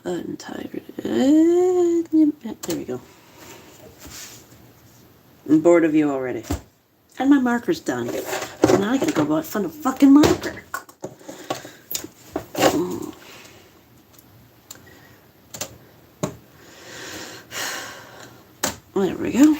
Untired. There we go. I'm bored of you already. And my marker's done. So now I gotta go find a fucking marker. There we go.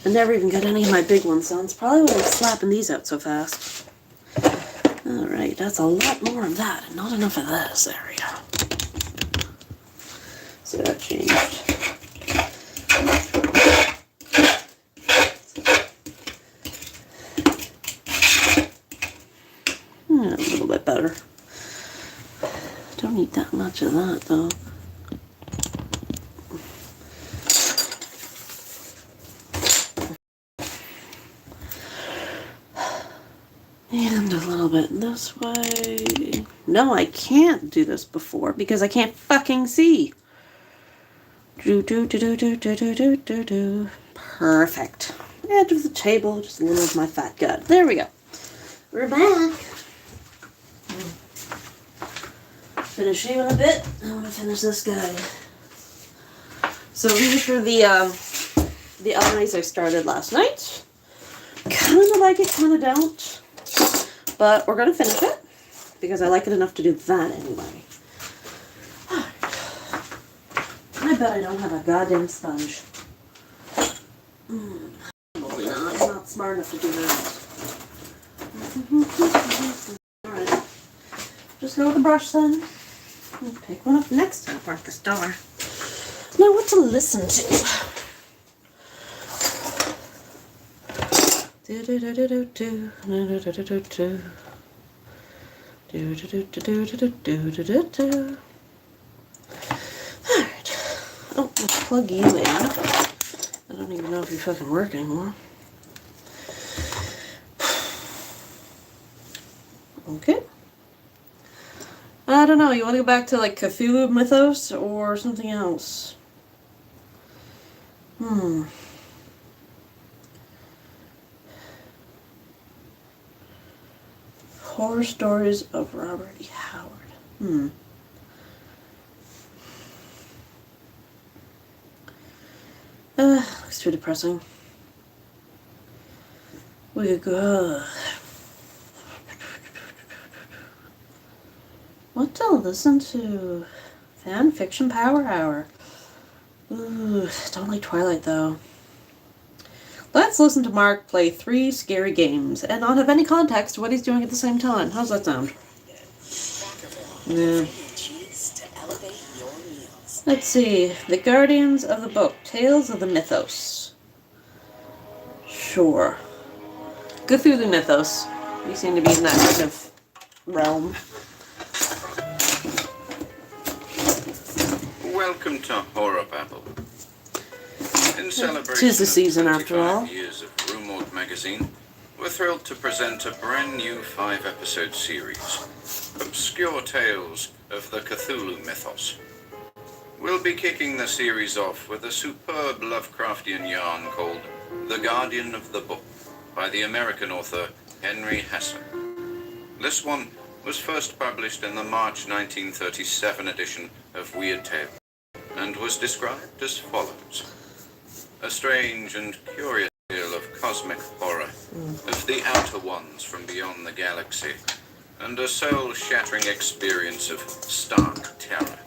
I never even got any of my big ones, so it's probably why I'm slapping these out so fast. Alright, that's a lot more of that, and not enough of this. There we go. So that changed. A little bit better. Don't need that much of that, though. And a little bit this way. No, I can't do this before because I can't fucking see. Perfect. Edge of the table, just a little of my fat gut. There we go. We're back. Finish shaving a bit. I want to finish this guy. So these are the eyes I started last night. Kind of like it, kind of don't. But we're going to finish it, because I like it enough to do that anyway. I bet I don't have a goddamn sponge. Probably not. I'm not smart enough to do that. Alright. Just go with the brush then. And pick one up next time. Park this door. Now what to listen to? Alright. Oh, let's plug you in. I don't even know if you fucking work anymore. Okay. I don't know, you want to go back to like Cthulhu mythos or something else? Horror Stories of Robert E. Howard. Looks too depressing. We could go. What to listen to? Fan Fiction Power Hour. Ooh, don't like Twilight though. Let's listen to Mark play 3 scary games and not have any context to what he's doing at the same time. How's that sound? Yeah. Let's see. The Guardians of the Book. Tales of the Mythos. Sure. Cthulhu Mythos. We seem to be in that kind of realm. Welcome to Horror Babble. In celebration 'Tis the season of after all. 25 years of Rue Morgue magazine, we're thrilled to present a brand new 5-episode series, Obscure Tales of the Cthulhu Mythos. We'll be kicking the series off with a superb Lovecraftian yarn called The Guardian of the Book by the American author Henry Hesse. This one was first published in the March 1937 edition of Weird Tales and was described as follows. A strange and curious tale of cosmic horror, of the outer ones from beyond the galaxy, and a soul-shattering experience of stark terror.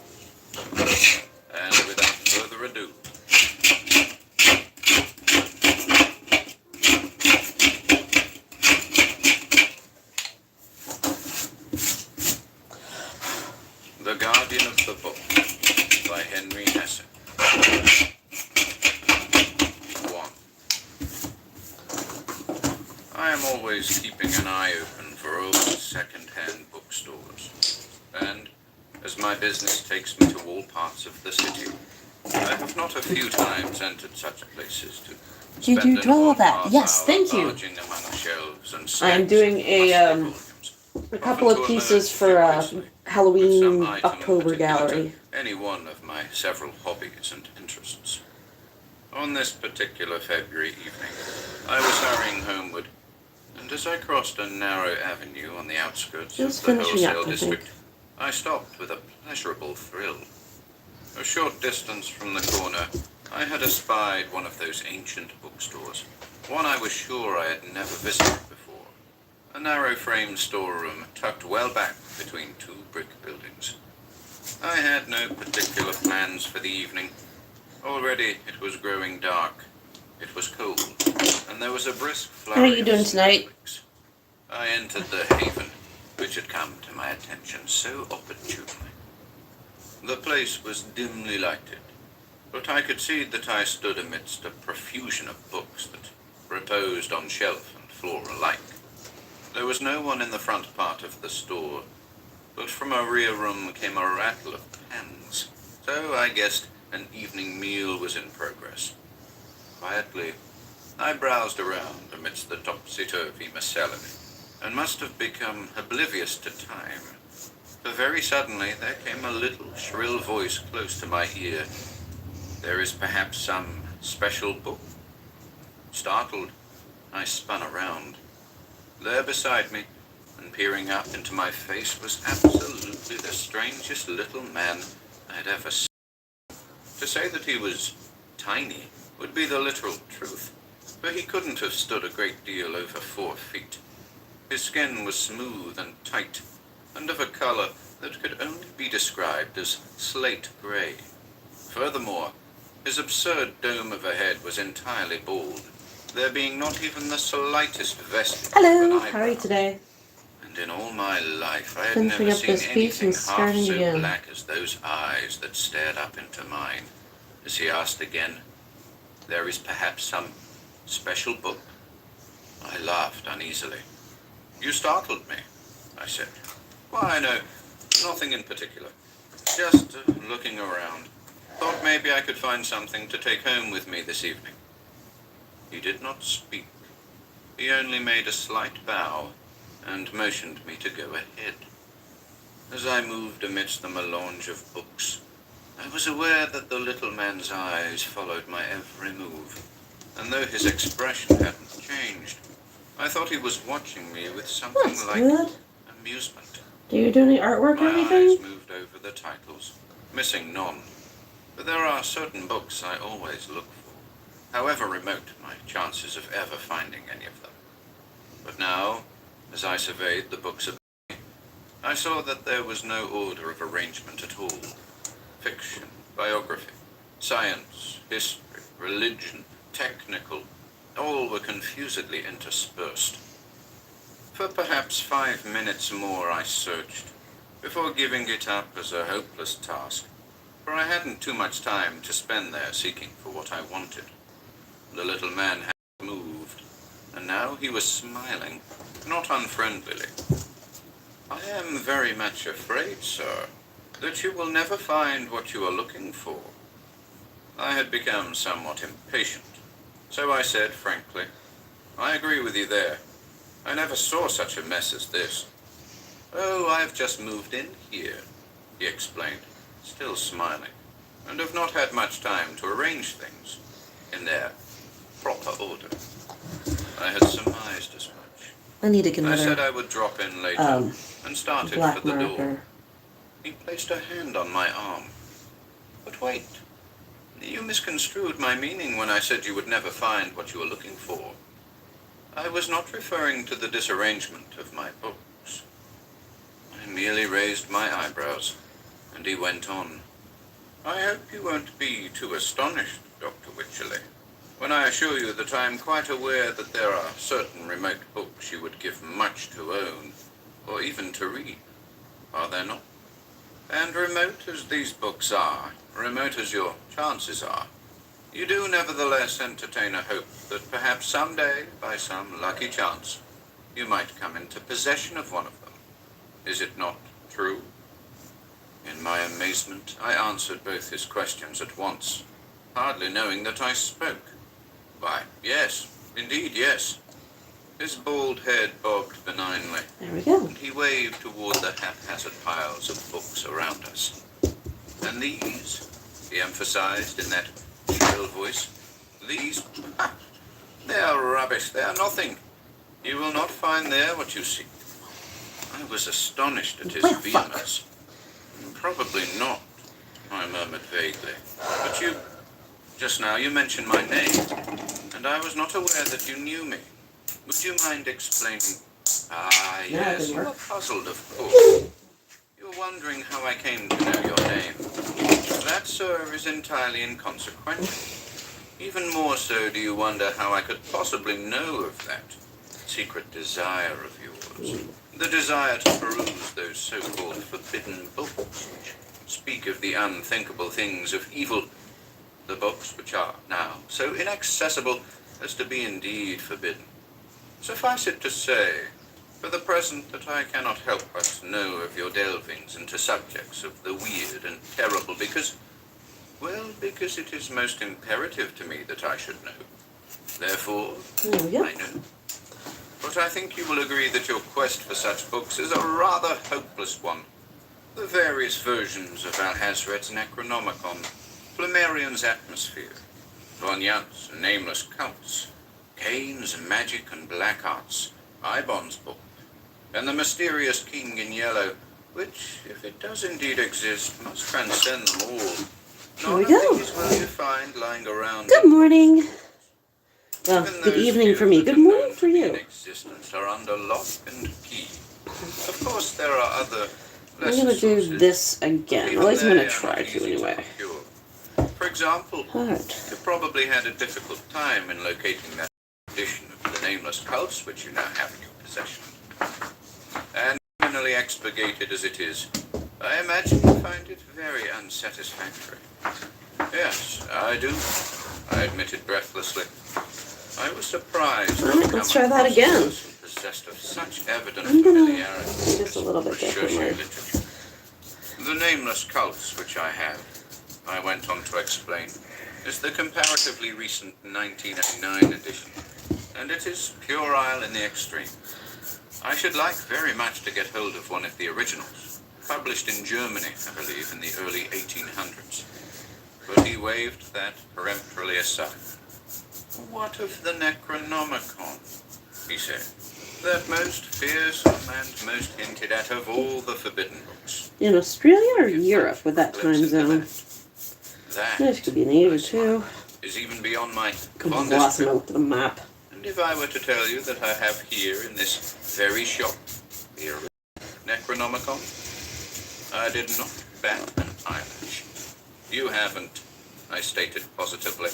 And without further ado, The Guardian of the Book by Henry Hesse. 1. I am always keeping an eye open for old second-hand bookstores, and as my business takes me to all parts of the city, I have not a few times entered such places to Did you draw that? Yes, thank you. I'm doing a couple of pieces for Halloween October gallery. Any one of my several hobbies and interests. On this particular February evening, I was hurrying homeward, and as I crossed a narrow avenue on the outskirts Just of the finishing up, wholesale I think. district, I stopped with a pleasurable thrill. A short distance from the corner, I had espied one of those ancient bookstores, one I was sure I had never visited before. A narrow-framed storeroom tucked well back between two brick buildings. I had no particular plans for the evening. Already it was growing dark. It was cold, and there was a brisk flurry. How are you doing of tonight? snowflakes. I entered the haven, which had come to my attention so opportunely. The place was dimly lighted, but I could see that I stood amidst a profusion of books that reposed on shelf and floor alike. There was no one in the front part of the store, but from a rear room came a rattle of pens, so I guessed an evening meal was in progress. Quietly, I browsed around amidst the topsy-turvy miscellany, and must have become oblivious to time, for very suddenly there came a little shrill voice close to my ear. "There is perhaps some special book?" Startled, I spun around. There beside me, and peering up into my face, was absolutely the strangest little man I had ever seen. To say that he was tiny would be the literal truth, for he couldn't have stood a great deal over 4 feet. His skin was smooth and tight, and of a color that could only be described as slate gray. Furthermore, his absurd dome of a head was entirely bald, there being not even the slightest vestige of an Hello, eyebrow. how are you today? And in all my life, I had Finishing never up seen this piece anything and half starting so again. black as those eyes that stared up into mine. As he asked again, "There is perhaps some special book?" I laughed uneasily. "You startled me," I said. "Why, no, nothing in particular. Just looking around. Thought maybe I could find something to take home with me this evening." He did not speak. He only made a slight bow and motioned me to go ahead. As I moved amidst the melange of books, I was aware that the little man's eyes followed my every move, and though his expression hadn't changed, I thought he was watching me with something That's like good. Do amusement. you do any artwork or My eyes anything? moved over the titles, missing none, but there are certain books I always look for, however remote my chances of ever finding any of them. But now, as I surveyed the books about me, I saw that there was no order of arrangement at all. Fiction, biography, science, history, religion, technical, all were confusedly interspersed. For perhaps 5 minutes more I searched, before giving it up as a hopeless task, for I hadn't too much time to spend there seeking for what I wanted. The little man had moved, and now he was smiling, not unfriendlily. "I am very much afraid, sir, that you will never find what you are looking for." I had become somewhat impatient, so I said frankly, "I agree with you there. I never saw such a mess as this." "Oh, I've just moved in here," he explained, still smiling, "and have not had much time to arrange things in their proper order." I had surmised as much. I need to get I said another I would drop in later, and started black for the door. marker. He placed a hand on my arm. "But wait, you misconstrued my meaning when I said you would never find what you were looking for. I was not referring to the disarrangement of my books." I merely raised my eyebrows, and he went on. "I hope you won't be too astonished, Dr. Wycherley, when I assure you that I am quite aware that there are certain remote books you would give much to own, or even to read. Are there not? And remote as these books are, remote as your chances are, you do nevertheless entertain a hope that perhaps someday, by some lucky chance, you might come into possession of one of them. Is it not true?" In my amazement, I answered both his questions at once, hardly knowing that I spoke. "Why, yes, indeed, yes." His bald head bobbed benignly, There we go. and he waved toward the haphazard piles of books around us. "And these," he emphasized in that shrill voice, These? Ah, they are rubbish. They are nothing. You will not find there what you seek. I was astonished at his Well, fuck. vehemence. Probably not, I murmured vaguely. But you, just now you mentioned my name, and I was not aware that you knew me. Would you mind explaining? Ah, yes, you are puzzled, of course. You're wondering how I came to know your name. That, sir, is entirely inconsequential. Even more so do you wonder how I could possibly know of that secret desire of yours. The desire to peruse those so-called forbidden books which speak of the unthinkable things of evil. The books which are now so inaccessible as to be indeed forbidden. Suffice it to say, for the present, that I cannot help but know of your delvings into subjects of the weird and terrible because it is most imperative to me that I should know. Therefore, I know. But I think you will agree that your quest for such books is a rather hopeless one. The various versions of Alhazred's Necronomicon, Flammarion's Atmosphere, Von Yunt's Nameless Cults, Kane's Magic and Black Arts, Ibon's book, and the mysterious King in Yellow, which, if it does indeed exist, must transcend them all. Here we go. These will you find lying around. Good morning. Well, Even good those evening for few me. that Good are morning known for to be you. in existence are under lock and key. Of course, there are other. I'm gonna do this again. Well, at least I'm gonna try to anyway. For example, Alright. you probably had a difficult time in locating that edition of the Nameless Cults which you now have in your possession. And criminally expurgated as it is, I imagine you find it very unsatisfactory. Yes, I do, I admitted breathlessly. I was surprised. Alright, let's try that again. Possessed of such evident I'm gonna familiarity do this a little bit with differently. tertiary literature. The Nameless Cults which I have, I went on to explain, is the comparatively recent 1989 edition, and it is puerile in the extreme. I should like very much to get hold of one of the originals, published in Germany, I believe, in the early 1800s. But he waved that peremptorily aside. What of the Necronomicon? He said. That most fearsome and most hinted at of all the forbidden books. In Australia or Europe with that time zone? That This could be in Asia too. is even beyond my Come on, fondest blossom out to the map. And if I were to tell you that I have here in this very shop the Necronomicon, I did not bat an eyelash. You haven't, I stated positively.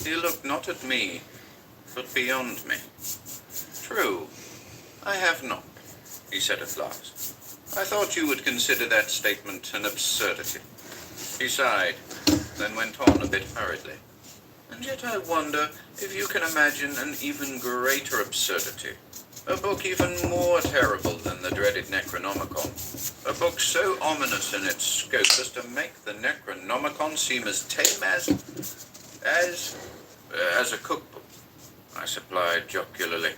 He looked not at me, but beyond me. True, I have not, he said at last. I thought you would consider that statement an absurdity. He sighed, then went on a bit hurriedly. And yet I wonder if you can imagine an even greater absurdity. A book even more terrible than the dreaded Necronomicon. A book so ominous in its scope as to make the Necronomicon seem as tame as a cookbook, I supplied jocularly.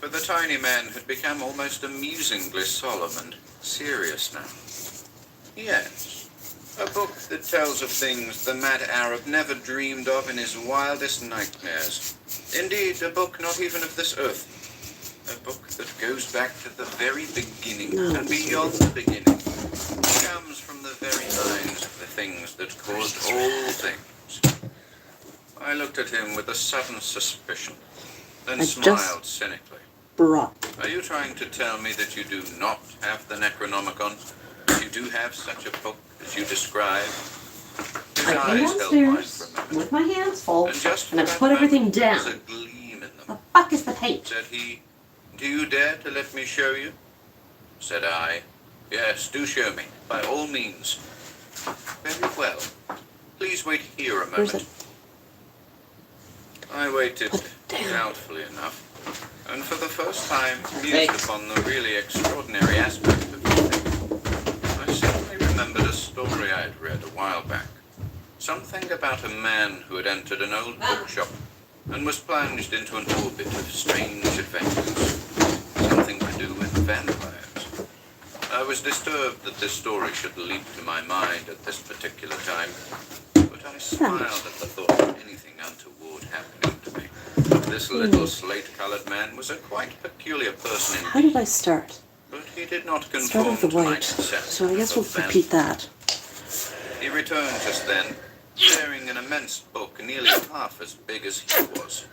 For the tiny man had become almost amusingly solemn and serious now. Yes, a book that tells of things the mad Arab never dreamed of in his wildest nightmares. Indeed, a book not even of this earth. A book that goes back to the very beginning and beyond the beginning. Comes from the very minds of the things that caused all things. I looked at him with a sudden suspicion, then smiled cynically. Are you trying to tell me that you do not have the Necronomicon? You do have such a book as you describe? His I came eyes held mine downstairs for a moment. with my hands full, And just and I for that put everything moment, there was down. a gleam in them. The fuck is the paint? Said he, do you dare to let me show you? Said I, yes, do show me, by all means. Very well. Please wait here a Where's moment. it? I waited, doubtfully enough, and for the first time mused upon the really extraordinary aspect of the thing. I suddenly remembered a story I had read a while back. Something about a man who had entered an old bookshop and was plunged into an orbit of strange adventures. Something to do with vampires. I was disturbed that this story should leap to my mind at this particular time, but I smiled at the thought of anything untoward This little slate-colored man was a quite peculiar person How indeed, did I start? but he did not Start conform with the to my white. conception So I guess we'll of repeat vanity. that. He returned just then, bearing an immense book nearly half as big as he was.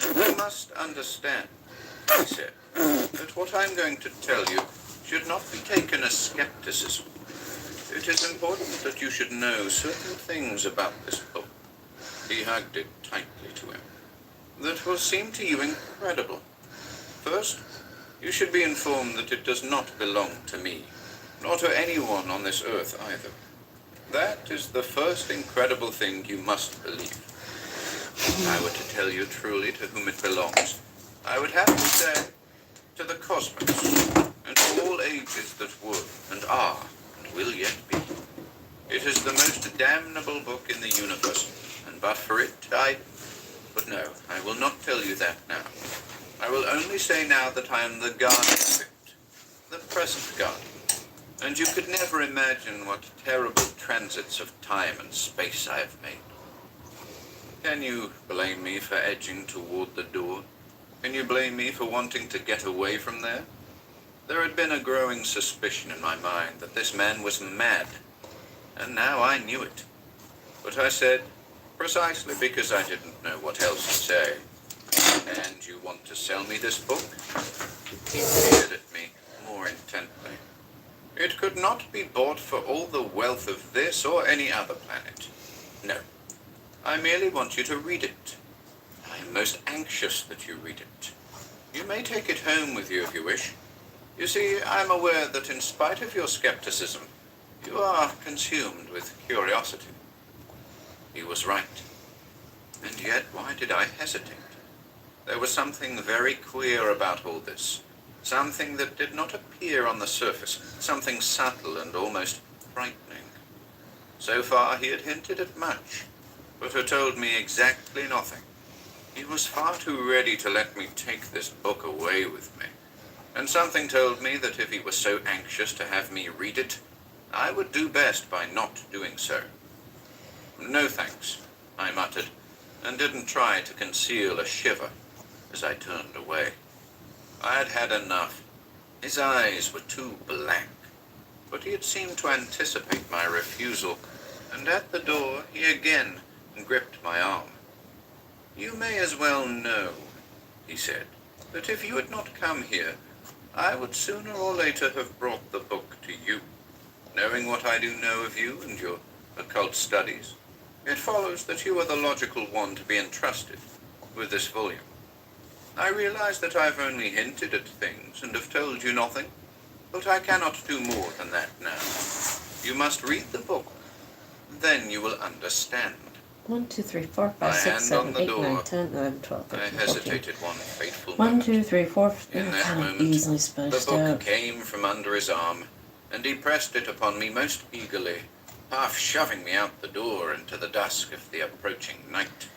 "You must understand," he said, "that what I'm going to tell you should not be taken as skepticism. It is important that you should know certain things about this book." He hugged it tightly to him. "That will seem to you incredible. First, you should be informed that it does not belong to me, nor to anyone on this earth either. That is the first incredible thing you must believe. If I were to tell you truly to whom it belongs, I would have to say to the cosmos, and to all ages that were, and are, and will yet be. It is the most damnable book in the universe, and but for it, But no, I will not tell you that now. I will only say now that I am the guardian of it, the present guardian, and you could never imagine what terrible transits of time and space I have made. Can you blame me for edging toward the door? Can you blame me for wanting to get away from there? There had been a growing suspicion in my mind that this man was mad, and now I knew it. But I said, precisely because I didn't know what else to say, "And you want to sell me this book?" He peered at me more intently. "It could not be bought for all the wealth of this or any other planet. No. I merely want you to read it. I am most anxious that you read it. You may take it home with you if you wish. You see, I am aware that in spite of your skepticism, you are consumed with curiosity." He was right. And yet, why did I hesitate? There was something very queer about all this. Something that did not appear on the surface. Something subtle and almost frightening. So far, he had hinted at much, but had told me exactly nothing. He was far too ready to let me take this book away with me. And something told me that if he was so anxious to have me read it, I would do best by not doing so. "No thanks," I muttered, and didn't try to conceal a shiver as I turned away. I had had enough. His eyes were too blank, but he had seemed to anticipate my refusal, and at the door he again gripped my arm. "You may as well know," he said, "that if you had not come here, I would sooner or later have brought the book to you. Knowing what I do know of you and your occult studies, it follows that you are the logical one to be entrusted with this volume. I realize that I've only hinted at things and have told you nothing, but I cannot do more than that now. You must read the book, then you will understand." 1, 2, 3, 4, 5, My 6, hand 7, on the 8, door. 9, 10, 11, 12, I 13, 14. hesitated one fateful 1, moment. 2, 3, 4. In that Kind of moment, easily the spaced book out. came from under his arm, and he pressed it upon me most eagerly, half shoving me out the door into the dusk of the approaching night.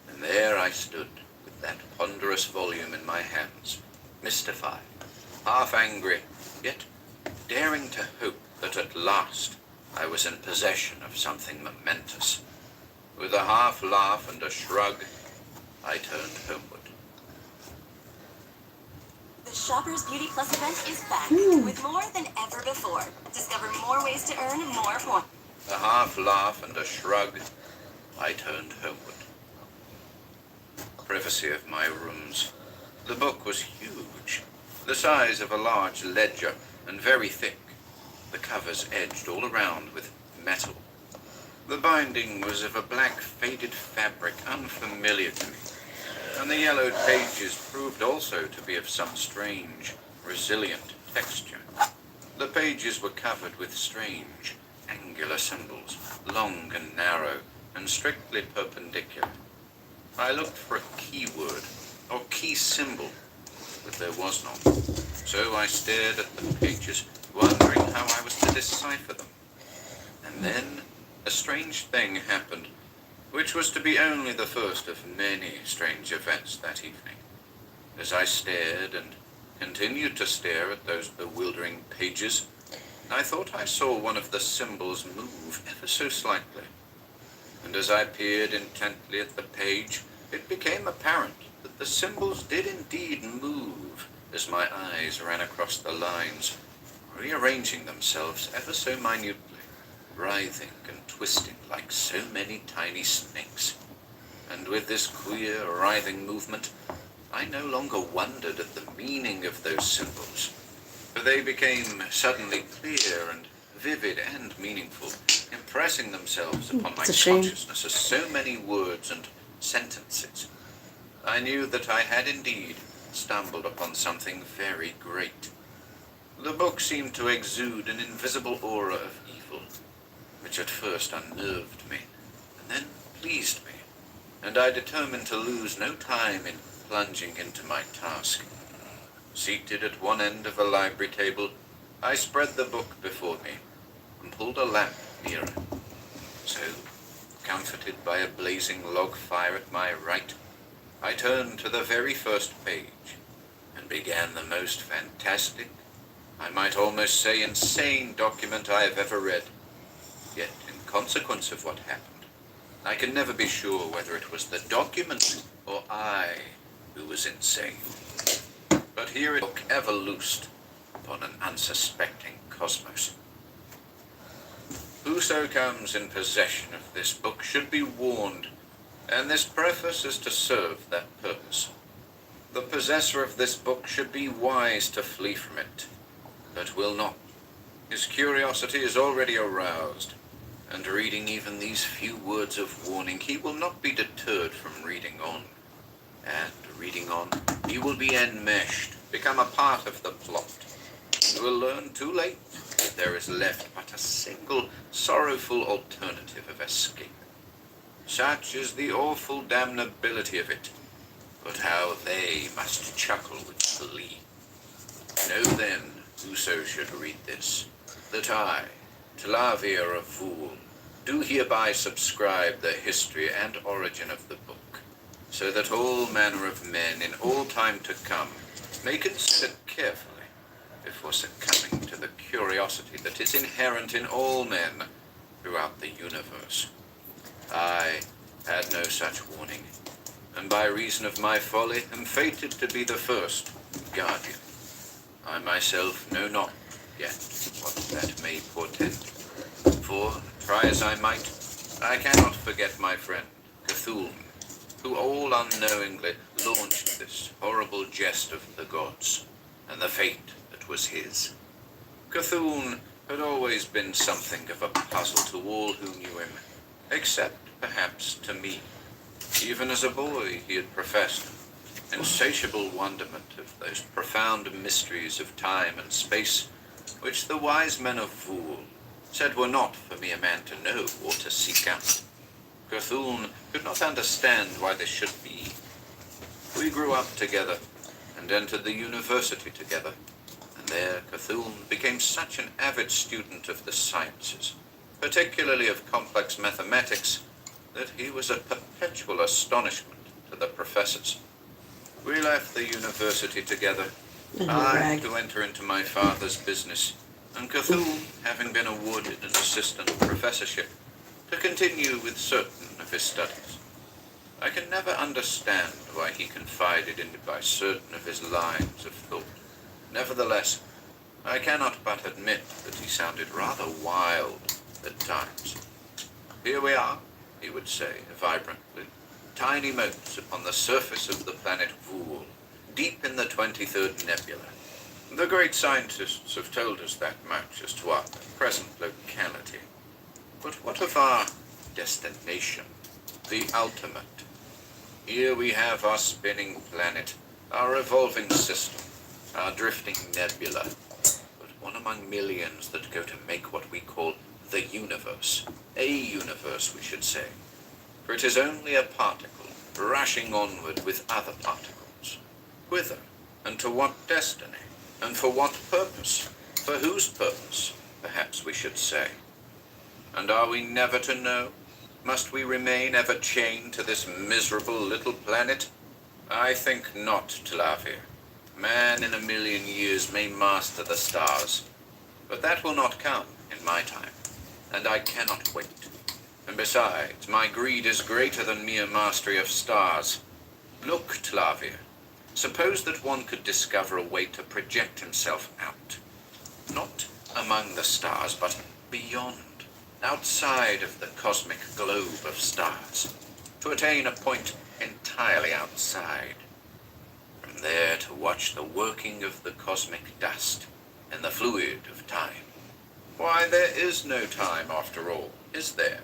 And there I stood, with that ponderous volume in my hands, mystified, half angry, yet daring to hope that at last I was in possession of something momentous. With a half laugh and a shrug, I turned homeward. The Shoppers Beauty Plus event is back with more than ever before. Discover more ways to earn more points. A half laugh and a shrug, I turned homeward. Privacy of my rooms. The book was huge, the size of a large ledger, and very thick, the covers edged all around with metal. The binding was of a black faded fabric unfamiliar to me, and the yellowed pages proved also to be of some strange, resilient texture. The pages were covered with strange, angular symbols, long and narrow, and strictly perpendicular. I looked for a keyword, or key symbol, but there was none. So I stared at the pages, wondering how I was to decipher them. And then a strange thing happened, which was to be only the first of many strange events that evening. As I stared and continued to stare at those bewildering pages, I thought I saw one of the symbols move ever so slightly. And as I peered intently at the page, it became apparent the symbols did indeed move as my eyes ran across the lines, rearranging themselves ever so minutely, writhing and twisting like so many tiny snakes. And with this queer, writhing movement, I no longer wondered at the meaning of those symbols, for they became suddenly clear and vivid and meaningful, impressing themselves upon my consciousness as so many words and sentences. I knew that I had indeed stumbled upon something very great. The book seemed to exude an invisible aura of evil, which at first unnerved me, and then pleased me, and I determined to lose no time in plunging into my task. Seated at one end of a library table, I spread the book before me and pulled a lamp nearer. So, comforted by a blazing log fire at my right, I turned to the very first page and began the most fantastic, I might almost say insane document I have ever read. Yet, in consequence of what happened, I can never be sure whether it was the document or I who was insane. But here it book ever loosed upon an unsuspecting cosmos. Whoso comes in possession of this book should be warned, and this preface is to serve that purpose. The possessor of this book should be wise to flee from it, but will not. His curiosity is already aroused, and reading even these few words of warning, he will not be deterred from reading on. And reading on, he will be enmeshed, become a part of the plot, and will learn too late that there is left but a single sorrowful alternative of escape. Such is the awful damnability of it, but how they must chuckle with glee. Know then, whoso should read this, that I, Tlavir of Vool, do hereby subscribe the history and origin of the book, so that all manner of men in all time to come may consider carefully before succumbing to the curiosity that is inherent in all men throughout the universe. I had no such warning, and by reason of my folly am fated to be the first guardian. I myself know not yet what that may portend, for, try as I might, I cannot forget my friend, Cthulhu, who all unknowingly launched this horrible jest of the gods, and the fate that was his. Cthulhu had always been something of a puzzle to all who knew him, except, perhaps, to me. Even as a boy he had professed insatiable wonderment of those profound mysteries of time and space, which the wise men of Vool said were not for mere man to know or to seek out. Cthulhu could not understand why this should be. We grew up together and entered the university together, and there Cthulhu became such an avid student of the sciences, particularly of complex mathematics, that he was a perpetual astonishment to the professors. We left the university together, I to enter into my father's business, and Cthulhu, having been awarded an assistant professorship, to continue with certain of his studies. I can never understand why he confided in me by certain of his lines of thought. Nevertheless, I cannot but admit that he sounded rather wild at times. Here we are, he would say vibrantly, tiny motes upon the surface of the planet Vool, deep in the 23rd nebula. The great scientists have told us that much as to our present locality. But what of our destination, the ultimate? Here we have our spinning planet, our revolving system, our drifting nebula, but one among millions that go to make what we call the universe. A universe, we should say, for it is only a particle rushing onward with other particles. Whither, and to what destiny, and for what purpose? For whose purpose, perhaps we should say. And are we never to know? Must we remain ever chained to this miserable little planet? I think not, Tlavir. Man in 1,000,000 years may master the stars, but that will not come in my time, and I cannot wait. And besides, my greed is greater than mere mastery of stars. Look, Tlavia. Suppose that one could discover a way to project himself out. Not among the stars, but beyond, outside of the cosmic globe of stars, to attain a point entirely outside. From there to watch the working of the cosmic dust and the fluid of time. Why, there is no time after all, is there?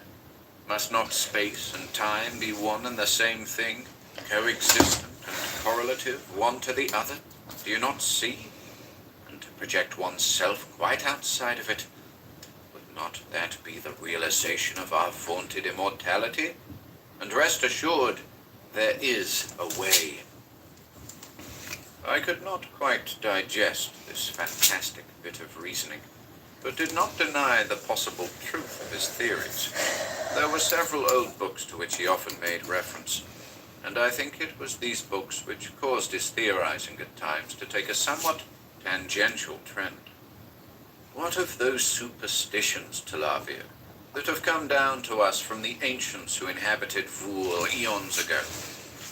Must not space and time be one and the same thing, coexistent and correlative, one to the other? Do you not see? And to project oneself quite outside of it, would not that be the realization of our vaunted immortality? And rest assured, there is a way. I could not quite digest this fantastic bit of reasoning, but did not deny the possible truth of his theories. There were several old books to which he often made reference, and I think it was these books which caused his theorizing at times to take a somewhat tangential trend. What of those superstitions, Tlavia, that have come down to us from the ancients who inhabited Vul eons ago?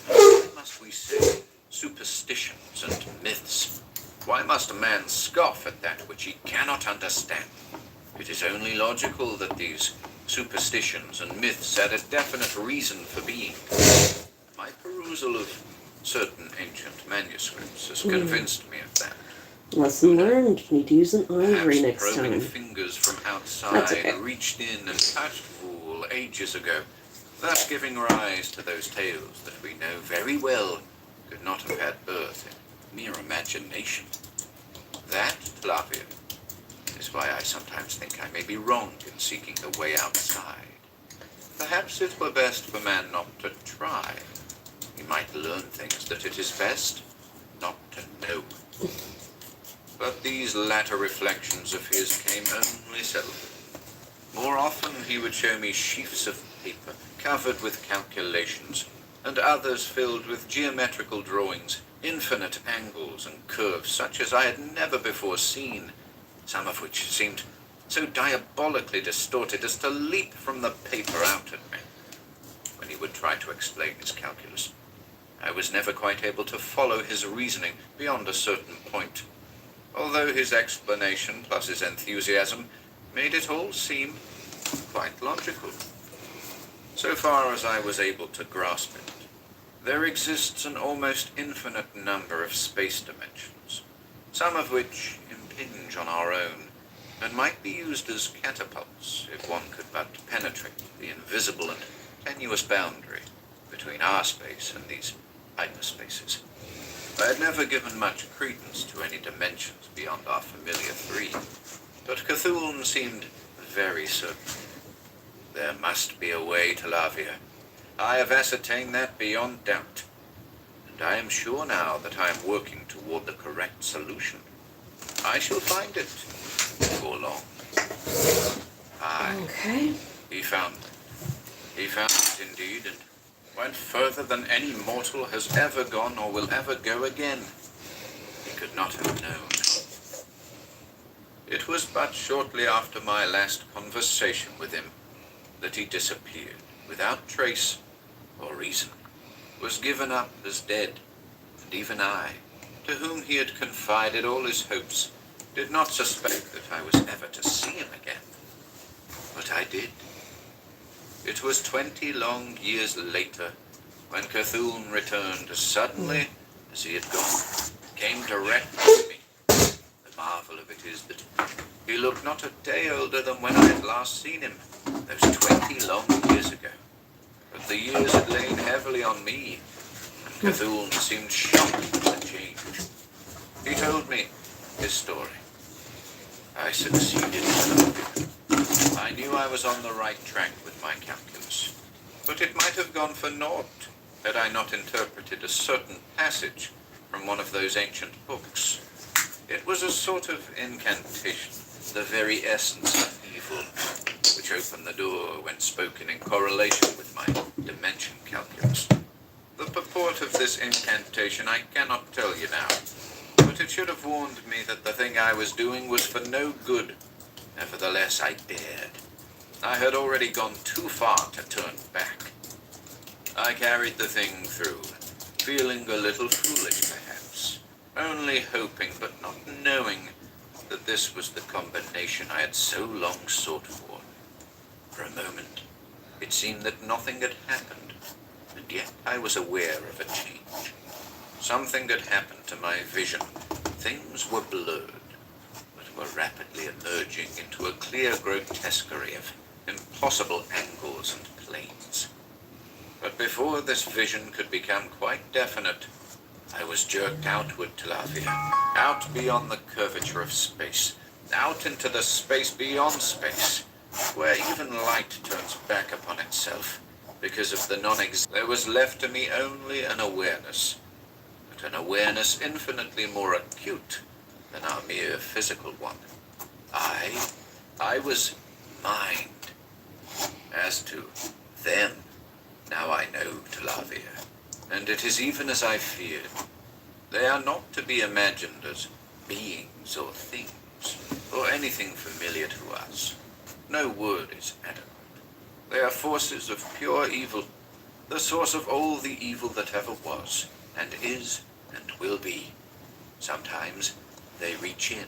Why must we say superstitions and myths? Why must a man scoff at that which he cannot understand? It is only logical that these superstitions and myths had a definite reason for being. My perusal of certain ancient manuscripts has convinced me of that. Lesson learned. Need to use an ivory Perhaps next probing time. fingers from That's outside okay. reached in and touched Vul ages ago, thus giving rise to those tales that we know very well could not have had birth in mere imagination. That, Tlavia, is why I sometimes think I may be wrong in seeking the way outside. Perhaps it were best for man not to try. He might learn things that it is best not to know. But these latter reflections of his came only seldom. More often he would show me sheafs of paper covered with calculations, and others filled with geometrical drawings, infinite angles and curves such as I had never before seen, some of which seemed so diabolically distorted as to leap from the paper out at me. When he would try to explain his calculus, I was never quite able to follow his reasoning beyond a certain point, although his explanation plus his enthusiasm made it all seem quite logical. So far as I was able to grasp it, there exists an almost infinite number of space dimensions, some of which impinge on our own, and might be used as catapults if one could but penetrate the invisible and tenuous boundary between our space and these hyperspaces. I had never given much credence to any dimensions beyond our familiar three, but Cthulhu seemed very certain. There must be a way, Tlavia. I have ascertained that beyond doubt, and I am sure now that I am working toward the correct solution. I shall find it before long. Aye, Okay. he found it. He found it indeed, and went further than any mortal has ever gone or will ever go again. He could not have known. It was but shortly after my last conversation with him that he disappeared, without trace or reason, was given up as dead, and even I, to whom he had confided all his hopes, did not suspect that I was ever to see him again. But I did. It was 20 long years later when Cthulhu returned as suddenly as he had gone, came direct to me. The marvel of it is that he looked not a day older than when I had last seen him, those 20 long years ago. But the years had lain heavily on me, and Cthulhu seemed shocked at the change. He told me his story. I succeeded. I knew I was on the right track with my calculus, but it might have gone for naught had I not interpreted a certain passage from one of those ancient books. It was a sort of incantation, the very essence of evil, which opened the door when spoken in correlation with my dimension calculus. The purport of this incantation I cannot tell you now, but it should have warned me that the thing I was doing was for no good. Nevertheless, I dared. I had already gone too far to turn back. I carried the thing through, feeling a little foolish perhaps, only hoping but not knowing that this was the combination I had so long sought for. For a moment, it seemed that nothing had happened, and yet I was aware of a change. Something had happened to my vision. Things were blurred, but were rapidly emerging into a clear grotesquerie of impossible angles and planes. But before this vision could become quite definite, I was jerked outward, Talavia, out beyond the curvature of space, out into the space beyond space, where even light turns back upon itself because of the there was left to me only an awareness, but an awareness infinitely more acute than our mere physical one. I was mind. As to them, now I know, Talavia, and it is even as I feared. They are not to be imagined as beings or things, or anything familiar to us. No word is adequate. They are forces of pure evil, the source of all the evil that ever was, and is, and will be. Sometimes they reach in.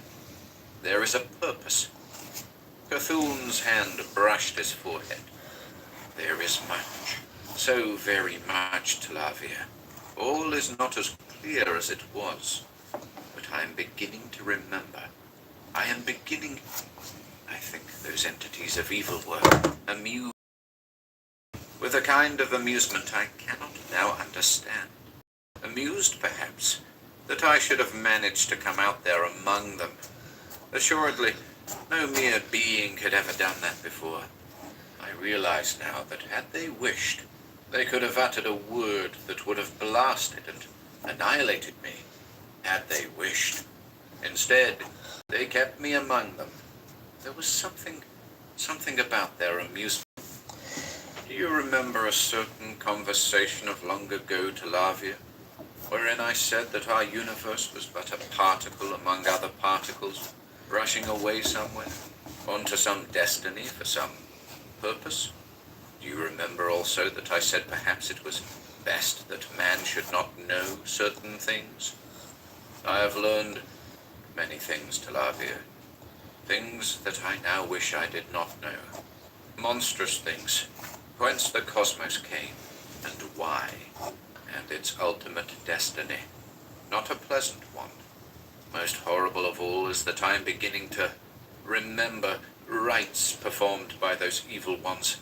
There is a purpose. Cthulhu's hand brushed his forehead. There is much, so very much, Talavia. All is not as clear as it was, but I am beginning to remember. I am beginning... I think those entities of evil were amused with a kind of amusement I cannot now understand. Amused, perhaps, that I should have managed to come out there among them. Assuredly, no mere being had ever done that before. I realize now that had they wished, they could have uttered a word that would have blasted and annihilated me, had they wished. Instead, they kept me among them. There was something about their amusement. Do you remember a certain conversation of long ago, Talavia, wherein I said that our universe was but a particle among other particles, rushing away somewhere, onto some destiny for some purpose? Do you remember also that I said perhaps it was best that man should not know certain things? I have learned many things, Talavia. Things that I now wish I did not know. Monstrous things. Whence the cosmos came, and why, and its ultimate destiny. Not a pleasant one. Most horrible of all is that I am beginning to remember rites performed by those evil ones.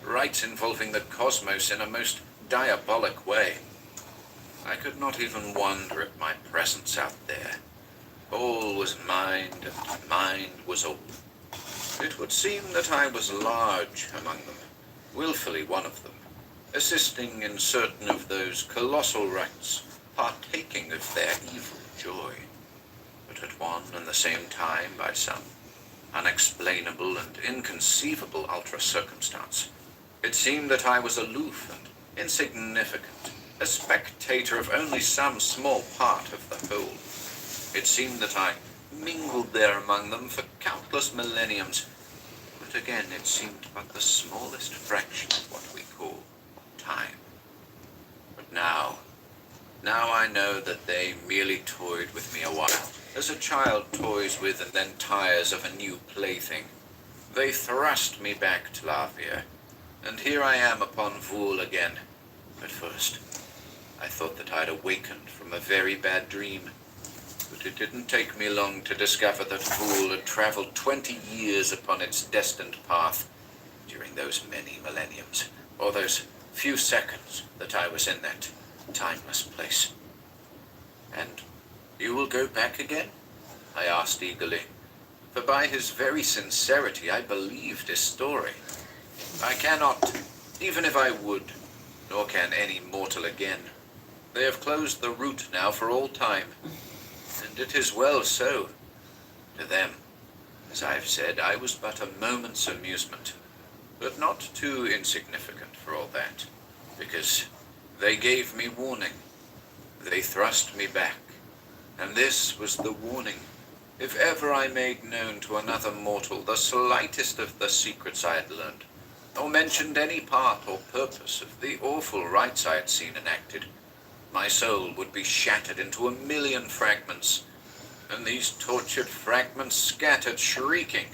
Rites involving the cosmos in a most diabolic way. I could not even wonder at my presence out there. All was mind, and mind was all. It would seem that I was large among them, willfully one of them, assisting in certain of those colossal rites, partaking of their evil joy. But at one and the same time, by some unexplainable and inconceivable ultra-circumstance, it seemed that I was aloof and insignificant, a spectator of only some small part of the whole. It seemed that I mingled there among them for countless millenniums, but again it seemed but the smallest fraction of what we call time. But now I know that they merely toyed with me a while, as a child toys with and then tires of a new plaything. They thrust me back to Talavia, and here I am upon Vool again. At first, I thought that I'd awakened from a very bad dream. But it didn't take me long to discover that Vool had traveled 20 years upon its destined path during those many millenniums, or those few seconds that I was in that timeless place. And you will go back again? I asked eagerly, for by his very sincerity I believed his story. I cannot, even if I would, nor can any mortal again. They have closed the route now for all time. And it is well so. To them, as I have said, I was but a moment's amusement, but not too insignificant for all that, because they gave me warning. They thrust me back, and this was the warning. If ever I made known to another mortal the slightest of the secrets I had learned, or mentioned any part or purpose of the awful rites I had seen enacted, my soul would be shattered into 1,000,000 fragments, and these tortured fragments scattered shrieking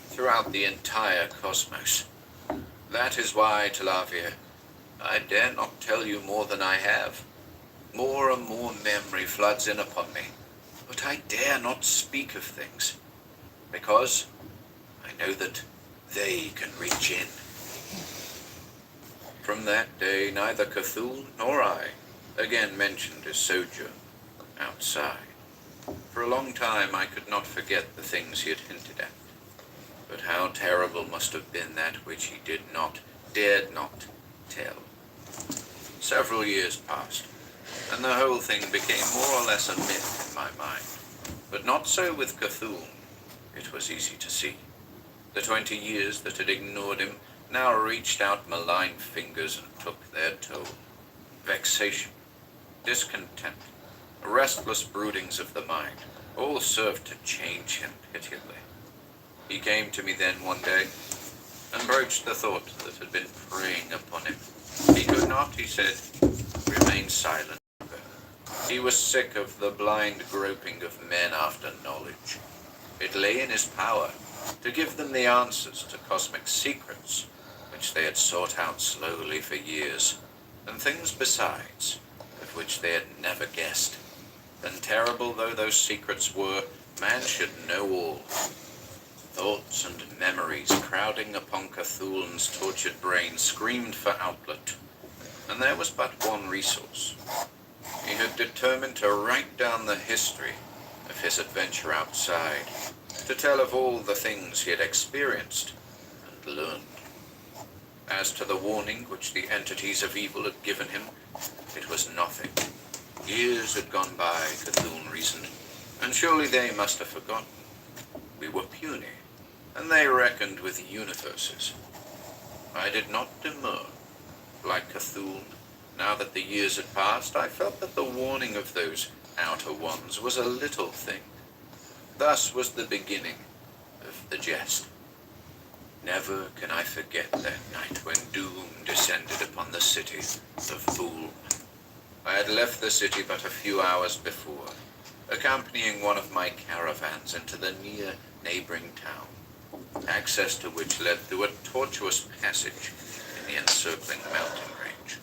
throughout the entire cosmos. That is why, Talavia, I dare not tell you more than I have. More and more memory floods in upon me, but I dare not speak of things, because I know that they can reach in. From that day, neither Cthulhu nor I again mentioned his sojourn outside. For a long time I could not forget the things he had hinted at. But how terrible must have been that which he dared not tell. Several years passed, and the whole thing became more or less a myth in my mind. But not so with Cthulhu. It was easy to see. The 20 years that had ignored him now reached out malign fingers and took their toll. Vexation, discontent, restless broodings of the mind, all served to change him pitiably. He came to me then one day, and broached the thought that had been preying upon him. He could not, he said, remain silent. He was sick of the blind groping of men after knowledge. It lay in his power to give them the answers to cosmic secrets, which they had sought out slowly for years, and things besides, of which they had never guessed. And terrible though those secrets were, man should know all. Thoughts and memories crowding upon Cthulhu's tortured brain screamed for outlet, and there was but one resource. He had determined to write down the history of his adventure outside, to tell of all the things he had experienced and learned. As to the warning which the entities of evil had given him, it was nothing. Years had gone by, Cthulhu reasoned, and surely they must have forgotten. We were puny, and they reckoned with universes. I did not demur. Like Cthulhu, now that the years had passed, I felt that the warning of those outer ones was a little thing. Thus was the beginning of the jest. Never can I forget that night when doom descended upon the city of Fool. I had left the city but a few hours before, accompanying one of my caravans into the near neighboring town, access to which led through a tortuous passage in the encircling mountain range.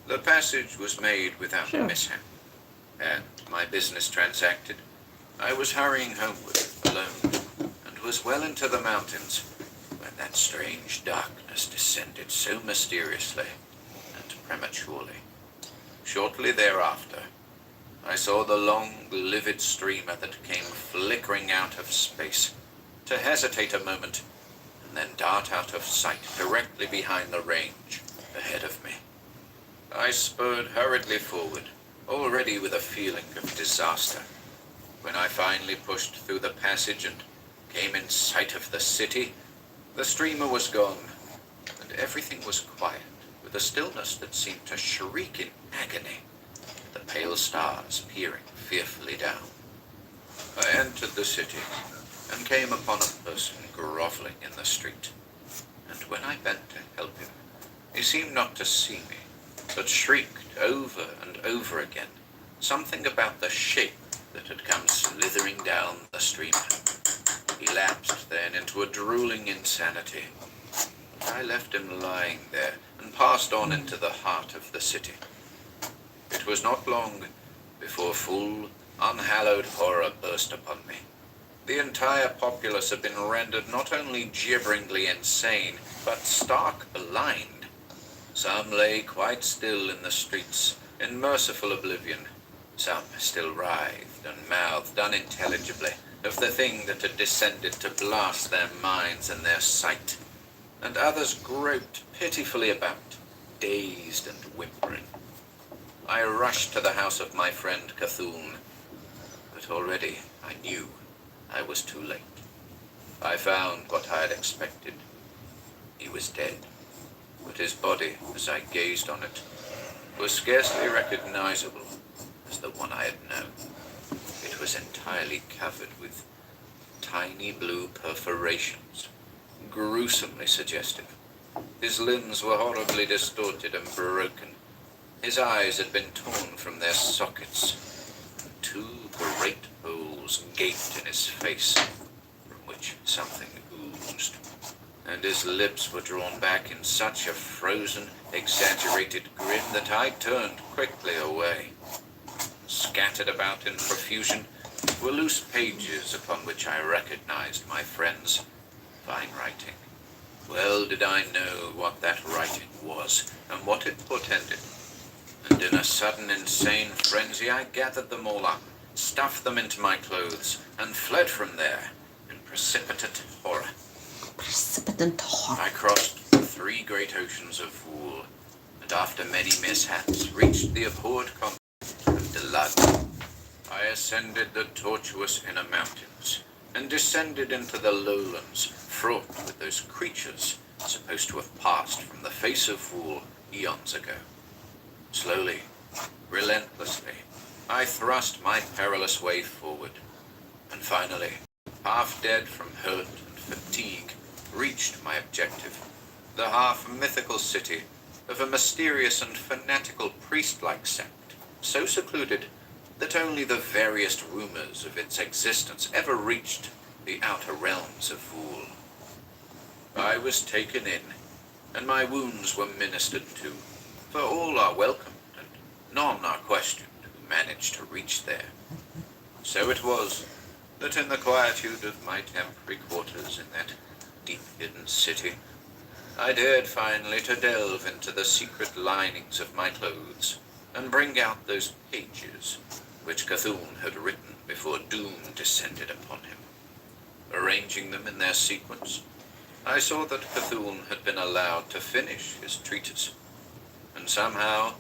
The passage was made without mishap, and my business transacted, I was hurrying homeward alone, and was well into the mountains when that strange darkness descended so mysteriously and prematurely. Shortly thereafter, I saw the long, livid streamer that came flickering out of space, to hesitate a moment, and then dart out of sight directly behind the range ahead of me. I spurred hurriedly forward, already with a feeling of disaster. When I finally pushed through the passage and came in sight of the city, the streamer was gone, and everything was quiet, with a stillness that seemed to shriek in agony, the pale stars peering fearfully down. I entered the city and came upon a person groveling in the street, and when I bent to help him, he seemed not to see me, but shrieked over and over again something about the shape that had come slithering down the streamer. He lapsed then into a drooling insanity. I left him lying there and passed on into the heart of the city. It was not long before full, unhallowed horror burst upon me. The entire populace had been rendered not only gibberingly insane, but stark blind. Some lay quite still in the streets, in merciful oblivion. Some still writhed and mouthed unintelligibly of the thing that had descended to blast their minds and their sight, and others groped pitifully about, dazed and whimpering. I rushed to the house of my friend Cthulhu, but already I knew I was too late. I found what I had expected. He was dead, but his body, as I gazed on it, was scarcely recognizable as the one I had known. It was entirely covered with tiny blue perforations, gruesomely suggestive. His limbs were horribly distorted and broken. His eyes had been torn from their sockets. Two great holes gaped in his face, from which something oozed, and his lips were drawn back in such a frozen, exaggerated grin that I turned quickly away. Scattered about in profusion were loose pages upon which I recognized my friend's fine writing. Well did I know what that writing was and what it portended, and in a sudden insane frenzy I gathered them all up, stuffed them into my clothes, and fled from there in precipitate horror. Precipitant horror. I crossed the 3 great oceans of Vool, and after many mishaps reached the abhorred continent of Delag. I ascended the tortuous inner mountains, and descended into the lowlands, fraught with those creatures supposed to have passed from the face of Vool eons ago. Slowly, relentlessly, I thrust my perilous way forward, and finally, half dead from hurt and fatigue, reached my objective, the half-mythical city of a mysterious and fanatical priest-like sect, so secluded that only the veriest rumors of its existence ever reached the outer realms of Vool. I was taken in, and my wounds were ministered to, for all are welcomed, and none are questioned who manage to reach there. So it was that in the quietude of my temporary quarters in that deep-hidden city, I dared finally to delve into the secret linings of my clothes and bring out those pages which Cthulhu had written before doom descended upon him. Arranging them in their sequence, I saw that Cthulhu had been allowed to finish his treatise, and somehow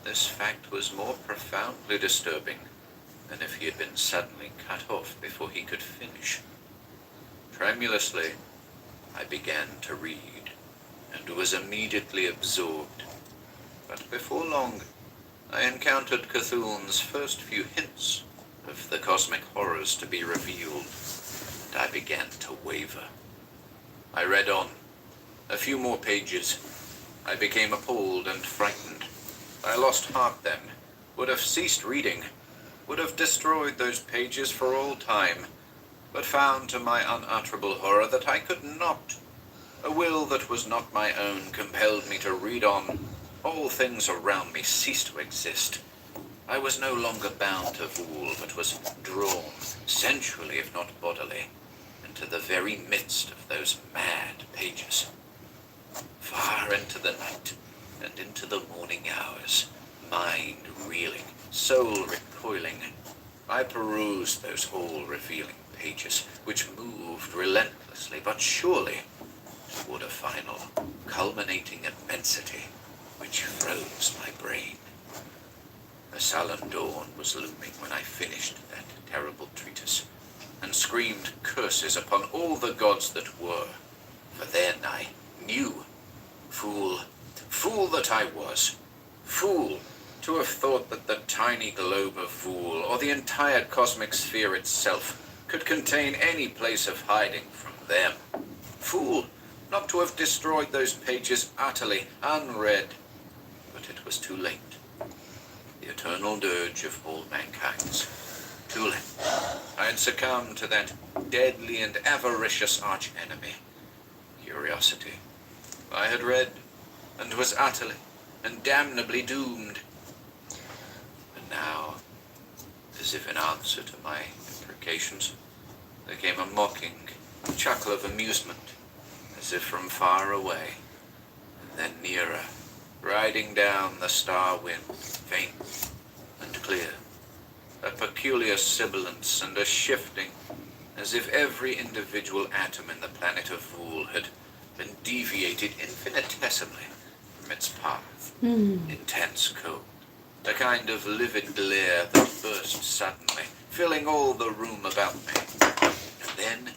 this fact was more profoundly disturbing than if he had been suddenly cut off before he could finish. Tremulously, I began to read, and was immediately absorbed. But before long, I encountered Cthulhu's first few hints of the cosmic horrors to be revealed, and I began to waver. I read on. A few more pages. I became appalled and frightened. I lost heart then, would have ceased reading, would have destroyed those pages for all time, but found to my unutterable horror that I could not. A will that was not my own compelled me to read on. All things around me ceased to exist. I was no longer bound to Vool, but was drawn, sensually if not bodily, into the very midst of those mad pages. Far into the night, and into the morning hours, mind reeling, soul recoiling, I perused those all-revealing pages, which moved relentlessly but surely toward a final, culminating immensity which froze my brain. A sullen dawn was looming when I finished that terrible treatise, and screamed curses upon all the gods that were, for then I knew. Fool that I was. Fool to have thought that the tiny globe of Vool, or the entire cosmic sphere itself, could contain any place of hiding from them. Fool not to have destroyed those pages utterly unread. But it was too late. The eternal dirge of all mankind's. Too late. I had succumbed to that deadly and avaricious arch-enemy, curiosity. I had read, and was utterly and damnably doomed. And now, as if in answer to my imprecations, there came a mocking chuckle of amusement, as if from far away, and then nearer, riding down the star wind, faint and clear, a peculiar sibilance and a shifting, as if every individual atom in the planet of Vool had been deviated infinitesimally from its path. Intense cold, a kind of livid glare that burst suddenly, filling all the room about me. And then,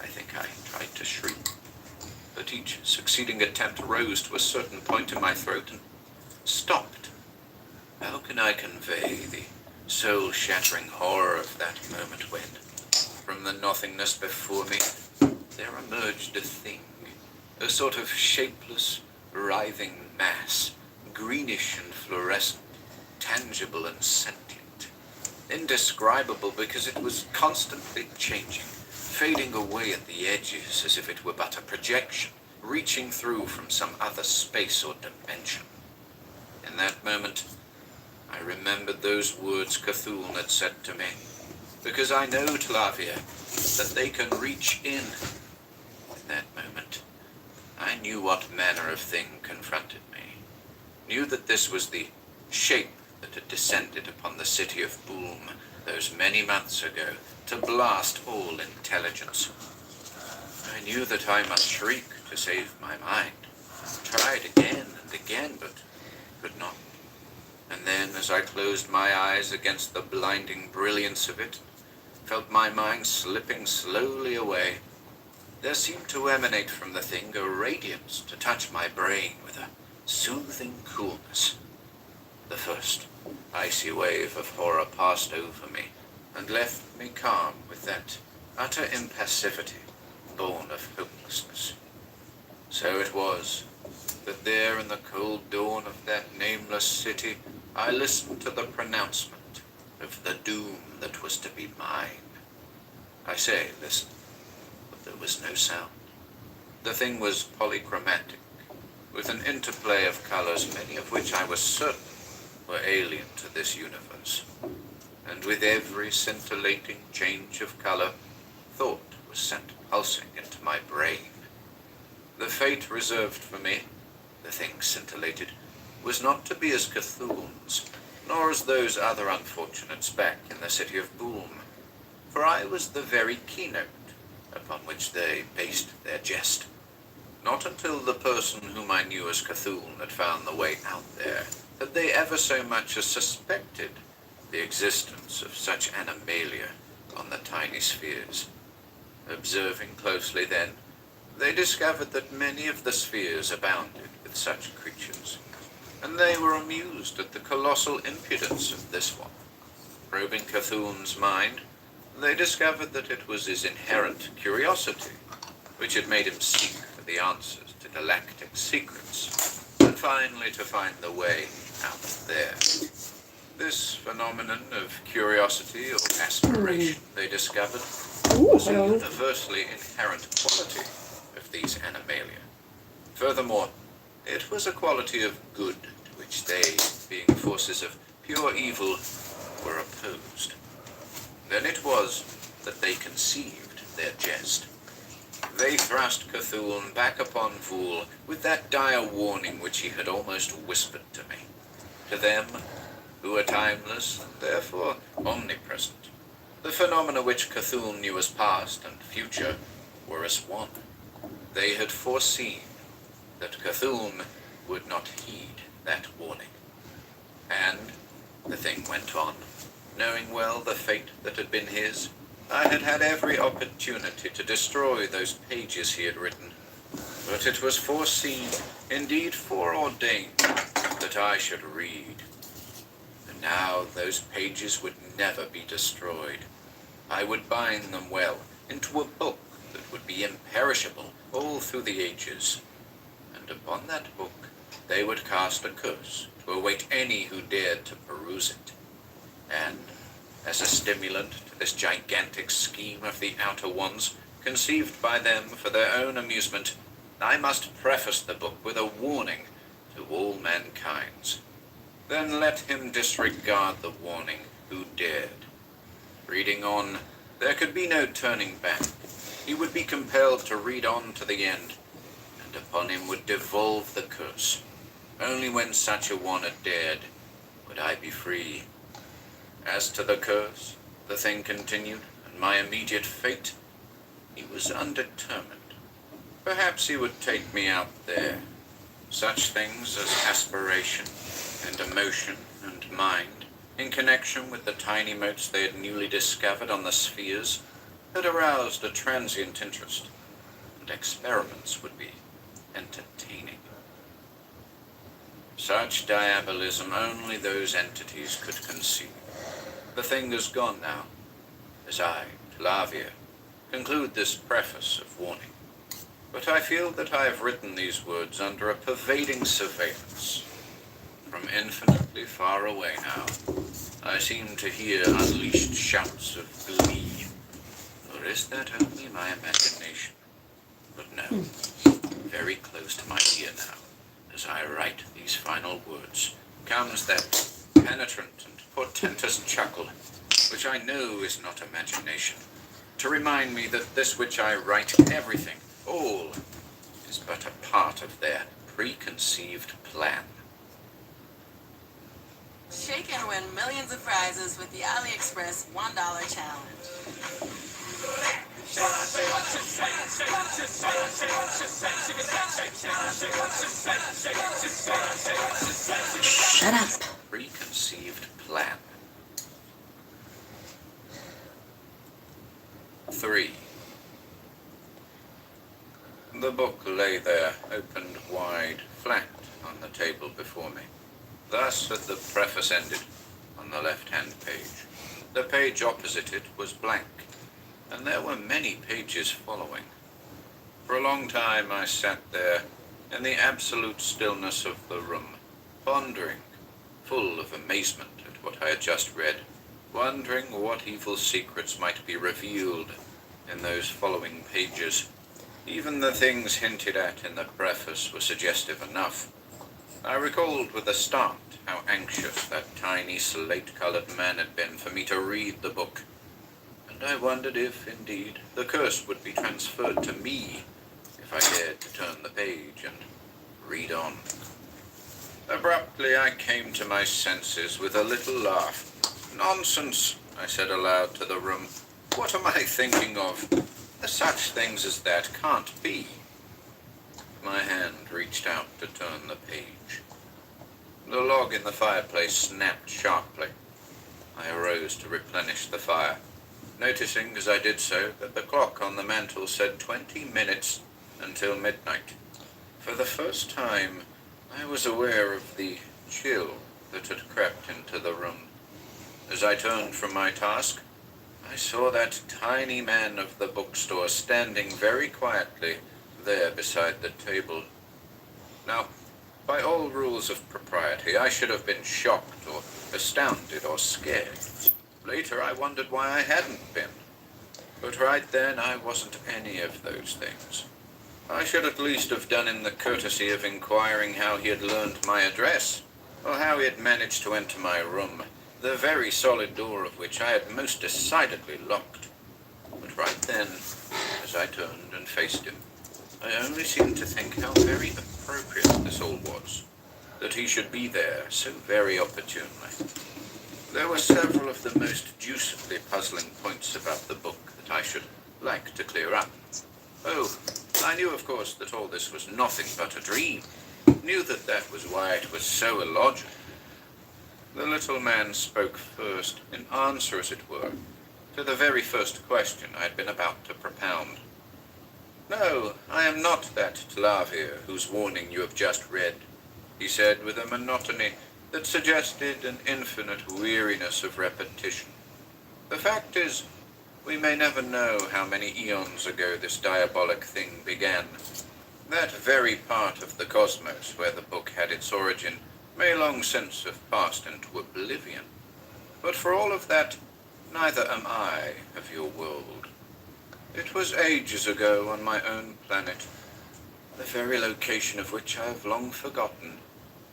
I think I tried to shriek, but each succeeding attempt rose to a certain point in my throat and stopped. How can I convey the soul-shattering horror of that moment when, from the nothingness before me, there emerged a thing, a sort of shapeless, writhing mass, greenish and fluorescent, tangible and sentient, indescribable because it was constantly changing, fading away at the edges as if it were but a projection, reaching through from some other space or dimension. In that moment, I remembered those words Cthulhu had said to me, because I know, Tlavia, that they can reach in. In that moment, I knew what manner of thing confronted me, knew that this was the shape that had descended upon the city of Boom those many months ago to blast all intelligence. I knew that I must shriek to save my mind, tried again and again, but could not. And then, as I closed my eyes against the blinding brilliance of it, felt my mind slipping slowly away, there seemed to emanate from the thing a radiance to touch my brain with a soothing coolness. The first icy wave of horror passed over me and left me calm with that utter impassivity born of hopelessness. So it was that there in the cold dawn of that nameless city, I listened to the pronouncement of the doom that was to be mine. I say listened, but there was no sound. The thing was polychromatic, with an interplay of colors, many of which I was certain were alien to this universe. And with every scintillating change of color, thought was sent pulsing into my brain. The fate reserved for me, the thing scintillated, was not to be as Cthulhu's, nor as those other unfortunates back in the city of Boom, for I was the very keynote upon which they based their jest. Not until the person whom I knew as Cthulhu had found the way out there had they ever so much as suspected the existence of such animalia on the tiny spheres. Observing closely then, they discovered that many of the spheres abounded with such creatures, and they were amused at the colossal impudence of this one. Probing Cthulhu's mind, they discovered that it was his inherent curiosity which had made him seek for the answers to galactic secrets, and finally to find the way out there. This phenomenon of curiosity or aspiration, they discovered, was a universally inherent quality of these animalia. Furthermore, it was a quality of good to which they, being forces of pure evil, were opposed. Then it was that they conceived their jest. They thrust Cthulhu back upon Vul with that dire warning which he had almost whispered to me. To them, who are timeless and therefore omnipresent, the phenomena which Cthulhu knew as past and future were as one. They had foreseen that Cthulhu would not heed that warning. And the thing went on. Knowing well the fate that had been his, I had had every opportunity to destroy those pages he had written. But it was foreseen, indeed foreordained, that I should read. And now those pages would never be destroyed. I would bind them well into a book that would be imperishable all through the ages. And upon that book they would cast a curse to await any who dared to peruse it. And, as a stimulant to this gigantic scheme of the Outer Ones, conceived by them for their own amusement, I must preface the book with a warning to all mankind. Then let him disregard the warning who dared. Reading on, there could be no turning back. He would be compelled to read on to the end, and upon him would devolve the curse. Only when such a one had dared would I be free. As to the curse, the thing continued, and my immediate fate, he was undetermined. Perhaps he would take me out there. Such things as aspiration and emotion and mind, in connection with the tiny motes they had newly discovered on the spheres, had aroused a transient interest, and experiments would be entertaining. Such diabolism only those entities could conceive. The thing is gone now, as I, Tlavia, conclude this preface of warning. But I feel that I have written these words under a pervading surveillance. from infinitely far away now, I seem to hear unleashed shouts of glee. Or is that only my imagination? But no, very close to my ear now, as I write these final words, comes that penetrant and portentous chuckle, which I know is not imagination, to remind me that this which I write, everything, all, is but a part of their preconceived plan. Shake and win millions of prizes with the AliExpress $1 challenge. Shut up. Preconceived plan. 3. The book lay there, opened wide, flat on the table before me. Thus had the preface ended, on the left-hand page. The page opposite it was blank, and there were many pages following. For a long time I sat there, in the absolute stillness of the room, pondering, full of amazement at what I had just read, wondering what evil secrets might be revealed in those following pages. Even the things hinted at in the preface were suggestive enough. I recalled with a start how anxious that tiny slate-colored man had been for me to read the book, and I wondered if, indeed, the curse would be transferred to me if I dared to turn the page and read on. Abruptly I came to my senses with a little laugh. "Nonsense," I said aloud to the room. "What am I thinking of? Such things as that can't be." My hand reached out to turn the page. The log in the fireplace snapped sharply. I arose to replenish the fire, noticing as I did so that the clock on the mantel said 20 minutes until midnight. For the first time, I was aware of the chill that had crept into the room. As I turned from my task, I saw that tiny man of the bookstore standing very quietly there beside the table. Now, by all rules of propriety, I should have been shocked or astounded or scared. Later, I wondered why I hadn't been. But right then, I wasn't any of those things. I should at least have done him the courtesy of inquiring how he had learned my address, or how he had managed to enter my room, the very solid door of which I had most decidedly locked. But right then, as I turned and faced him, I only seemed to think how very appropriate this all was, that he should be there so very opportunely. There were several of the most deucedly puzzling points about the book that I should like to clear up. Oh, I knew, of course, that all this was nothing but a dream. Knew that that was why it was so illogical. The little man spoke first, in answer, as it were, to the very first question I had been about to propound. "No, I am not that Tlavier whose warning you have just read," he said with a monotony that suggested an infinite weariness of repetition. "The fact is, we may never know how many eons ago this diabolic thing began. That very part of the cosmos where the book had its origin may long since have passed into oblivion. But for all of that, neither am I of your world. It was ages ago on my own planet, the very location of which I have long forgotten,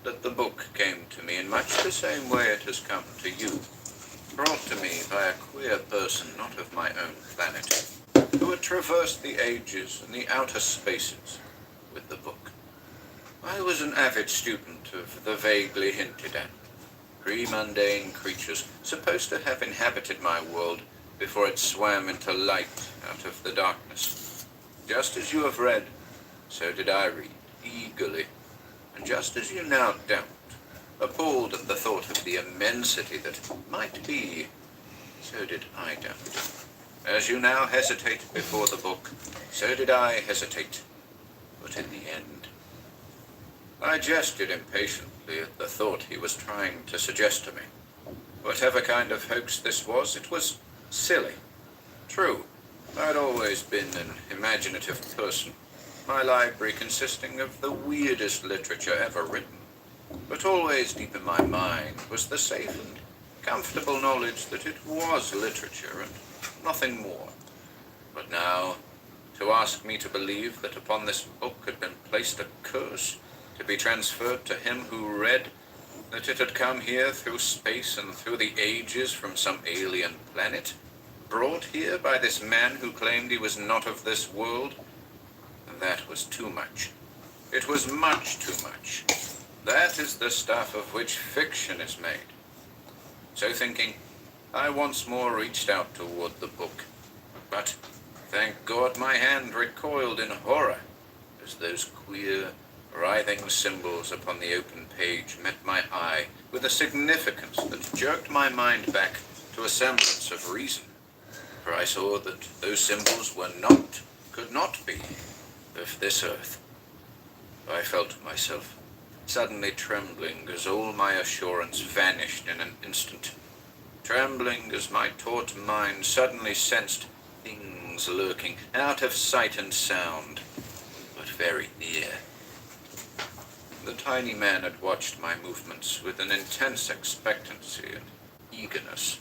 that the book came to me in much the same way it has come to you, brought to me by a queer person not of my own planet, who had traversed the ages and the outer spaces with the book. I was an avid student of the vaguely hinted at, pre-mundane creatures supposed to have inhabited my world before it swam into light out of the darkness. Just as you have read, so did I read, eagerly, and just as you now doubt, appalled at the thought of the immensity that might be, so did I doubt. As you now hesitate before the book, so did I hesitate. But in the end, I gestured impatiently at the thought he was trying to suggest to me. Whatever kind of hoax this was, it was silly. True, I'd always been an imaginative person, my library consisting of the weirdest literature ever written. But always deep in my mind was the safe and comfortable knowledge that it was literature and nothing more. But now, to ask me to believe that upon this book had been placed a curse, to be transferred to him who read, that it had come here through space and through the ages from some alien planet, brought here by this man who claimed he was not of this world, that was too much. It was much too much. That is the stuff of which fiction is made. So thinking, I once more reached out toward the book. But, thank God, my hand recoiled in horror as those queer, writhing symbols upon the open page met my eye with a significance that jerked my mind back to a semblance of reason. For I saw that those symbols were not, could not be, of this earth. I felt myself suddenly trembling as all my assurance vanished in an instant. Trembling as my taut mind suddenly sensed things lurking out of sight and sound, but very near. The tiny man had watched my movements with an intense expectancy and eagerness,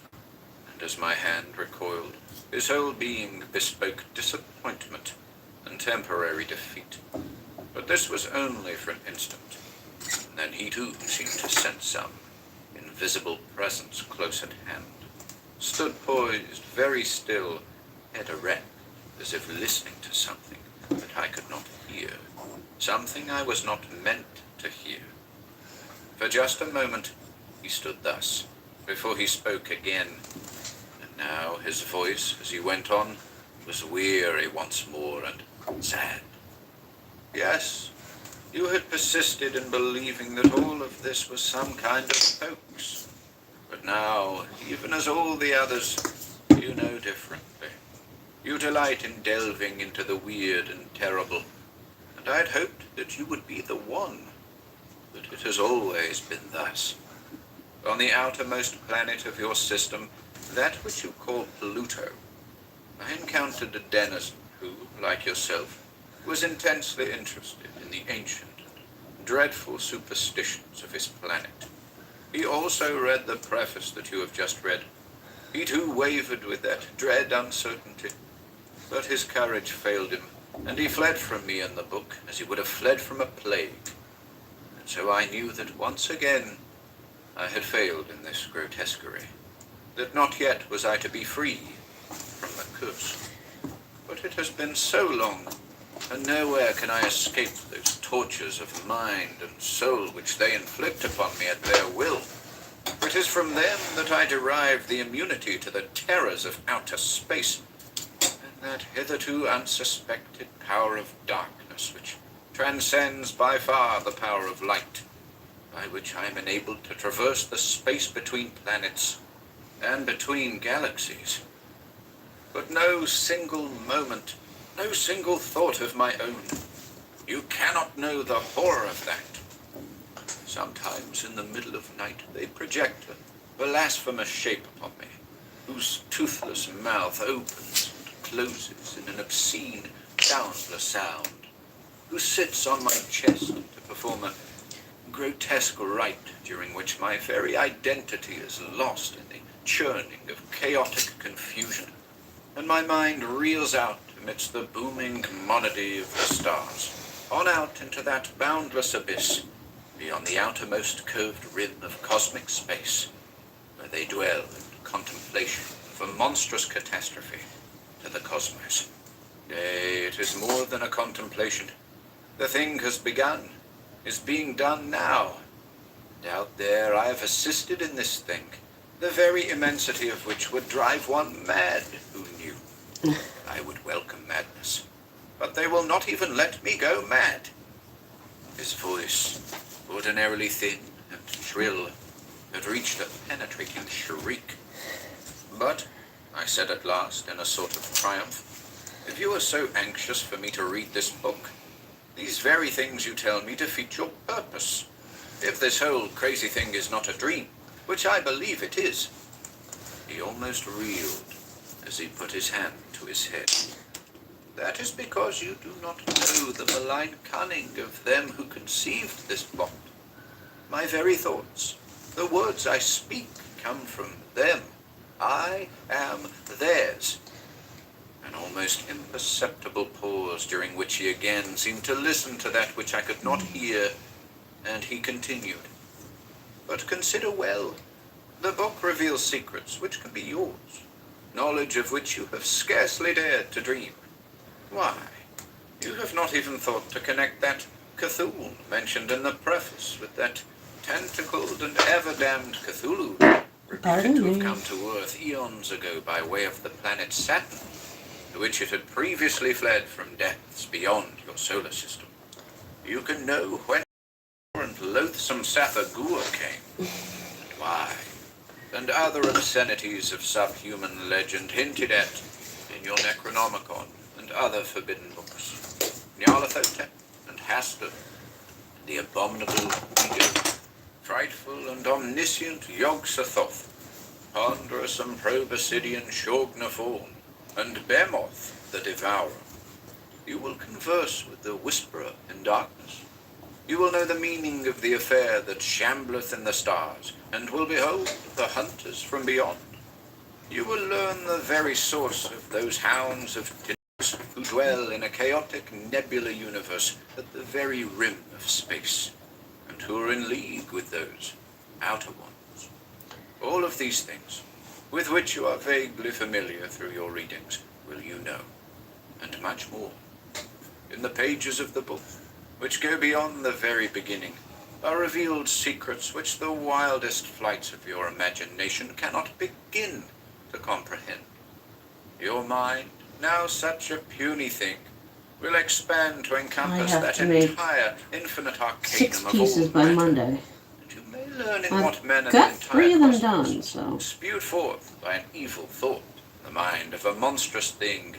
and as my hand recoiled, his whole being bespoke disappointment and temporary defeat. But this was only for an instant, and then he too seemed to sense some invisible presence close at hand, stood poised, very still, head erect, as if listening to something that I could not hear, something I was not meant to hear. For just a moment he stood thus, before he spoke again, and now his voice, as he went on, was weary once more and sad. Yes, you had persisted in believing that all of this was some kind of hoax. But now, even as all the others, you know differently. You delight in delving into the weird and terrible, and I'd hoped that you would be the one. But it has always been thus. On the outermost planet of your system, that which you call Pluto, I encountered a denizen who, like yourself, was intensely interested in the ancient and dreadful superstitions of his planet. He also read the preface that you have just read. He too wavered with that dread uncertainty, but his courage failed him, and he fled from me in the book as he would have fled from a plague. And so I knew that once again I had failed in this grotesquerie, that not yet was I to be free from the curse. But it has been so long, and nowhere can I escape those tortures of mind and soul which they inflict upon me at their will. For it is from them that I derive the immunity to the terrors of outer space, and that hitherto unsuspected power of darkness which transcends by far the power of light, by which I am enabled to traverse the space between planets and between galaxies. But no single moment, no single thought of my own. You cannot know the horror of that. Sometimes in the middle of night they project a blasphemous shape upon me, whose toothless mouth opens and closes in an obscene, soundless sound, who sits on my chest to perform a grotesque rite during which my very identity is lost in the churning of chaotic confusion, and my mind reels out amidst the booming monody of the stars, on out into that boundless abyss, beyond the outermost curved rim of cosmic space, where they dwell in contemplation of a monstrous catastrophe to the cosmos. Nay, it is more than a contemplation. The thing has begun, is being done now. And out there I have assisted in this thing, the very immensity of which would drive one mad who knew. I would welcome madness, but they will not even let me go mad. His voice, ordinarily thin and shrill, had reached a penetrating shriek. But, I said at last in a sort of triumph, if you are so anxious for me to read this book, these very things you tell me defeat your purpose. If this whole crazy thing is not a dream, which I believe it is. He almost reeled as he put his hand to his head. That is because you do not know the malign cunning of them who conceived this plot. my very thoughts. The words I speak come from them. I am theirs. An almost imperceptible pause during which he again seemed to listen to that which I could not hear, and he continued. But consider well. The book reveals secrets which can be yours, knowledge of which you have scarcely dared to dream. Why, you have not even thought to connect that Cthulhu mentioned in the preface with that tentacled and ever-damned Cthulhu, reputed to have come to Earth eons ago by way of the planet Saturn, to which it had previously fled from depths beyond your solar system. You can know when and loathsome Sathagua came, and why, and other obscenities of subhuman legend hinted at in your Necronomicon and other forbidden books. Nyarlathotep and Hastur, the abominable Ego, frightful and omniscient Yog-Sothoth, ponderous and proboscidean Shog-Nathorn, and Behemoth the Devourer. You will converse with the Whisperer in darkness. You will know the meaning of the affair that shambleth in the stars, and will behold the hunters from beyond. You will learn the very source of those hounds of Typhus who dwell in a chaotic nebula universe at the very rim of space, and who are in league with those outer ones. All of these things, with which you are vaguely familiar through your readings, will you know, and much more. In the pages of the book, which go beyond the very beginning, are revealed secrets which the wildest flights of your imagination cannot begin to comprehend. Your mind, now such a puny thing, will expand to encompass that entire infinite arcanum 6 of all pieces by matter. Monday. And you may learn in I've what manner got the 3 of entire them cosmos, done, so. spewed forth by an evil thought in the mind of a monstrous thing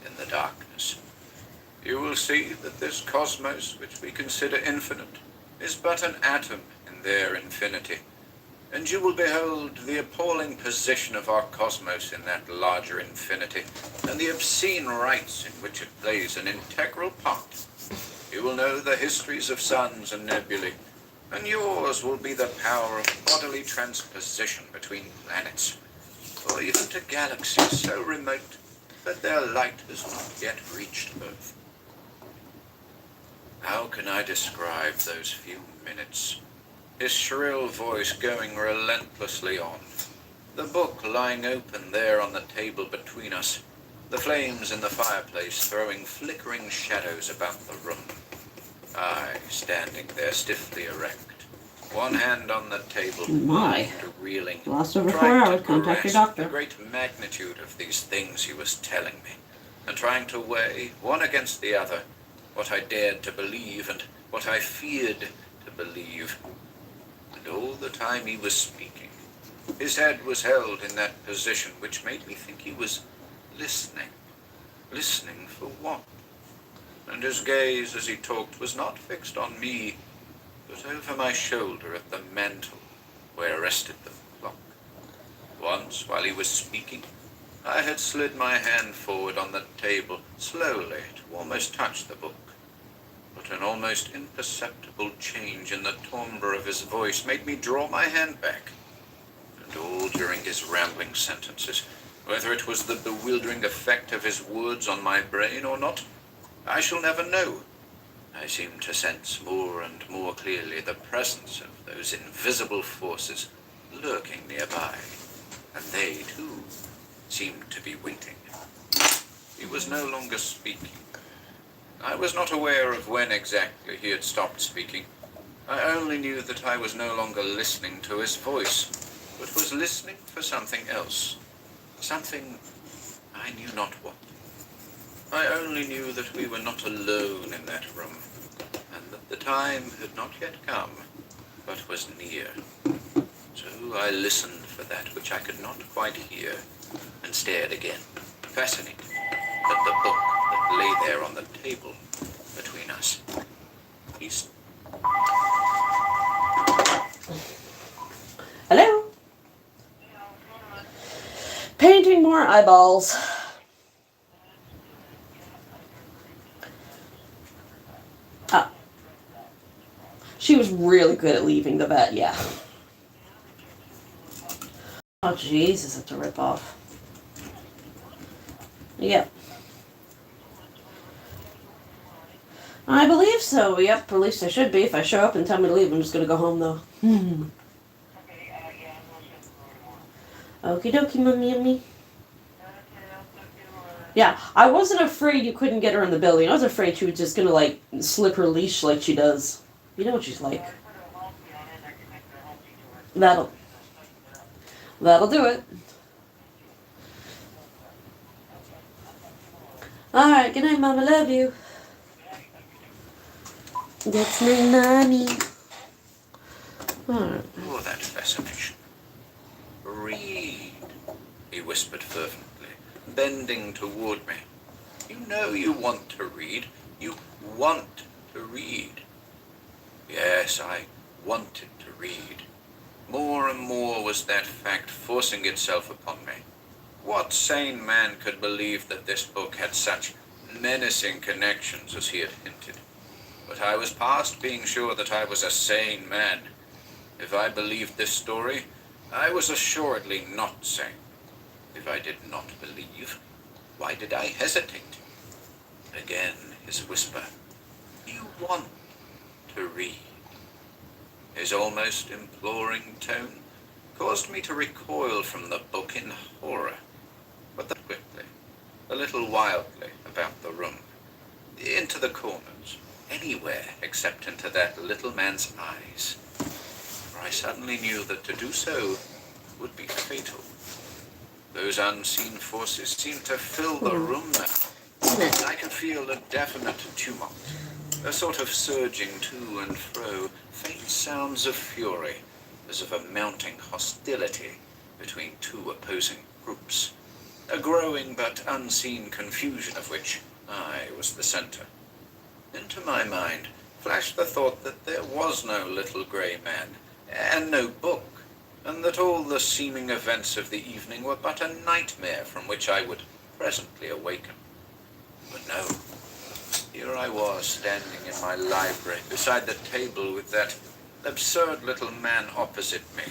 in the darkness. You will see that this cosmos, which we consider infinite, is but an atom in their infinity, and you will behold the appalling position of our cosmos in that larger infinity, and the obscene rites in which it plays an integral part. You will know the histories of suns and nebulae, and yours will be the power of bodily transposition between planets, or even to galaxies so remote that their light has not yet reached Earth. How can I describe those few minutes? His shrill voice going relentlessly on, the book lying open there on the table between us, the flames in the fireplace throwing flickering shadows about the room. I standing there stiffly erect, one hand on the table, My. and reeling, Lost over 4 trying to hours. Contact your grasp the doctor. great magnitude of these things he was telling me, and trying to weigh, one against the other, what I dared to believe and what I feared to believe. And all the time he was speaking, his head was held in that position which made me think he was listening. Listening for what? And his gaze as he talked was not fixed on me, but over my shoulder at the mantel where rested the clock. Once, while he was speaking, I had slid my hand forward on the table, slowly, to almost touch the book. But an almost imperceptible change in the timbre of his voice made me draw my hand back. And all during his rambling sentences, whether it was the bewildering effect of his words on my brain or not, I shall never know. I seemed to sense more and more clearly the presence of those invisible forces lurking nearby, and they, too, seemed to be waiting. He was no longer speaking. I was not aware of when exactly he had stopped speaking. I only knew that I was no longer listening to his voice, but was listening for something else. Something I knew not what. I only knew that we were not alone in that room, and that the time had not yet come, but was near. So I listened for that which I could not quite hear, and stared again, fascinated, at the book that lay there on the table between us. Hello? Painting more eyeballs. She He was really good at leaving the vet, yeah. Oh, Jesus, it's a ripoff. Yep. I believe so, yep. At least I should be. If I show up and tell me to leave, I'm just gonna go home, though. Okie dokie, mommy. Yeah, I wasn't afraid you couldn't get her in the building. I was afraid she was just gonna, like, slip her leash like she does. You know what she's like. That'll do it. Alright, good night, Mama. Love you. That's my mommy. Alright. Oh, that fascination. Read, he whispered fervently, bending toward me. You know you want to read. You want to read. Yes, I wanted to read. More and more was that fact forcing itself upon me. What sane man could believe that this book had such menacing connections as he had hinted? But I was past being sure that I was a sane man. If I believed this story, I was assuredly not sane. If I did not believe, why did I hesitate? Again, his whisper. You want to read. His almost imploring tone caused me to recoil from the book in horror, but then quickly, a little wildly about the room, into the corners, anywhere except into that little man's eyes, for I suddenly knew that to do so would be fatal. Those unseen forces seemed to fill the room now. I could feel a definite tumult, a sort of surging to and fro, faint sounds of fury, as of a mounting hostility between two opposing groups, a growing but unseen confusion of which I was the center. Into my mind flashed the thought that there was no little grey man, and no book, and that all the seeming events of the evening were but a nightmare from which I would presently awaken. But no. Here I was, standing in my library, beside the table with that absurd little man opposite me,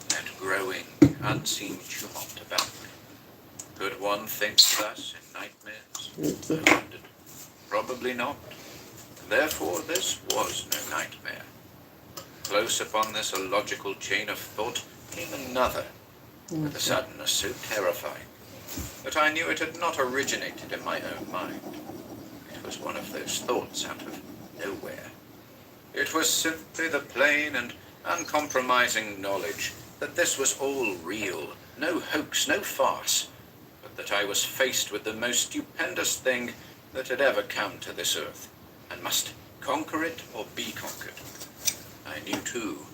that growing, unseen tumult about me. Could one think thus in nightmares? I wondered. Probably not. Therefore, this was no nightmare. Close upon this illogical chain of thought came another, with a suddenness so terrifying that I knew it had not originated in my own mind. It was one of those thoughts out of nowhere. It was simply the plain and uncompromising knowledge that this was all real, no hoax, no farce, but that I was faced with the most stupendous thing that had ever come to this earth, and must conquer it or be conquered. I knew, too,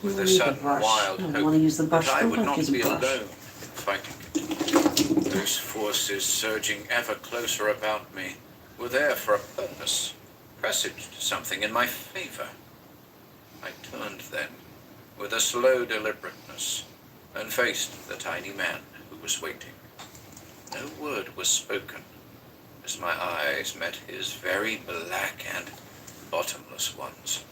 with a sudden wild hope that I would not be alone in fighting it. Those forces surging ever closer about me were there for a purpose, presaged something in my favor. I turned then, with a slow deliberateness, and faced the tiny man who was waiting. No word was spoken, as my eyes met his very black and bottomless ones.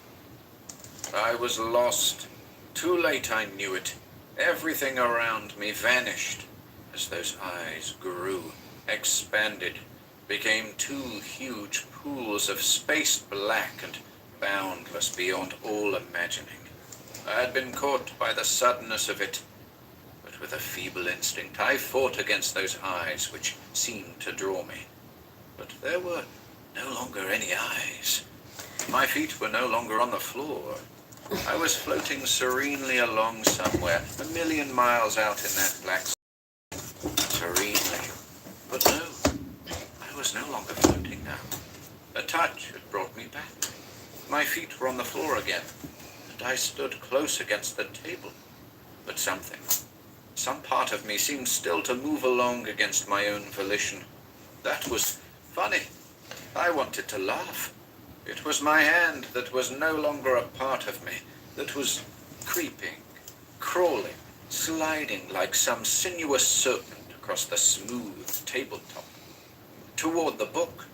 I was lost. Too late I knew it. Everything around me vanished as those eyes grew, expanded, became two huge pools of spaced black and boundless beyond all imagining. I had been caught by the suddenness of it, but with a feeble instinct I fought against those eyes which seemed to draw me. But there were no longer any eyes. My feet were no longer on the floor. I was floating serenely along somewhere, 1,000,000 miles out in that black sea. Serenely. But no, I was no longer floating now. A touch had brought me back. My feet were on the floor again, and I stood close against the table. But something, some part of me seemed still to move along against my own volition. That was funny. I wanted to laugh. It was my hand that was no longer a part of me, that was creeping, crawling, sliding like some sinuous serpent across the smooth tabletop, toward the book.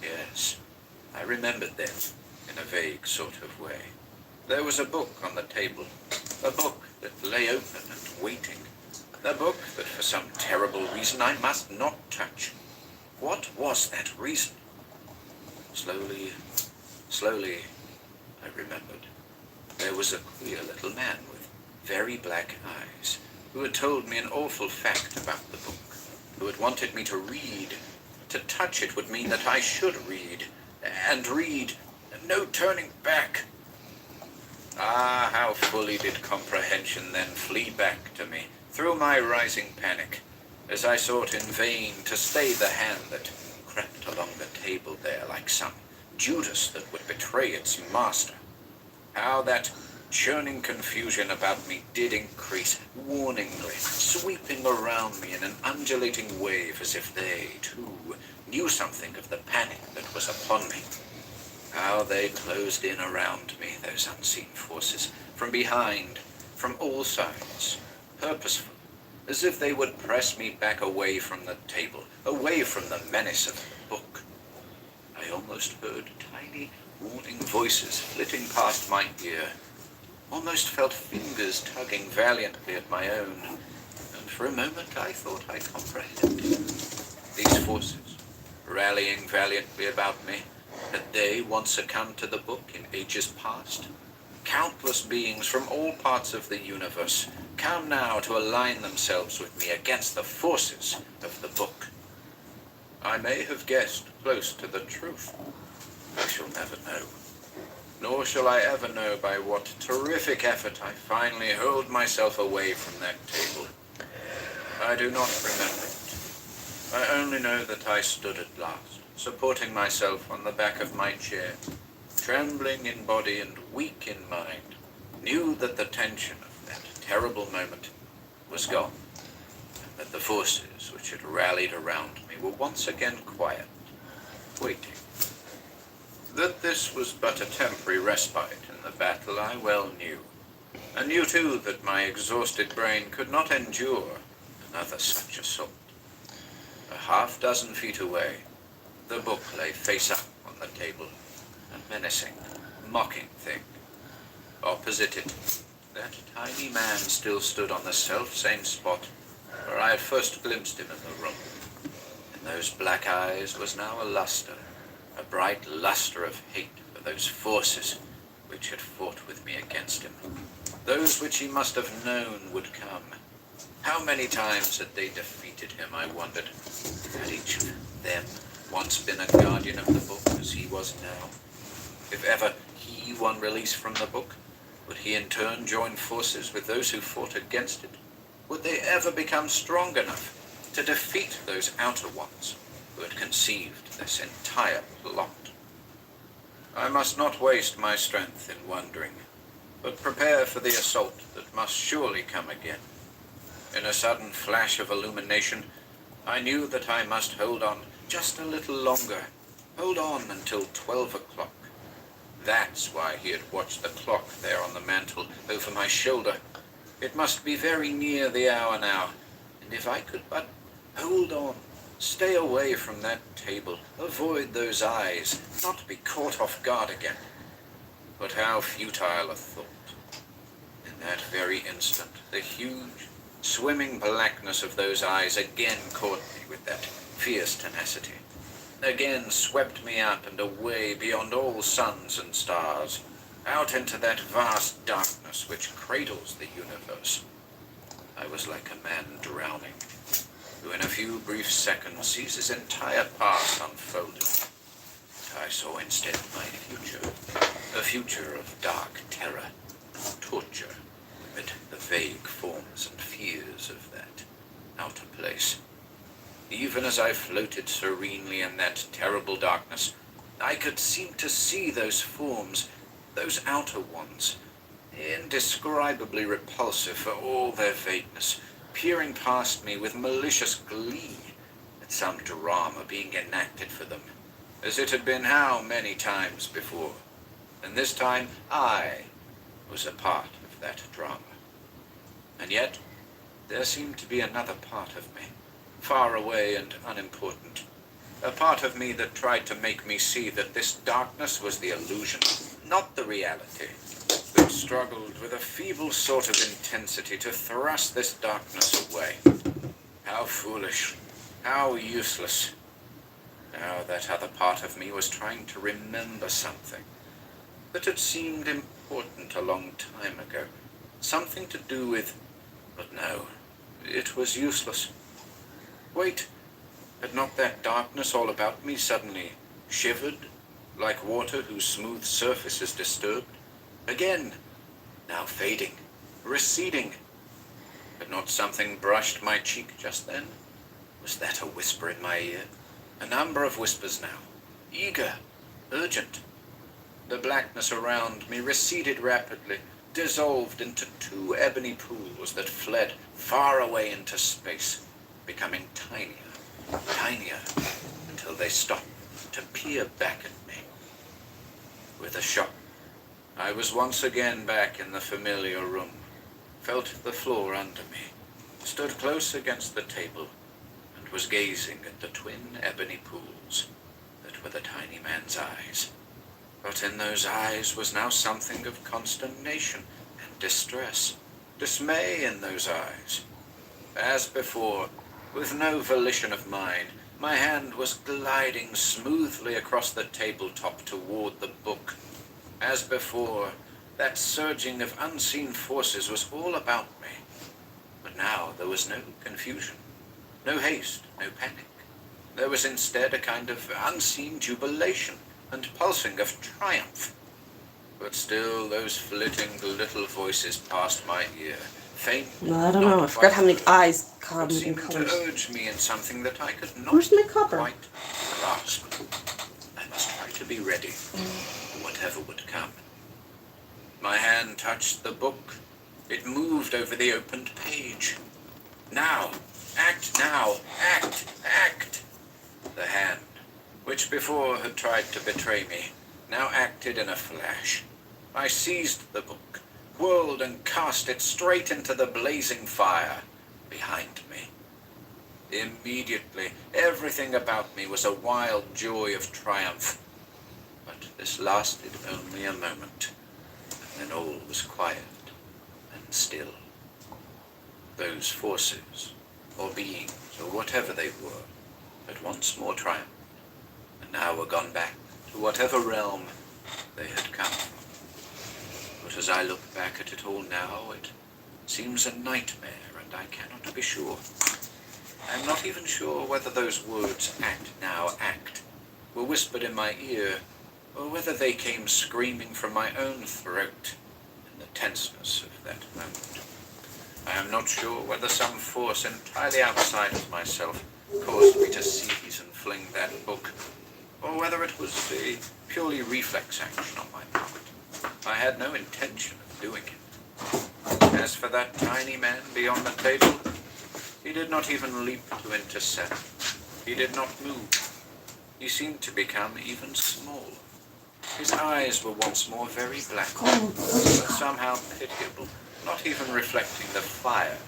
Yes, I remembered then, in a vague sort of way. There was a book on the table, a book that lay open and waiting, a book that for some terrible reason I must not touch. What was that reason? Slowly, I remembered. There was a queer little man with very black eyes, who had told me an awful fact about the book, who had wanted me to read. To touch it would mean that I should read, and read, no turning back. Ah, how fully did comprehension then flee back to me through my rising panic, as I sought in vain to stay the hand that crept along the table there like some Judas that would betray its master. How that churning confusion about me did increase, warningly, sweeping around me in an undulating wave as if they, too, knew something of the panic that was upon me. How they closed in around me, those unseen forces, from behind, from all sides, purposeful, as if they would press me back away from the table, away from the menace of the book. I almost heard tiny, warning voices flitting past my ear, almost felt fingers tugging valiantly at my own, and for a moment I thought I comprehended. These forces, rallying valiantly about me, had they once succumbed to the book in ages past? Countless beings from all parts of the universe come now to align themselves with me against the forces of the book. I may have guessed close to the truth. I shall never know. Nor shall I ever know by what terrific effort I finally hurled myself away from that table. I do not remember it. I only know that I stood at last, supporting myself on the back of my chair, trembling in body and weak in mind, knew that the tension of that terrible moment was gone, and that the forces which had rallied around me were once again quiet, waiting. That this was but a temporary respite in the battle I well knew, and knew too that my exhausted brain could not endure another such assault. A half-dozen feet away, the book lay face up on the table, a menacing, mocking thing. Opposite it, that tiny man still stood on the self-same spot where I had first glimpsed him in the room. In those black eyes was now a luster, a bright luster of hate for those forces which had fought with me against him, those which he must have known would come. How many times had they defeated him, I wondered? Had each of them once been a guardian of the book as he was now? If ever he won release from the book, would he in turn join forces with those who fought against it? Would they ever become strong enough to defeat those outer ones who had conceived this entire plot? I must not waste my strength in wondering, but prepare for the assault that must surely come again. In a sudden flash of illumination, I knew that I must hold on just a little longer, hold on until 12 o'clock. That's why he had watched the clock there on the mantel over my shoulder. It must be very near the hour now, and if I could but hold on, stay away from that table, avoid those eyes, not be caught off guard again. But how futile a thought. In that very instant, the huge, swimming blackness of those eyes again caught me with that fierce tenacity, again swept me up and away beyond all suns and stars, out into that vast darkness which cradles the universe. I was like a man drowning, who in a few brief seconds sees his entire past unfolded. I saw instead my future, a future of dark terror, torture, amid the vague forms and fears of that outer place. Even as I floated serenely in that terrible darkness, I could seem to see those forms, those outer ones, indescribably repulsive for all their vagueness, peering past me with malicious glee at some drama being enacted for them, as it had been how many times before. And this time I was a part of that drama. And yet there seemed to be another part of me, far away and unimportant, A part of me that tried to make me see that this darkness was the illusion, not the reality, that struggled with a feeble sort of intensity to thrust this darkness away. How foolish, how useless. Now that other part of me was trying to remember something that had seemed important a long time ago. Something to do with... But no, it was useless. Wait, had not that darkness all about me suddenly shivered, like water whose smooth surface is disturbed? Again, now fading, receding. Had not something brushed my cheek just then? Was that a whisper in my ear? A number of whispers now, eager, urgent. The blackness around me receded rapidly, dissolved into 2 ebony pools that fled far away into space, becoming tinier, until they stopped to peer back at me. With a shock, I was once again back in the familiar room, felt the floor under me, stood close against the table, and was gazing at the twin ebony pools that were the tiny man's eyes. But in those eyes was now something of consternation and distress, dismay in those eyes. As before, with no volition of mine, my hand was gliding smoothly across the tabletop toward the book. As before, that surging of unseen forces was all about me. But now there was no confusion, no haste, no panic. There was instead a kind of unseen jubilation and pulsing of triumph. But still those flitting little voices passed my ear, faint. Well, I don't know. I forgot how many eyes come but in seemed to colors. urge me in something that I could not Where's my copper? quite grasp. I must try to be ready, whatever would come. My hand touched the book. It moved over the opened page. Now, act now, act. The hand, which before had tried to betray me, now acted in a flash. I seized the book, whirled and cast it straight into the blazing fire behind me. Immediately, everything about me was a wild joy of triumph. But this lasted only a moment, and then all was quiet and still. Those forces, or beings, or whatever they were, had once more triumphed, and now were gone back to whatever realm they had come from. But as I look back at it all now, it seems a nightmare, and I cannot be sure. I am not even sure whether those words, act now, act, were whispered in my ear, or whether they came screaming from my own throat in the tenseness of that moment. I am not sure whether some force entirely outside of myself caused me to seize and fling that book, or whether it was a purely reflex action on my part. I had no intention of doing it. As for that tiny man beyond the table, he did not even leap to intercept. He did not move. He seemed to become even smaller. His eyes were once more very black, but somehow pitiable, not even reflecting the fire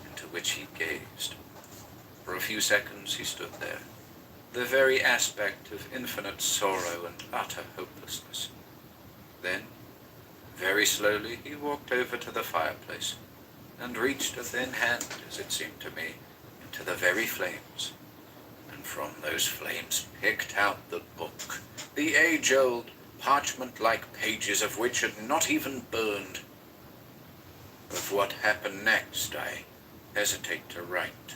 into which he gazed. For a few seconds he stood there, the very aspect of infinite sorrow and utter hopelessness. Then, very slowly, he walked over to the fireplace and reached a thin hand, as it seemed to me, into the very flames, and from those flames picked out the book, the age-old, parchment-like pages of which had not even burned. Of what happened next, I hesitate to write,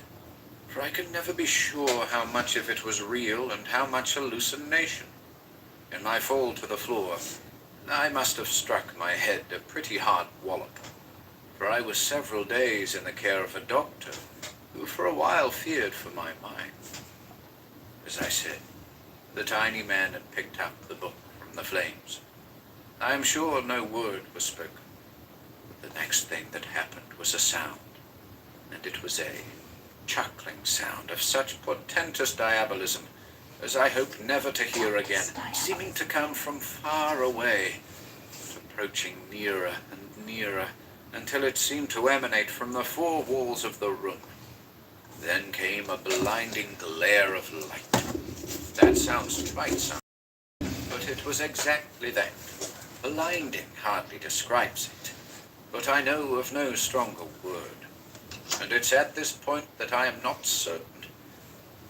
for I could never be sure how much of it was real and how much hallucination. In my fall to the floor, I must have struck my head a pretty hard wallop, for I was several days in the care of a doctor who for a while feared for my mind. As I said, the tiny man had picked up the book from the flames. I am sure no word was spoken. The next thing that happened was a sound, and it was a chuckling sound of such portentous diabolism as I hope never to hear again, seeming to come from far away, but approaching nearer and nearer, until it seemed to emanate from the four walls of the room. Then came a blinding glare of light, That sounds right, son. But it was exactly that. Blinding hardly describes it. But I know of no stronger word. And it's at this point that I am not certain.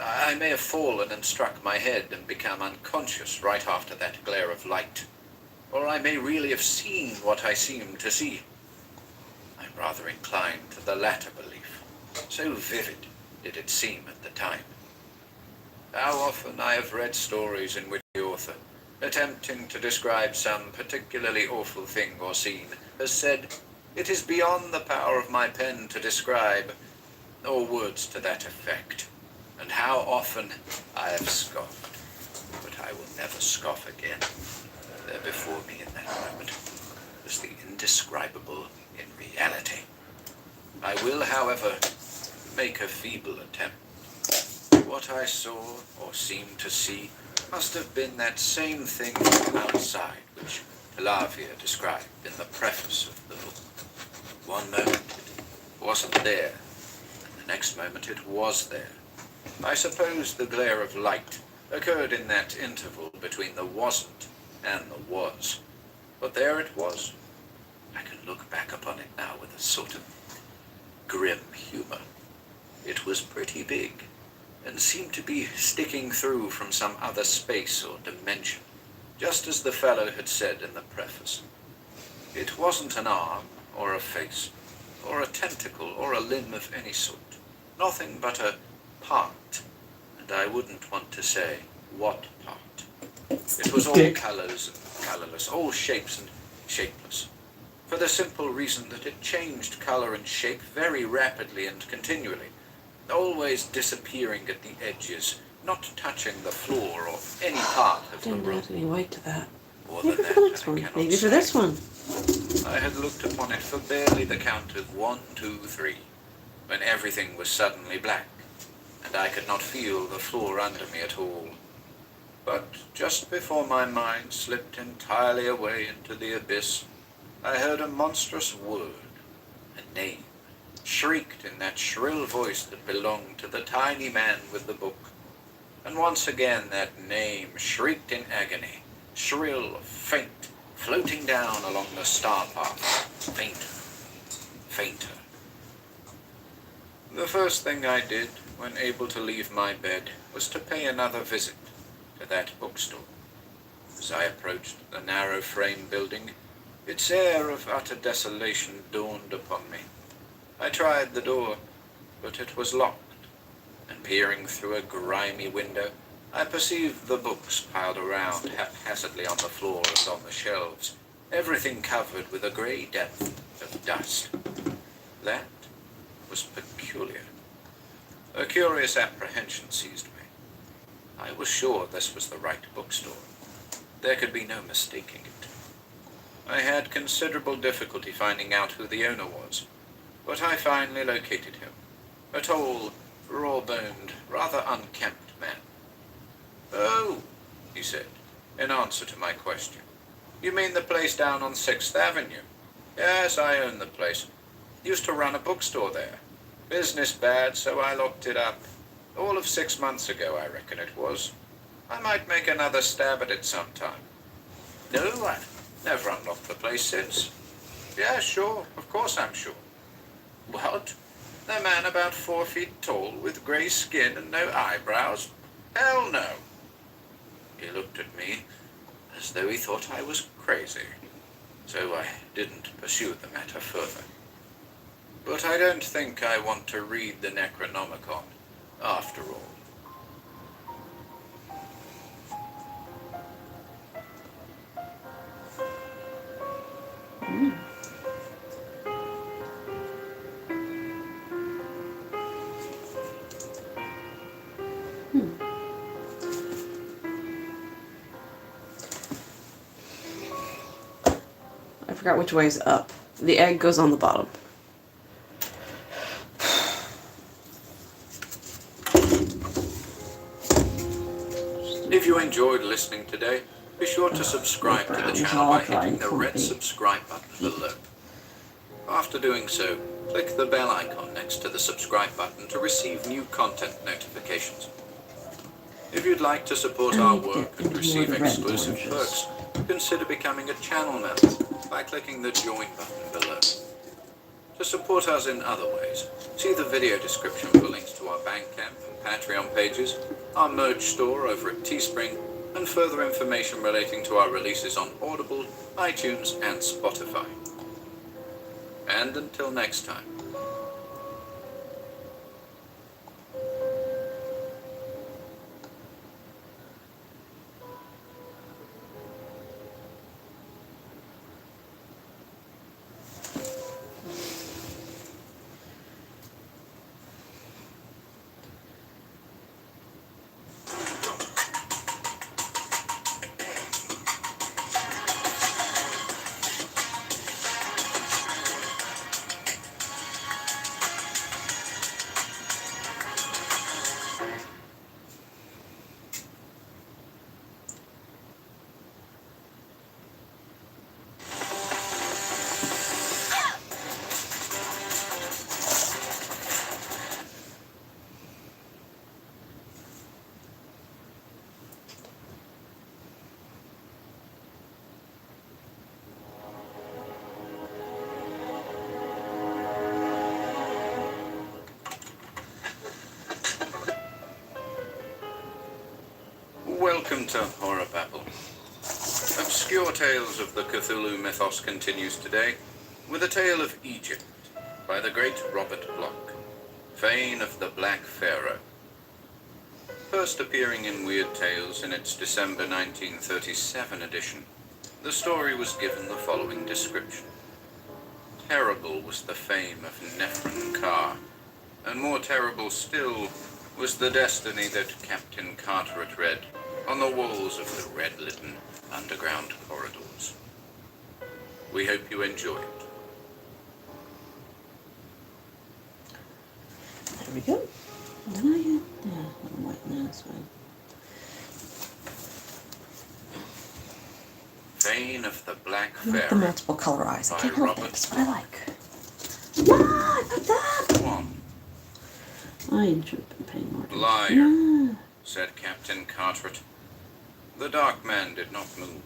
I may have fallen and struck my head and become unconscious right after that glare of light. Or I may really have seen what I seemed to see. I'm rather inclined to the latter belief. So vivid did it seem at the time. How often I have read stories in which the author, attempting to describe some particularly awful thing or scene, has said, "It is beyond the power of my pen to describe," or words to that effect. And how often I have scoffed. But I will never scoff again. There before me in that moment was the indescribable in reality. I will, however, make a feeble attempt. What I saw, or seemed to see, must have been that same thing from outside which Pelavia described in the preface of the book. One moment it wasn't there, and the next moment it was there. I suppose the glare of light occurred in that interval between the wasn't and the was. But there it was. I can look back upon it now with a sort of grim humor. It was pretty big, and seemed to be sticking through from some other space or dimension, just as the fellow had said in the preface. It wasn't an arm, or a face, or a tentacle, or a limb of any sort. Nothing but a part, and I wouldn't want to say what part. It was all colors and colorless, all shapes and shapeless, for the simple reason that it changed color and shape very rapidly and continually, always disappearing at the edges, not touching the floor or any part of the Didn't room. add any white to that. More Maybe than for the that, next I one. cannot Maybe for say. this one. I had looked upon it for barely the count of 1, 2, 3, when everything was suddenly black, and I could not feel the floor under me at all. But just before my mind slipped entirely away into the abyss, I heard a monstrous word, a name, shrieked in that shrill voice that belonged to the tiny man with the book. And once again that name shrieked in agony, shrill, faint, floating down along the star path, fainter, fainter. The first thing I did, when able to leave my bed, was to pay another visit to that bookstore. As I approached the narrow frame building, its air of utter desolation dawned upon me. I tried the door, but it was locked, and peering through a grimy window, I perceived the books piled around haphazardly on the floor and on the shelves, everything covered with a grey depth of dust. That was peculiar. A curious apprehension seized me. I was sure this was the right bookstore. There could be no mistaking it. I had considerable difficulty finding out who the owner was, but I finally located him. A tall, raw-boned, rather unkempt man. "Oh," he said, in answer to my question. "You mean the place down on 6th Avenue? Yes, I own the place. Used to run a bookstore there. Business bad, so I locked it up. All of 6 months ago, I reckon it was. I might make another stab at it sometime." "No, I've never unlocked the place since." "Yeah, sure. Of course I'm sure." "What? A man about 4 feet tall, with grey skin and no eyebrows? Hell no." He looked at me as though he thought I was crazy, so I didn't pursue the matter further. But I don't think I want to read the Necronomicon, after all. I forgot which way is up. The egg goes on the bottom. If you enjoyed listening today, be sure to subscribe to the channel by hitting the red subscribe button below. After doing so, click the bell icon next to the subscribe button to receive new content notifications. If you'd like to support I our need to work get and into receive more of the red exclusive oranges. perks, consider becoming a channel member by clicking the Join button below. To support us in other ways, see the video description for links to our Bandcamp and Patreon pages, our merch store over at Teespring, and further information relating to our releases on Audible, iTunes, and Spotify. And until next time. Welcome to Horror Babble. Obscure Tales of the Cthulhu Mythos continues today with a tale of Egypt by the great Robert Bloch, Fane of the Black Pharaoh. First appearing in Weird Tales in its December 1937 edition, the story was given the following description. Terrible was the fame of Nephron-Ka, and more terrible still was the destiny that Captain Carteret read on the walls of the red-litten underground corridors. We hope you enjoy it. There we go. And then I get, yeah, a little white in there, that's fine. Fane of the Black I like the Pharaoh multiple color eyes. I by can't help it. Robert That's what I like. Ah, I put that! One. I should have been paying more attention. Liar, Ah. said Captain Carteret. The dark man did not move,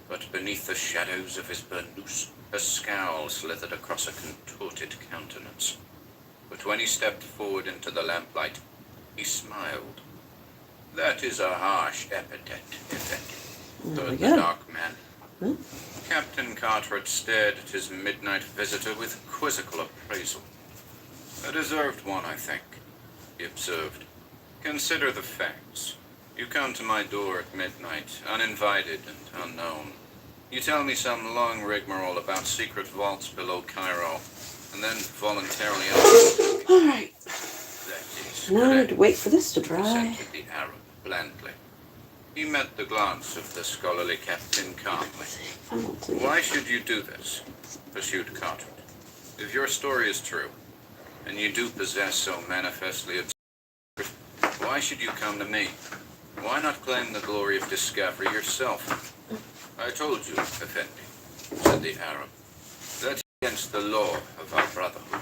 but beneath the shadows of his burnous, a scowl slithered across a contorted countenance. But when he stepped forward into the lamplight, he smiled. That is a harsh epithet, Effendi, There we thought the go. dark man. Huh? Captain Carteret stared at his midnight visitor with quizzical appraisal. A deserved one, I think, he observed. Consider the facts. You come to my door at midnight, uninvited and unknown. You tell me some long rigmarole about secret vaults below Cairo, and then voluntarily Alright, that is now I need to correct, wait for this to dry. assented the Arab blandly. He met the glance of the scholarly captain calmly. I won't see it. Why should you do this? Pursued Carteret. If your story is true, and you do possess so manifestly obscure, why should you come to me? Why not claim the glory of discovery yourself? I told you, Effendi, said the Arab, that is against the law of our brotherhood.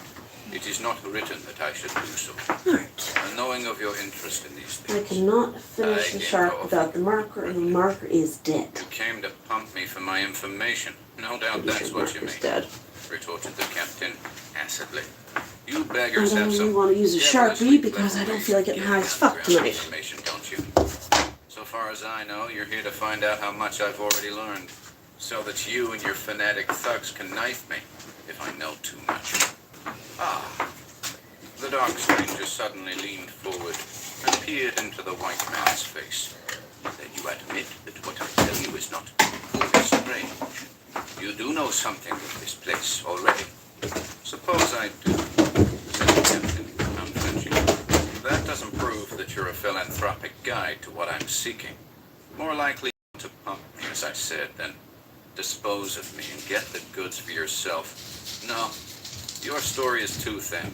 It is not written that I should do so. Alright. And knowing of your interest in these I things, cannot finish the shark without the marker, and the marker is dead. you came to pump me for my information. No doubt that's what you Marker's mean, dead. retorted the captain acidly. You I beggars don't have really some want to use a devilishly Sharpie because I clever don't feel like ways getting of high as fuck underground tonight. information, don't you? So far as I know, you're here to find out how much I've already learned, so that you and your fanatic thugs can knife me if I know too much. Ah. The dark stranger suddenly leaned forward and peered into the white man's face. Then you admit that what I tell you is not wholly strange. You do know something of this place already. Suppose I do, said the captain, unflinching. That doesn't prove that you're a philanthropic guide to what I'm seeking. More likely to pump me, as I said, than dispose of me and get the goods for yourself. No, your story is too thin.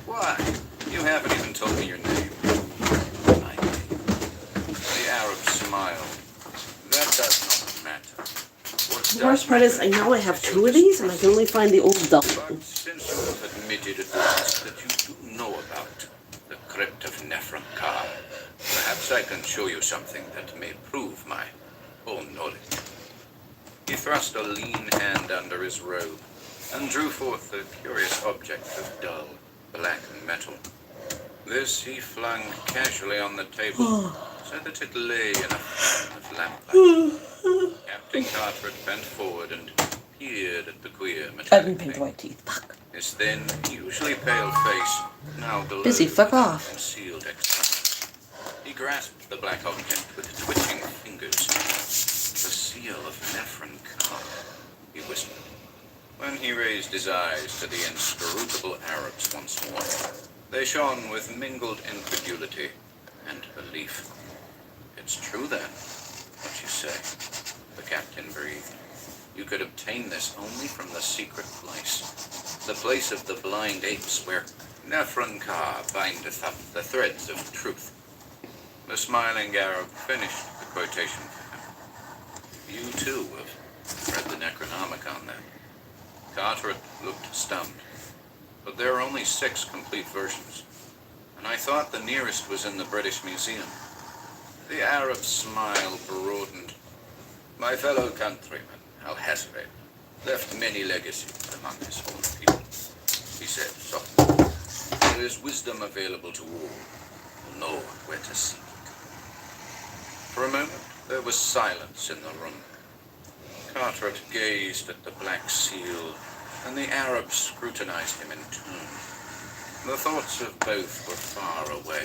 Why? You haven't even told me your name. My name. The Arab smiled. That does not matter. What The does worst part is I matter know I have two of these, and I can only find the old double. But since you have admitted at last that you do know about the crypt of Nephron-Ka. Perhaps I can show you something that may prove my own knowledge. He thrust a lean hand under his robe and drew forth a curious object of dull, black metal. This he flung casually on the table so that it lay in a fountain of lamplight. Captain Carteret bent forward and peered at the queer I metallic didn't paint the thing. white teeth. Fuck. His thin, usually pale face now glowed Busy, fuck with off. concealed expression. He grasped the black object with twitching fingers. The seal of Nephron-Ka, he whispered. When he raised his eyes to the inscrutable Arabs once more, they shone with mingled incredulity and belief. It's true then, what you say, the captain breathed. You could obtain this only from the secret place, the place of the blind apes where Nephron-Ka bindeth up the threads of truth. The smiling Arab finished the quotation for him. You too have read the Necronomicon then. Carteret looked stunned. But there are only 6 complete versions, and I thought the nearest was in the British Museum. The Arab's smile broadened. My fellow countryman, Alhazred, left many legacies among his own people, he said softly. There is wisdom available to all who know where to seek it. For a moment, there was silence in the room. Carteret gazed at the black seal, and the Arab scrutinized him in turn. The thoughts of both were far away.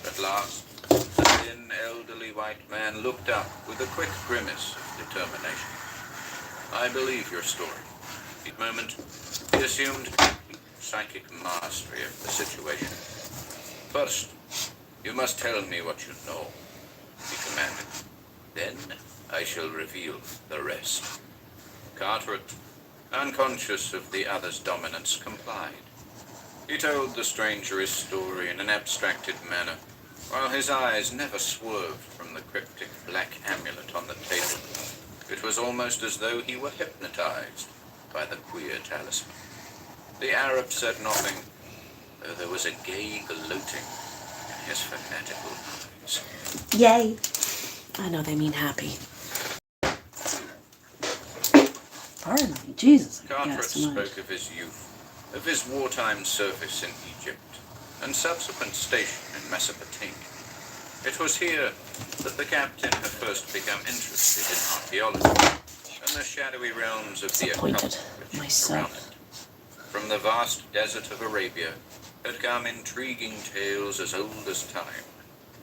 At last, the thin, elderly white man looked up with a quick grimace of determination. I believe your story. For a moment, he assumed complete psychic mastery of the situation. First, you must tell me what you know, he commanded. Then I shall reveal the rest. Carteret, unconscious of the other's dominance, complied. He told the stranger his story in an abstracted manner, while his eyes never swerved from the cryptic black amulet on the table. It was almost as though he were hypnotized by the queer talisman. The Arab said nothing, though there was a gay gloating in his fanatical eyes. Yay. I know they mean happy. Pardon me, Jesus. Carteret spoke of his youth, of his wartime service in Egypt, and subsequent station in Mesopotamia. It was here that the captain had first become interested in archaeology and the shadowy realms of the occult which surrounded it. From the vast desert of Arabia had come intriguing tales as old as time,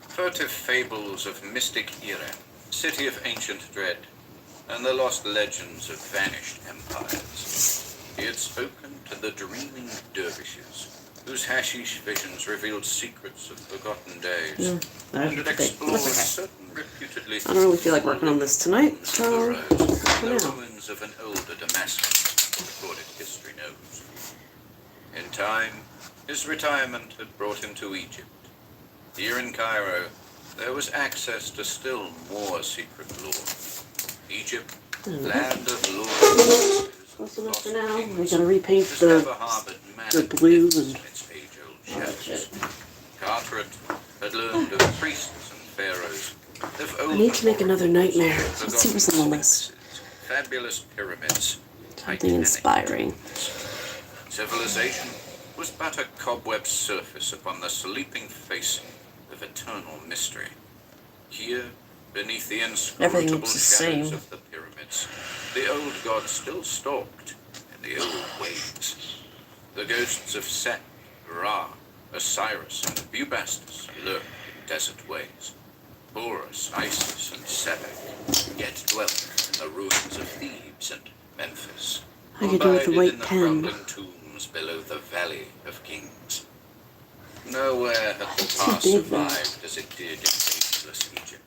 furtive fables of mystic Iran, city of ancient dread, and the lost legends of vanished empires. He had spoken to the dreaming dervishes, whose hashish visions revealed secrets of forgotten days, and had explored certain reputedly... I don't really feel like working on this tonight, so the ruins of an older Damascus, recorded history knows. In time, his retirement had brought him to Egypt. Here in Cairo, there was access to still more secret lore. Egypt, land of lords. Close enough for now. We gotta repaint the blue and all that shit. Carteret had learned of priests and pharaohs. I need to make another nightmare. Let's see what's on the list. Fabulous pyramids. Something inspiring. Civilization was but a cobweb surface upon the sleeping face of eternal mystery. Here, beneath the inscrutable shadows of the pyramids, the old gods still stalked in the old ways. The ghosts of Set, Ra, Osiris, and Bubastis lurked in desert ways. Horus, Isis, and Sebek yet dwelt in the ruins of Thebes and Memphis. I could do with a abided white in the pen. crumbling tombs below the Valley of Kings. Nowhere had the past big, survived as it did in ageless Egypt.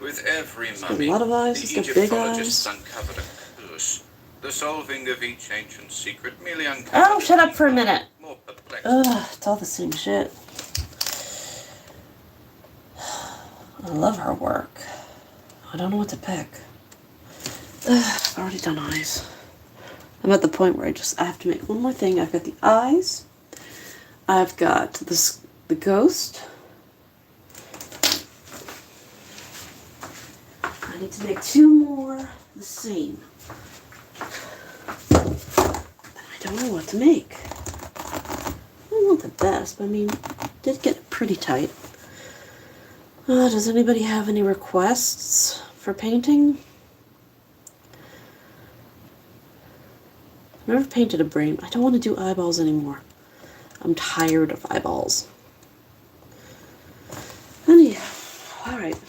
With every mummy, a lot of eyes, the it's got big Egyptologists eyes. uncovered a curse. The solving of each ancient secret merely uncovered... Oh, shut up for a minute. More perplexed. Ugh, it's all the same shit. I love her work. I don't know what to pick. Ugh, I've already done eyes. I'm at the point where I have to make one more thing. I've got the eyes. I've got this the ghost. I need to make 2 more the same. I don't know what to make. I want the best, but I mean, did get pretty tight. Does anybody have any requests for painting? I've never painted a brain. I don't want to do eyeballs anymore. I'm tired of eyeballs. Anyhow, alright.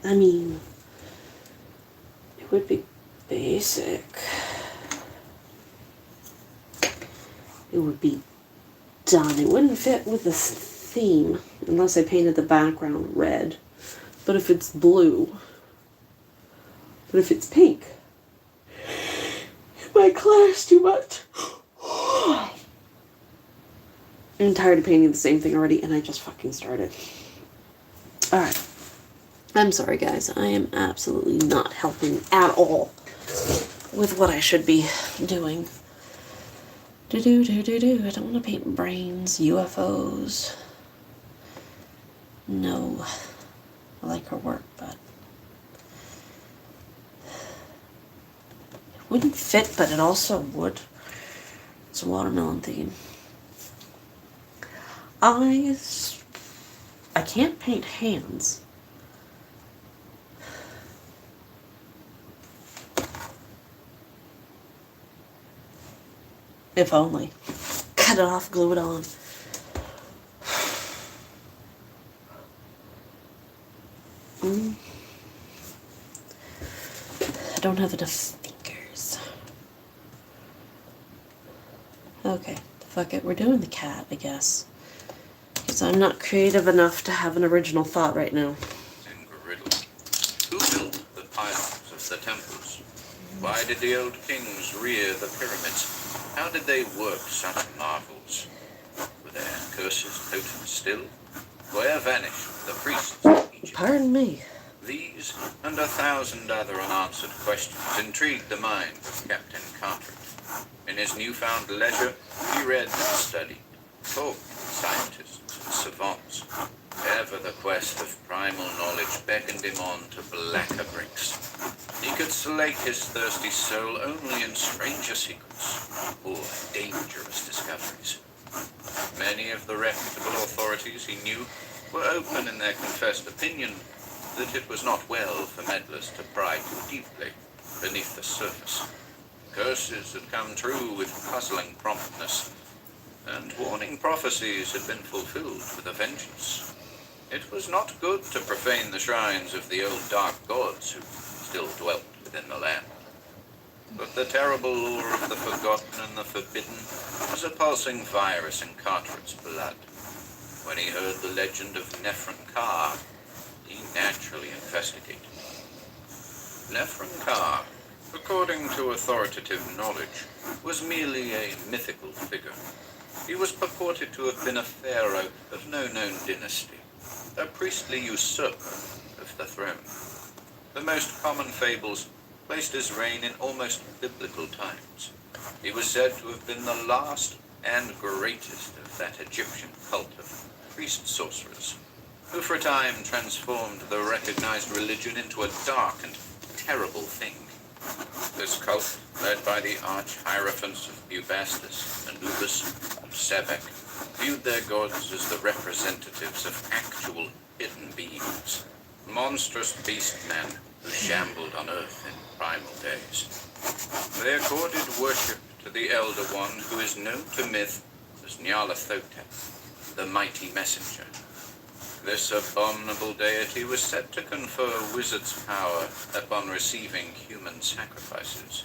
I mean, it would be basic. It would be done. It wouldn't fit with the theme unless I painted the background red. But if it's blue, but if it's pink, it might clash too much. I'm tired of painting the same thing already, and I just fucking started. Alright. I'm sorry, guys. I am absolutely not helping at all with what I should be doing. I don't want to paint brains, UFOs. No. I like her work, but it wouldn't fit, but it also would. It's a watermelon theme. Eyes. I can't paint hands. If only. Cut it off, glue it on. I don't have enough fingers. Okay, fuck it. We're doing the cat, I guess. Because I'm not creative enough to have an original thought right now. Who built the pylons of the temples? Why did the old kings rear the pyramids? How did they work such marvels? Were their curses potent still? Where vanished the priests of Egypt? Pardon me. These and 1,000 other unanswered questions intrigued the mind of Captain Carteret. In his newfound leisure, he read and studied, talked with scientists and savants. Ever the quest of primal knowledge beckoned him on to blacker bricks. He could slake his thirsty soul only in stranger secrets or dangerous discoveries. Many of the reputable authorities he knew were open in their confessed opinion that it was not well for meddlers to pry too deeply beneath the surface. Curses had come true with puzzling promptness, and warning prophecies had been fulfilled with a vengeance. It was not good to profane the shrines of the old dark gods who still dwelt within the land. But the terrible lure of the forgotten and the forbidden was a pulsing virus in Carteret's blood. When he heard the legend of Neferkar, he naturally investigated. Neferkar, according to authoritative knowledge, was merely a mythical figure. He was purported to have been a pharaoh of no known dynasty, a priestly usurper of the throne. The most common fables placed his reign in almost biblical times. He was said to have been the last and greatest of that Egyptian cult of priest-sorcerers, who for a time transformed the recognized religion into a dark and terrible thing. This cult, led by the arch-hierophants of Bubastis, Anubis, and Sebek, viewed their gods as the representatives of actual hidden beings, monstrous beast men who shambled on Earth in primal days. They accorded worship to the Elder One who is known to myth as Nyarlathotep, the mighty messenger. This abominable deity was said to confer wizards' power upon receiving human sacrifices.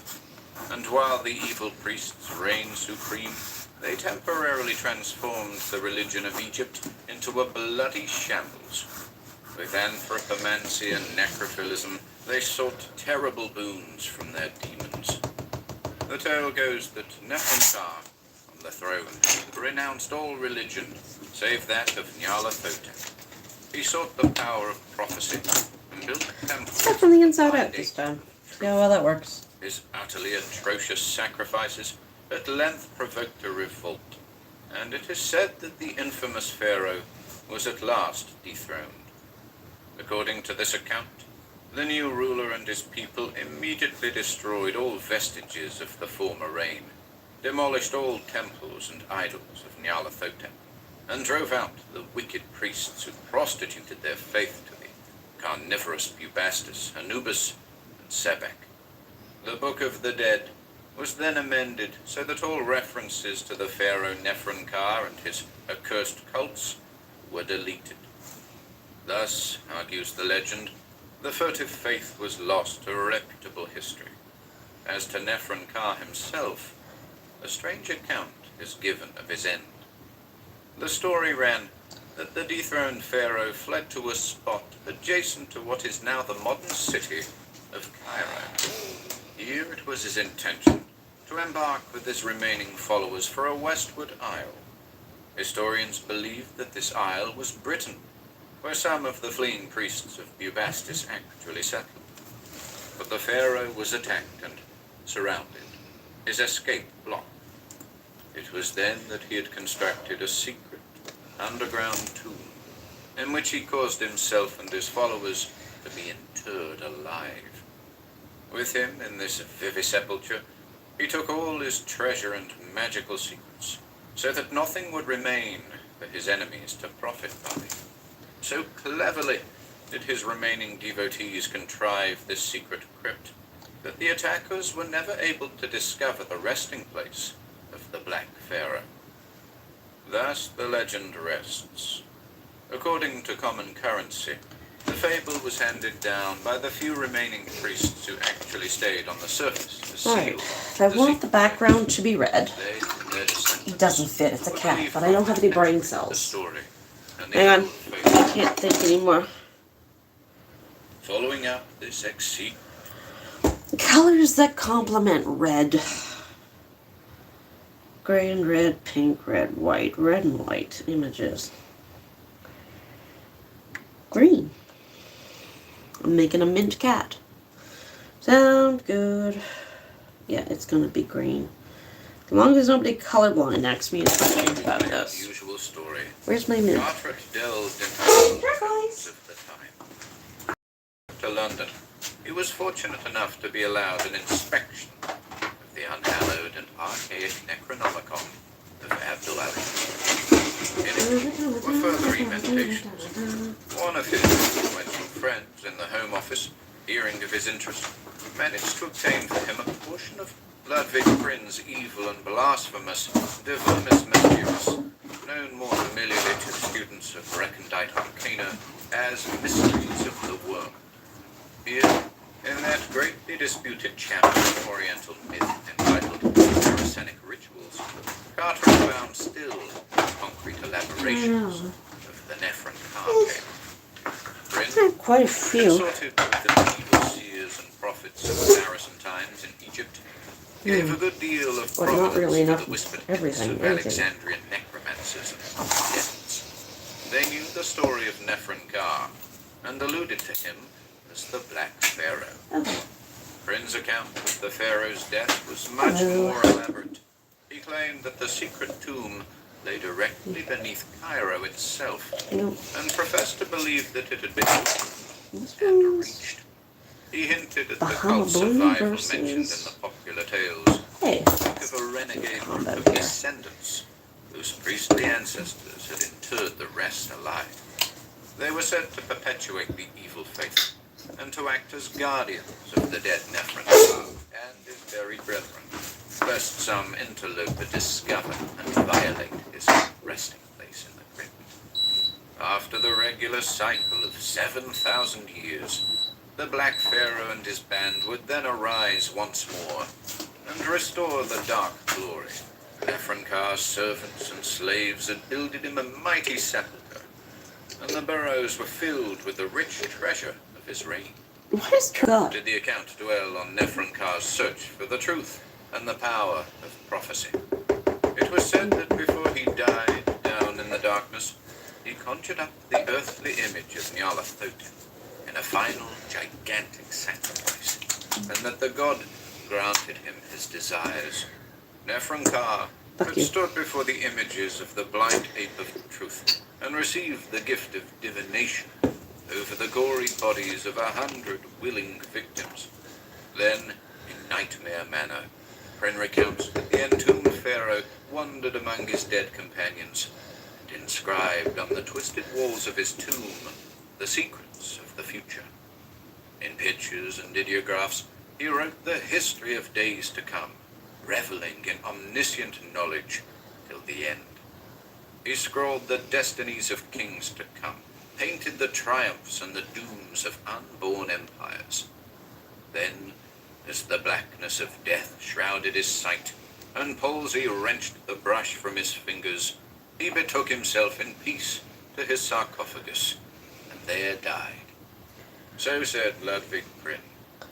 And while the evil priests reigned supreme, they temporarily transformed the religion of Egypt into a bloody shambles. With anthropomancy and necrophilism, they sought terrible boons from their demons. The tale goes that Neferkar, on the throne, renounced all religion save that of Nyarlathotep. He sought the power of prophecy and built a temple. Start from the inside out this time. See how well that works. His utterly atrocious sacrifices at length provoked a revolt, and it is said that the infamous pharaoh was at last dethroned. According to this account, the new ruler and his people immediately destroyed all vestiges of the former reign, demolished all temples and idols of Nyarlathotep, and drove out the wicked priests who prostituted their faith to the carnivorous Bubastis, Anubis, and Sebek. The Book of the Dead was then amended so that all references to the pharaoh Nefernkar and his accursed cults were deleted. Thus, argues the legend, the furtive faith was lost to reputable history. As to Nefernkar himself, a strange account is given of his end. The story ran that the dethroned pharaoh fled to a spot adjacent to what is now the modern city of Cairo. Here it was his intention to embark with his remaining followers for a westward isle. Historians believe that this isle was Britain, where some of the fleeing priests of Bubastis actually settled. But the pharaoh was attacked and surrounded, his escape blocked. It was then that he had constructed a secret underground tomb in which he caused himself and his followers to be interred alive. With him in this vivisepulture, he took all his treasure and magical secrets, so that nothing would remain for his enemies to profit by. So cleverly did his remaining devotees contrive this secret crypt that the attackers were never able to discover the resting place of the Black Pharaoh. Thus the legend rests. According to common currency, the fable was handed down by the few remaining priests who actually stayed on the surface to seal. Alright, I want the background to be red. It It doesn't fit, it's a cat, but I don't have any brain cells. Story, and the Hang on, old faith. I can't think anymore. Following up this Colors that complement red. Gray and red, pink, red, and white images. Green. I'm making a mint cat. Sound good. Yeah, it's gonna be green. As long as nobody colorblind asks me a question about this. unusual story, Where's my mint? Carteret delved into the Turquoise. of the time. To London, he was fortunate enough to be allowed an inspection of the unhallowed and archaic Necronomicon of Abdul Ali. In it were further emendations. One of his influential friends in the Home Office, hearing of his interest, managed to obtain for him a portion of Ludwig Prin's evil and blasphemous De Vermis Mysterious, known more familiarly to students of recondite arcana as Mysteries of the Worm. Here, in that greatly disputed chapter of Oriental myth entitled Saracenic Rituals, Carteret found still concrete elaborations of the Nefernkar tale. Prin Quite a few. consorted with the medieval seers and prophets of Saracen times in Egypt, gave a good deal of Well, not prominence really to enough the whispered everything, myths of is it? Alexandrian necromancers and dens. They knew the story of Nefernkar and alluded to him as the Black Pharaoh. Okay. Prin's account of the pharaoh's death was much Hello. more elaborate. He claimed that the secret tomb lay directly beneath Cairo itself, No. and professed to believe that it had been This and one's... reached. He hinted at the Bahama cult Blue survival versus- mentioned in the popular tales. Hey. Think of a renegade group of Here. descendants whose priestly ancestors had interred the rest alive. They were said to perpetuate the evil faith and to act as guardians of the dead Nefernkar and his buried brethren, lest some interloper discover and violate his resting place in the crypt. After the regular cycle of 7,000 years, the Black Pharaoh and his band would then arise once more and restore the dark glory. Nefernkar's servants and slaves had builded him a mighty sepulchre, and the burrows were filled with the rich treasure of his reign. What is God? Did the account dwell on Nefernkar's search for the truth and the power of prophecy? It was said that before he died down in the darkness, he conjured up the earthly image of Nyarlathotep in a final gigantic sacrifice, and that the god granted him his desires. Nefernkar Fuck but you. stood before the images of the blind ape of truth and received the gift of divination over the gory bodies of 100 willing victims. Then, in nightmare manner, Pren recounts that the entombed pharaoh wandered among his dead companions and inscribed on the twisted walls of his tomb the secrets of the future. In pictures and ideographs, he wrote the history of days to come, reveling in omniscient knowledge till the end. He scrawled the destinies of kings to come, painted the triumphs and the dooms of unborn empires. Then, as the blackness of death shrouded his sight, and palsy wrenched the brush from his fingers, he betook himself in peace to his sarcophagus, and there died. So said Ludwig Prin,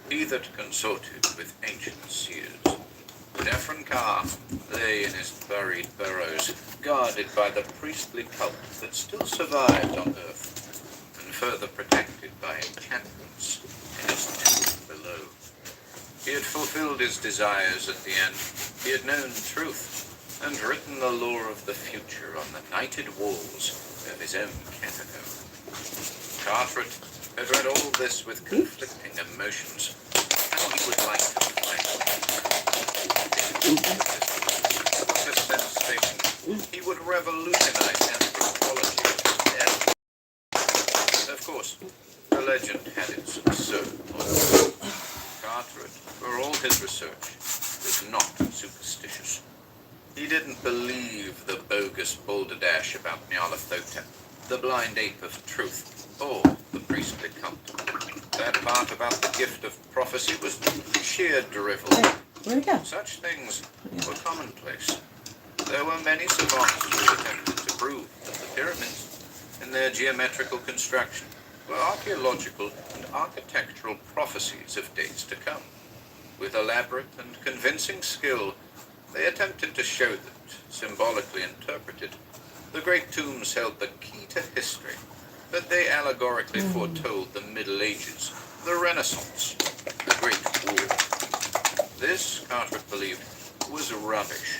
he that consorted with ancient seers. Nefernkar lay in his buried burrows, guarded by the priestly cult that still survived on Earth, and further protected by enchantments in his tomb below. He had fulfilled his desires at the end. He had known truth, and written the lore of the future on the nighted walls of his own catacomb. Carteret had read all this with conflicting emotions, how he would like to he would revolutionize anthropology. Of course, the legend had its absurd points. Carteret, for all his research, was not superstitious. He didn't believe the bogus balderdash about Nyarlathotep, the blind ape of truth, or the priestly cult. That part about the gift of prophecy was sheer drivel. Where'd it go? Such things were commonplace. There were many savants who attempted to prove that the pyramids, in their geometrical construction, were archaeological and architectural prophecies of days to come. With elaborate and convincing skill, they attempted to show that, symbolically interpreted, the great tombs held the key to history, that they allegorically foretold the Middle Ages, the Renaissance, the Great War. This, Carteret believed, was rubbish,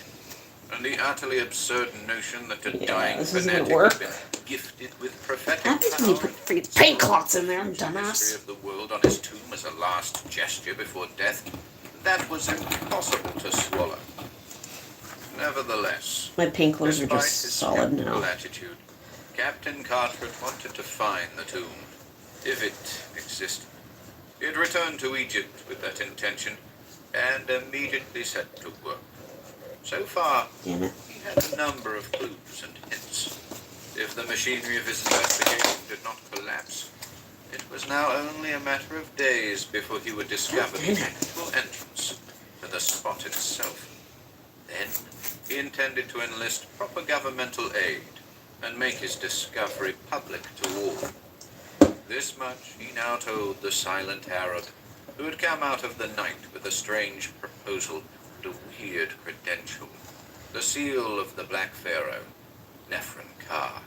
and the utterly absurd notion that a dying this isn't gonna fanatic work. had been gifted with prophetic Happens when you power put freaking paint clots in there, and the dumbass. history of the world on his tomb as a last gesture before death, that was impossible to swallow. Nevertheless, My paint clothes are despite just his solid skeptical now. attitude, Captain Carteret wanted to find the tomb, if it existed. He had returned to Egypt with that intention, and immediately set to work. So far, Damn it. he had a number of clues and hints. If the machinery of his investigation did not collapse, it was now only a matter of days before he would discover the actual entrance to the spot itself. Then, he intended to enlist proper governmental aid and make his discovery public to all. This much he now told the silent Arab, who had come out of the night with a strange proposal and a weird credential, the seal of the Black Pharaoh, Nefernkar.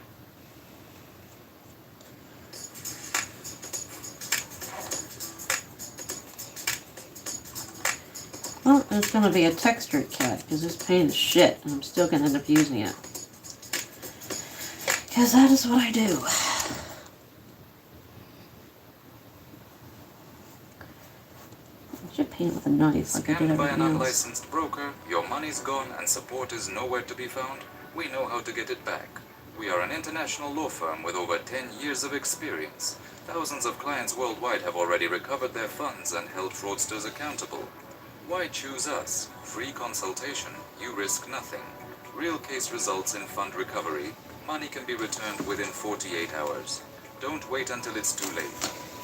Well, it's gonna be a textured cat, because this paint is shit, and I'm still gonna end up using it. Because that is what I do. I should paint with a knife like I did Scammed by an everything else. unlicensed broker, your money's gone and support is nowhere to be found? We know how to get it back. We are an international law firm with over 10 years of experience. Thousands of clients worldwide have already recovered their funds and held fraudsters accountable. Why choose us? Free consultation. You risk nothing. Real case results in fund recovery. Money can be returned within 48 hours. Don't wait until it's too late.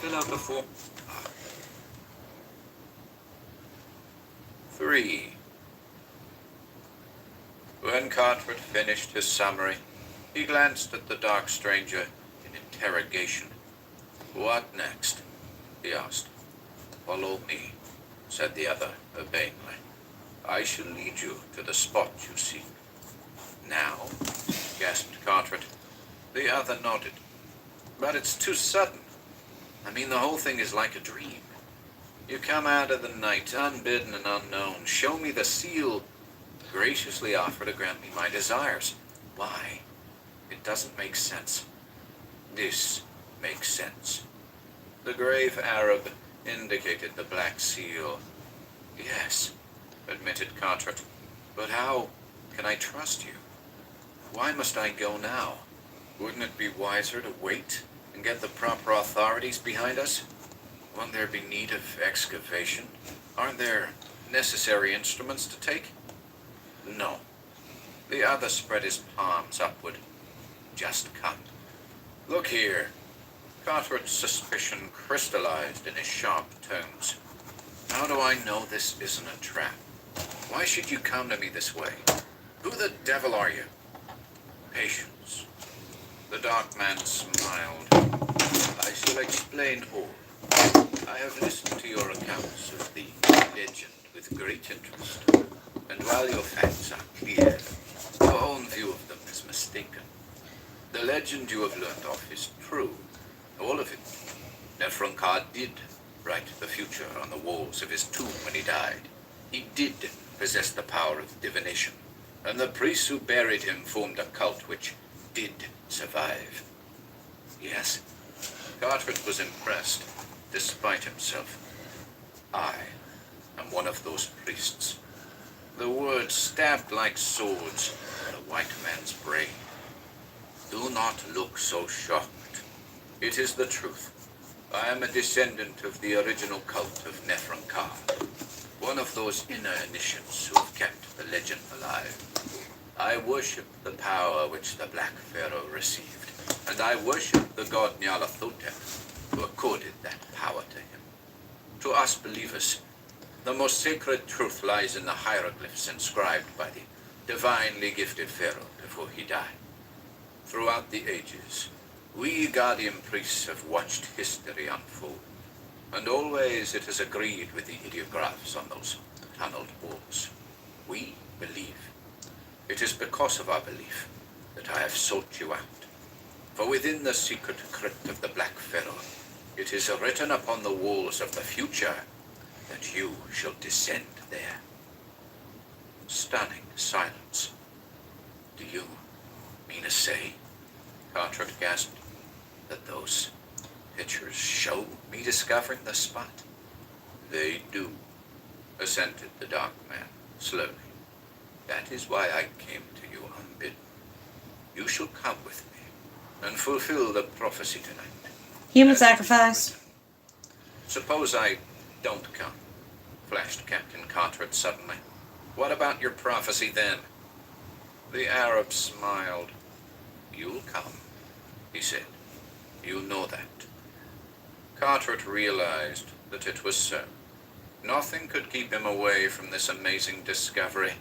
Fill out the form. 3. When Carteret finished his summary, he glanced at the dark stranger in interrogation. "What next?" he asked. "Follow me," said the other urbanely. "I shall lead you to the spot you seek." "Now?" gasped Carteret. The other nodded. "But it's too sudden. I mean, the whole thing is like a dream. You come out of the night, unbidden and unknown, show me the seal, graciously offer to grant me my desires. Why? It doesn't make sense. This makes sense. The grave Arab indicated the Black Seal. Yes, admitted Carteret. But how can I trust you? Why must I go now? Wouldn't it be wiser to wait and get the proper authorities behind us? Won't there be need of excavation? Aren't there necessary instruments to take? No. The other spread his palms upward. Just come. Look here. Carteret's suspicion crystallized in his sharp tones. How do I know this isn't a trap? Why should you come to me this way? Who the devil are you? Patience. The dark man smiled. I shall explain all. I have listened to your accounts of the legend with great interest. And while your facts are clear, your own view of them is mistaken. The legend you have learned of is true. All of it. Neferunkar did write the future on the walls of his tomb when he died. He did possess the power of divination. And the priests who buried him formed a cult which did survive. Yes, Carteret was impressed, despite himself. I am one of those priests. The words stabbed like swords in the white man's brain. Do not look so shocked. It is the truth. I am a descendant of the original cult of Neferunkar, one of those inner initiates who have kept the legend alive. I worship the power which the Black Pharaoh received, and I worship the god Nyarlathotep, who accorded that power to him. To us believers, the most sacred truth lies in the hieroglyphs inscribed by the divinely gifted Pharaoh before he died. Throughout the ages, we Guardian priests have watched history unfold, and always it has agreed with the ideographs on those tunneled walls. We believe. It is because of our belief that I have sought you out. For within the secret crypt of the Black Pharaoh, it is written upon the walls of the future that you shall descend there. Stunning silence. Do you mean to say, Carteret gasped, that those pictures show me discovering the spot? They do, assented the dark man slowly. That is why I came to you unbidden. You shall come with me and fulfill the prophecy tonight. Human sacrifice. Suppose I don't come, flashed Captain Carteret suddenly. What about your prophecy then? The Arab smiled. You'll come, he said. You know that. Carteret realized that it was so. Nothing could keep him away from this amazing discovery.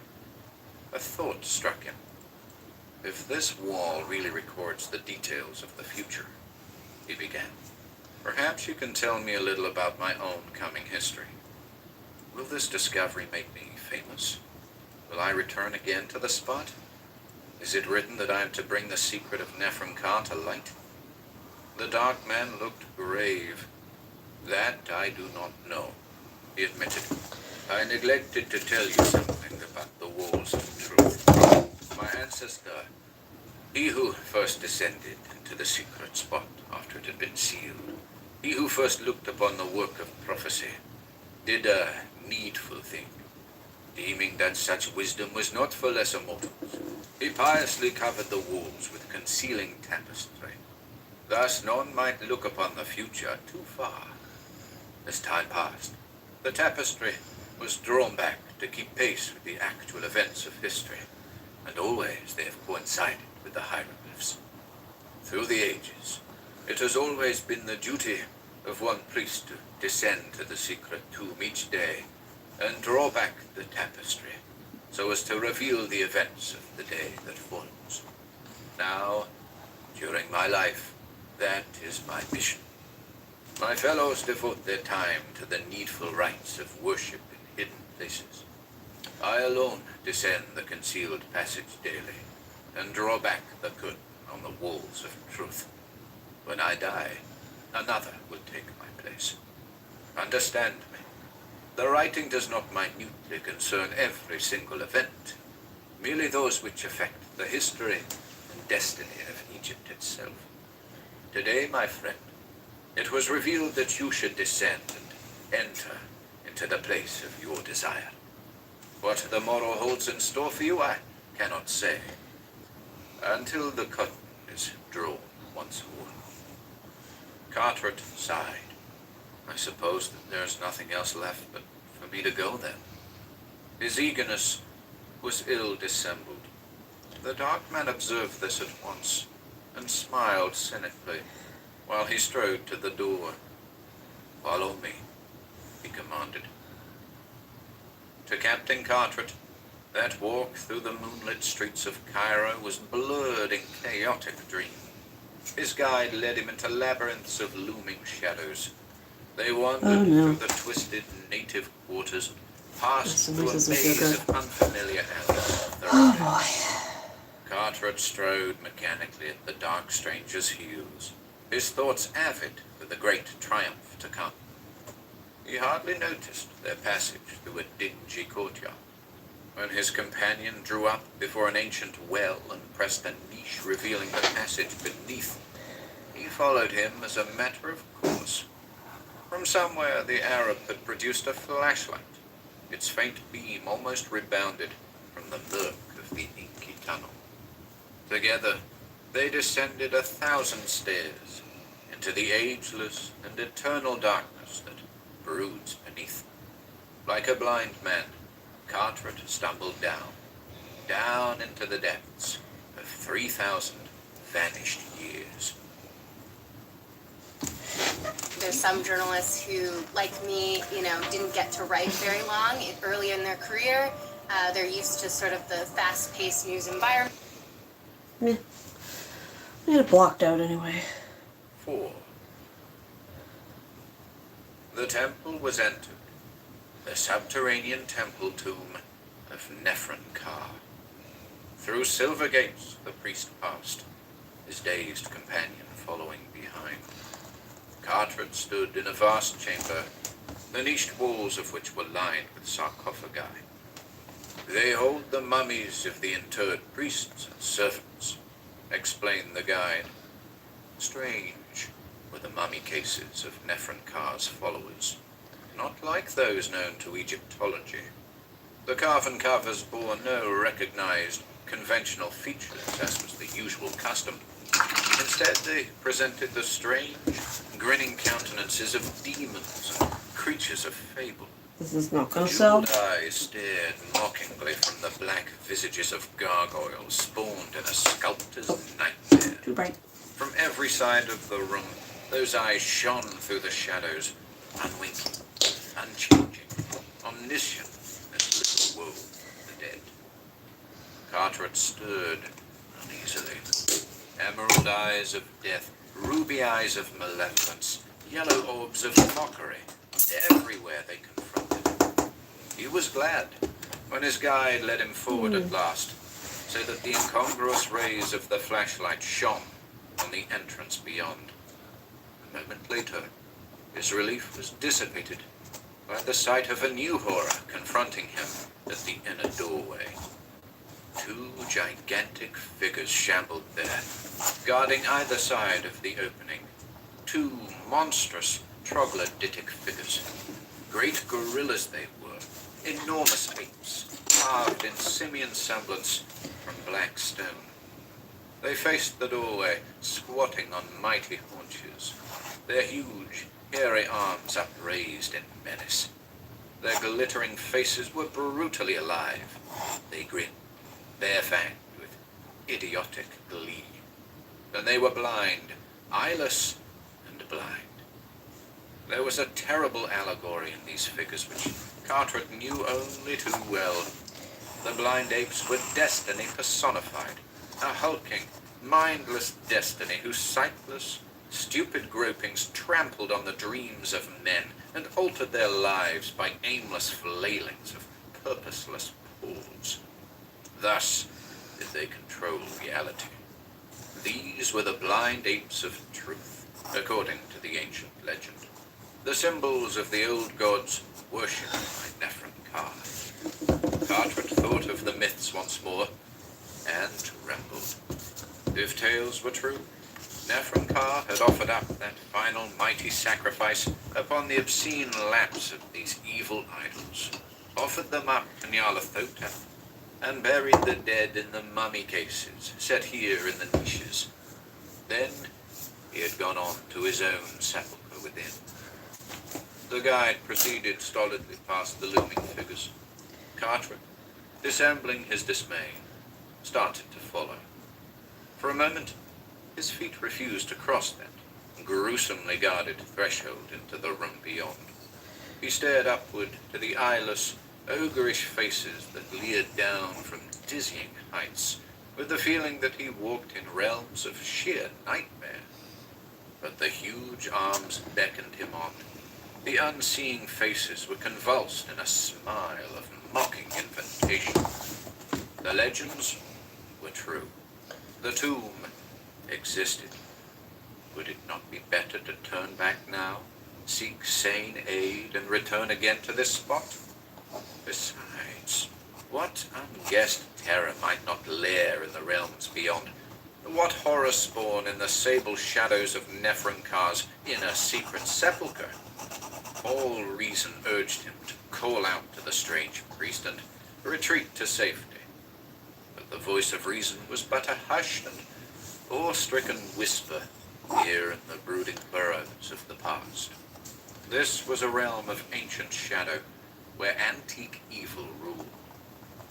A thought struck him. If this wall really records the details of the future, he began, perhaps you can tell me a little about my own coming history. Will this discovery make me famous? Will I return again to the spot? Is it written that I am to bring the secret of Neferunkar to light? The dark man looked grave. That I do not know, he admitted. I neglected to tell you something about the walls of truth. My ancestor, he who first descended into the secret spot after it had been sealed, he who first looked upon the work of prophecy, did a needful thing, deeming that such wisdom was not for lesser mortals. He piously covered the walls with concealing tapestry. Thus none might look upon the future too far. As time passed, the tapestry was drawn back to keep pace with the actual events of history, and always they have coincided with the hieroglyphs. Through the ages, it has always been the duty of one priest to descend to the secret tomb each day and draw back the tapestry so as to reveal the events of the day that follows. Now, during my life, that is my mission. My fellows devote their time to the needful rites of worship in hidden places. I alone descend the concealed passage daily and draw back the curtain on the walls of truth. When I die, another will take my place. Understand me. The writing does not minutely concern every single event. merely those which affect the history and destiny of Egypt itself. Today, my friend, it was revealed that you should descend and enter into the place of your desire. What the morrow holds in store for you, I cannot say, until the curtain is drawn once more. Carteret sighed. I suppose that there's nothing else left but for me to go then. His eagerness was ill dissembled. The dark man observed this at once, and smiled cynically, while he strode to the door. "Follow me," he commanded. To Captain Carteret, that walk through the moonlit streets of Cairo was blurred in chaotic dream. His guide led him into labyrinths of looming shadows. They wandered through the twisted native quarters, passed through a maze of unfamiliar alleys. Carteret strode mechanically at the dark stranger's heels, his thoughts avid for the great triumph to come. He hardly noticed their passage through a dingy courtyard. When his companion drew up before an ancient well and pressed a niche revealing the passage beneath, he followed him as a matter of course. From somewhere the Arab had produced a flashlight. Its faint beam almost rebounded from the murk of the inky tunnel. Together, they descended 1,000 stairs into the ageless and eternal darkness that broods beneath. Like a blind man, Carteret stumbled down into the depths of 3,000 vanished years. There's some journalists who, like me, didn't get to write very long early in their career. They're used to sort of the fast-paced news environment. Yeah. I had it blocked out anyway. 4. The temple was entered, the subterranean temple tomb of Neferkar. Through silver gates the priest passed, his dazed companion following behind. Carteret stood in a vast chamber, the niched walls of which were lined with sarcophagi. "They hold the mummies of the interred priests and servants," explained the guide. Strange were the mummy cases of Neferkar's followers, not like those known to Egyptology. The carven covers bore no recognized conventional features, as was the usual custom. Instead, they presented the strange, grinning countenances of demons and creatures of fable. This is not gonna sell. Jeweled eyes stared mockingly from the black visages of gargoyles spawned in a sculptor's nightmare. Too bright. From every side of the room, those eyes shone through the shadows, unwinking, unchanging, omniscient as little woe the dead. Carteret stirred uneasily. Emerald eyes of death, ruby eyes of malevolence, yellow orbs of mockery, everywhere they confronted him. He was glad when his guide led him forward at last, so that the incongruous rays of the flashlight shone on the entrance beyond. A moment later, his relief was dissipated by the sight of a new horror confronting him at the inner doorway. 2 gigantic figures shambled there, guarding either side of the opening. 2 monstrous troglodytic figures. Great gorillas they were, enormous apes, carved in simian semblance from black stone. They faced the doorway, squatting on mighty haunches, their huge, hairy arms upraised in menace. Their glittering faces were brutally alive. They grinned, bare-fanged with idiotic glee. And they were blind, eyeless and blind. There was a terrible allegory in these figures which Carteret knew only too well. The blind apes were destiny personified, a hulking, mindless destiny whose sightless, stupid gropings trampled on the dreams of men and altered their lives by aimless flailings of purposeless paws. Thus did they control reality. These were the blind apes of truth, according to the ancient legend. The symbols of the old gods worshipped by Neferkar. Carteret thought of the myths once more, and trembled. If tales were true, Nefernkar had offered up that final mighty sacrifice upon the obscene laps of these evil idols, offered them up to Nyarlathotep, and buried the dead in the mummy cases set here in the niches. Then he had gone on to his own sepulchre within. The guide proceeded stolidly past the looming figures. Carteret, dissembling his dismay, started to follow. For a moment, his feet refused to cross that gruesomely guarded threshold into the room beyond. He stared upward to the eyeless, ogreish faces that leered down from dizzying heights, with the feeling that he walked in realms of sheer nightmare. But the huge arms beckoned him on. The unseeing faces were convulsed in a smile of mocking invitation. The legends were true. The tomb existed. Would it not be better to turn back now, seek sane aid, and return again to this spot? Besides, what unguessed terror might not lair in the realms beyond? What horror spawn in the sable shadows of Neferenkar's inner secret sepulchre? All reason urged him to call out to the strange priest and retreat to safety. But the voice of reason was but a hushed and awe-stricken whisper here in the brooding burrows of the past. This was a realm of ancient shadow, where antique evil ruled.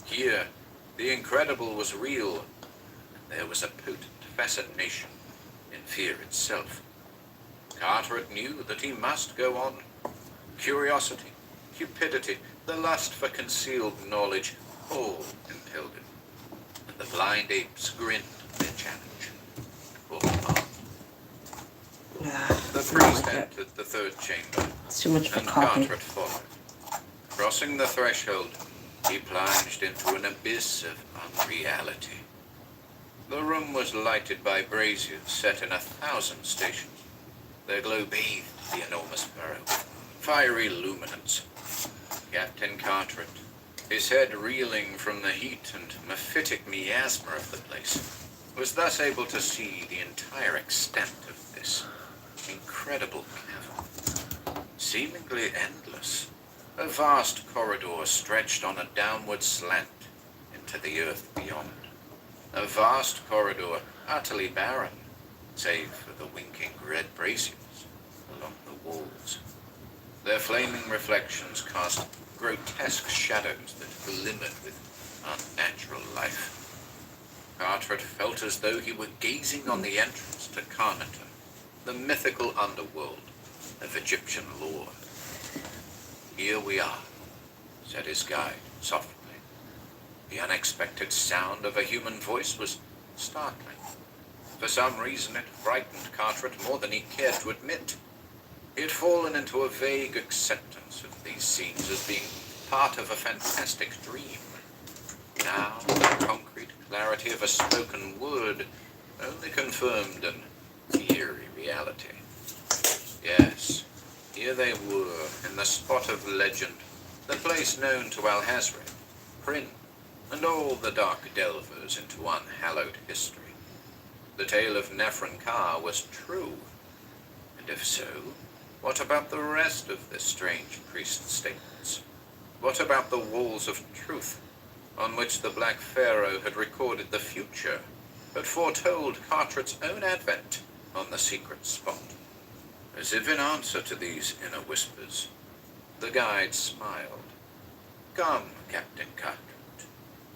Here, the incredible was real, and there was a potent fascination in fear itself. Carteret knew that he must go on. Curiosity, cupidity, the lust for concealed knowledge, all impelled him, and the blind apes grinned their challenge. The priest entered the third chamber, It's too much for and coffee. Carteret followed. Crossing the threshold, he plunged into an abyss of unreality. The room was lighted by braziers set in 1,000 stations. Their glow bathed the enormous burrow with fiery luminance. Captain Carteret, his head reeling from the heat and mephitic miasma of the place, was thus able to see the entire extent of this incredible cavern. Seemingly endless, a vast corridor stretched on a downward slant into the earth beyond. A vast corridor, utterly barren, save for the winking red braziers along the walls. Their flaming reflections cast grotesque shadows that glimmered with unnatural life. Carteret felt as though he were gazing on the entrance to Karnaton, the mythical underworld of Egyptian lore. "Here we are," said his guide softly. The unexpected sound of a human voice was startling. For some reason, it frightened Carteret more than he cared to admit. He had fallen into a vague acceptance of these scenes as being part of a fantastic dream. Now, the concrete clarity of a spoken word only confirmed an eerie reality. Yes, here they were, in the spot of legend, the place known to Alhazred, Prin, and all the dark delvers into unhallowed history. The tale of Nefernkar was true. And if so, what about the rest of this strange priest's statements? What about the walls of truth, on which the Black Pharaoh had recorded the future, had foretold Carteret's own advent on the secret spot? As if in answer to these inner whispers, the guide smiled. "Come, Captain Carteret.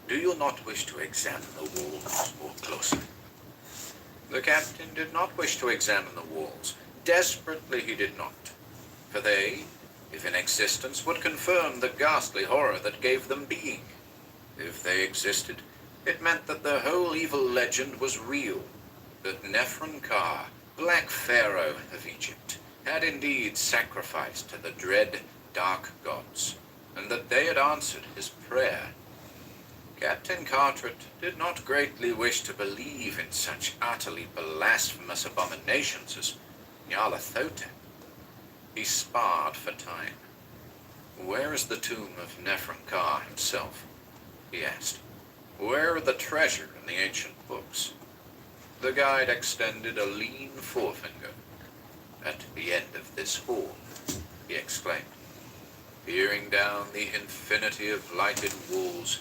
Do you not wish to examine the walls more closely?" The captain did not wish to examine the walls. Desperately he did not. For they, if in existence, would confirm the ghastly horror that gave them being. If they existed, it meant that the whole evil legend was real, that Nefernkar, Black Pharaoh of Egypt, had indeed sacrificed to the dread dark gods, and that they had answered his prayer. Captain Carteret did not greatly wish to believe in such utterly blasphemous abominations as Nyarlathotep. He sparred for time. Where is the tomb of Nefernkar himself? he asked. "Where are the treasure and the ancient books?" The guide extended a lean forefinger. "At the end of this hall," he exclaimed. Peering down the infinity of lighted walls,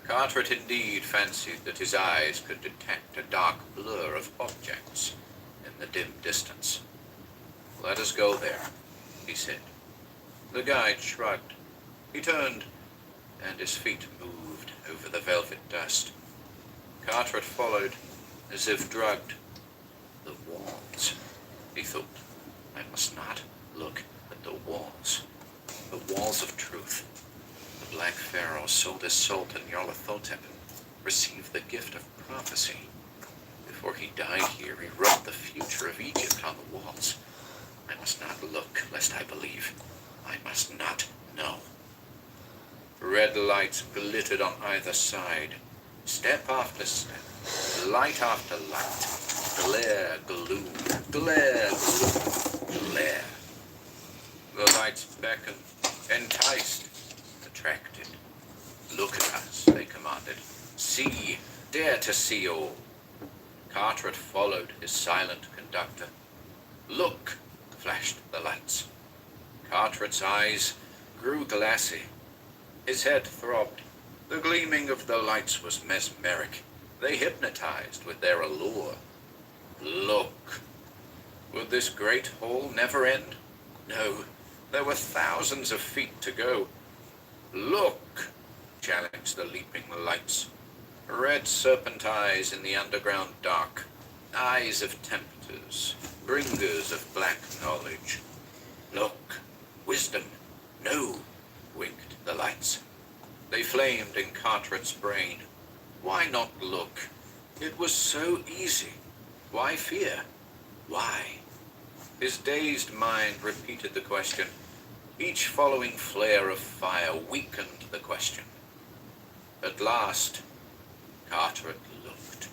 Carteret indeed fancied that his eyes could detect a dark blur of objects in the dim distance. "Let us go there," he said. The guide shrugged. He turned, and his feet moved over the velvet dust. Carteret followed, as if drugged. "The walls," he thought. "I must not look at the walls. The walls of truth. The Black Pharaoh sold his soul to Nyarlathotep and received the gift of prophecy. Before he died here, he wrote the future of Egypt on the walls. I must not look, lest I believe. I must not know." Red lights glittered on either side. Step after step, light after light. Glare, gloom, glare, gloom, glare. The lights beckoned, enticed, attracted. "Look at us," they commanded. "See, dare to see all." Carteret followed his silent conductor. "Look," flashed the lights. Carteret's eyes grew glassy. His head throbbed. The gleaming of the lights was mesmeric. They hypnotized with their allure. Look. Would this great hall never end? No, there were thousands of feet to go. "Look," challenged the leaping lights. Red serpent eyes in the underground dark. Eyes of tempters, bringers of black knowledge. "Look, wisdom, no," winked the lights. They flamed in Carteret's brain. Why not look? It was so easy. Why fear? Why? His dazed mind repeated the question. Each following flare of fire weakened the question. At last, Carteret looked.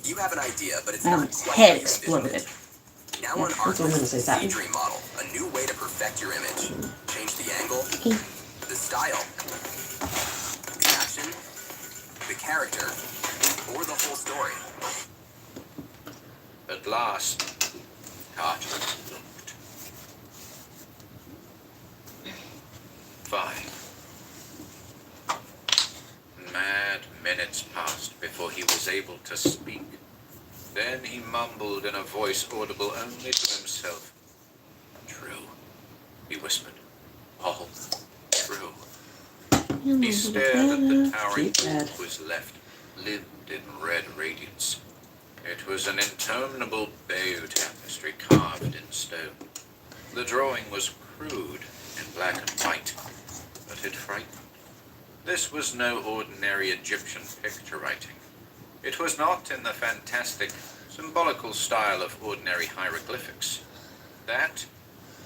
You have an idea, but it's And not his quite head how you envisioned exploded. it. Now Yeah, on that's what I'm gonna say, Artist, that. Daydream Model, a new way to perfect your image. Change the angle, Okay. the style, the action, the character, or the whole story. At last, Carteret looked. 5. Mad minutes passed before he was able to speak. Then he mumbled in a voice audible only to himself. "True," he whispered. "All true." He stared at the towering wall that was left, limned in red radiance. It was an interminable Bayeux tapestry carved in stone. The drawing was crude in black and white, but it frightened. This was no ordinary Egyptian picture writing. It was not in the fantastic, symbolical style of ordinary hieroglyphics. That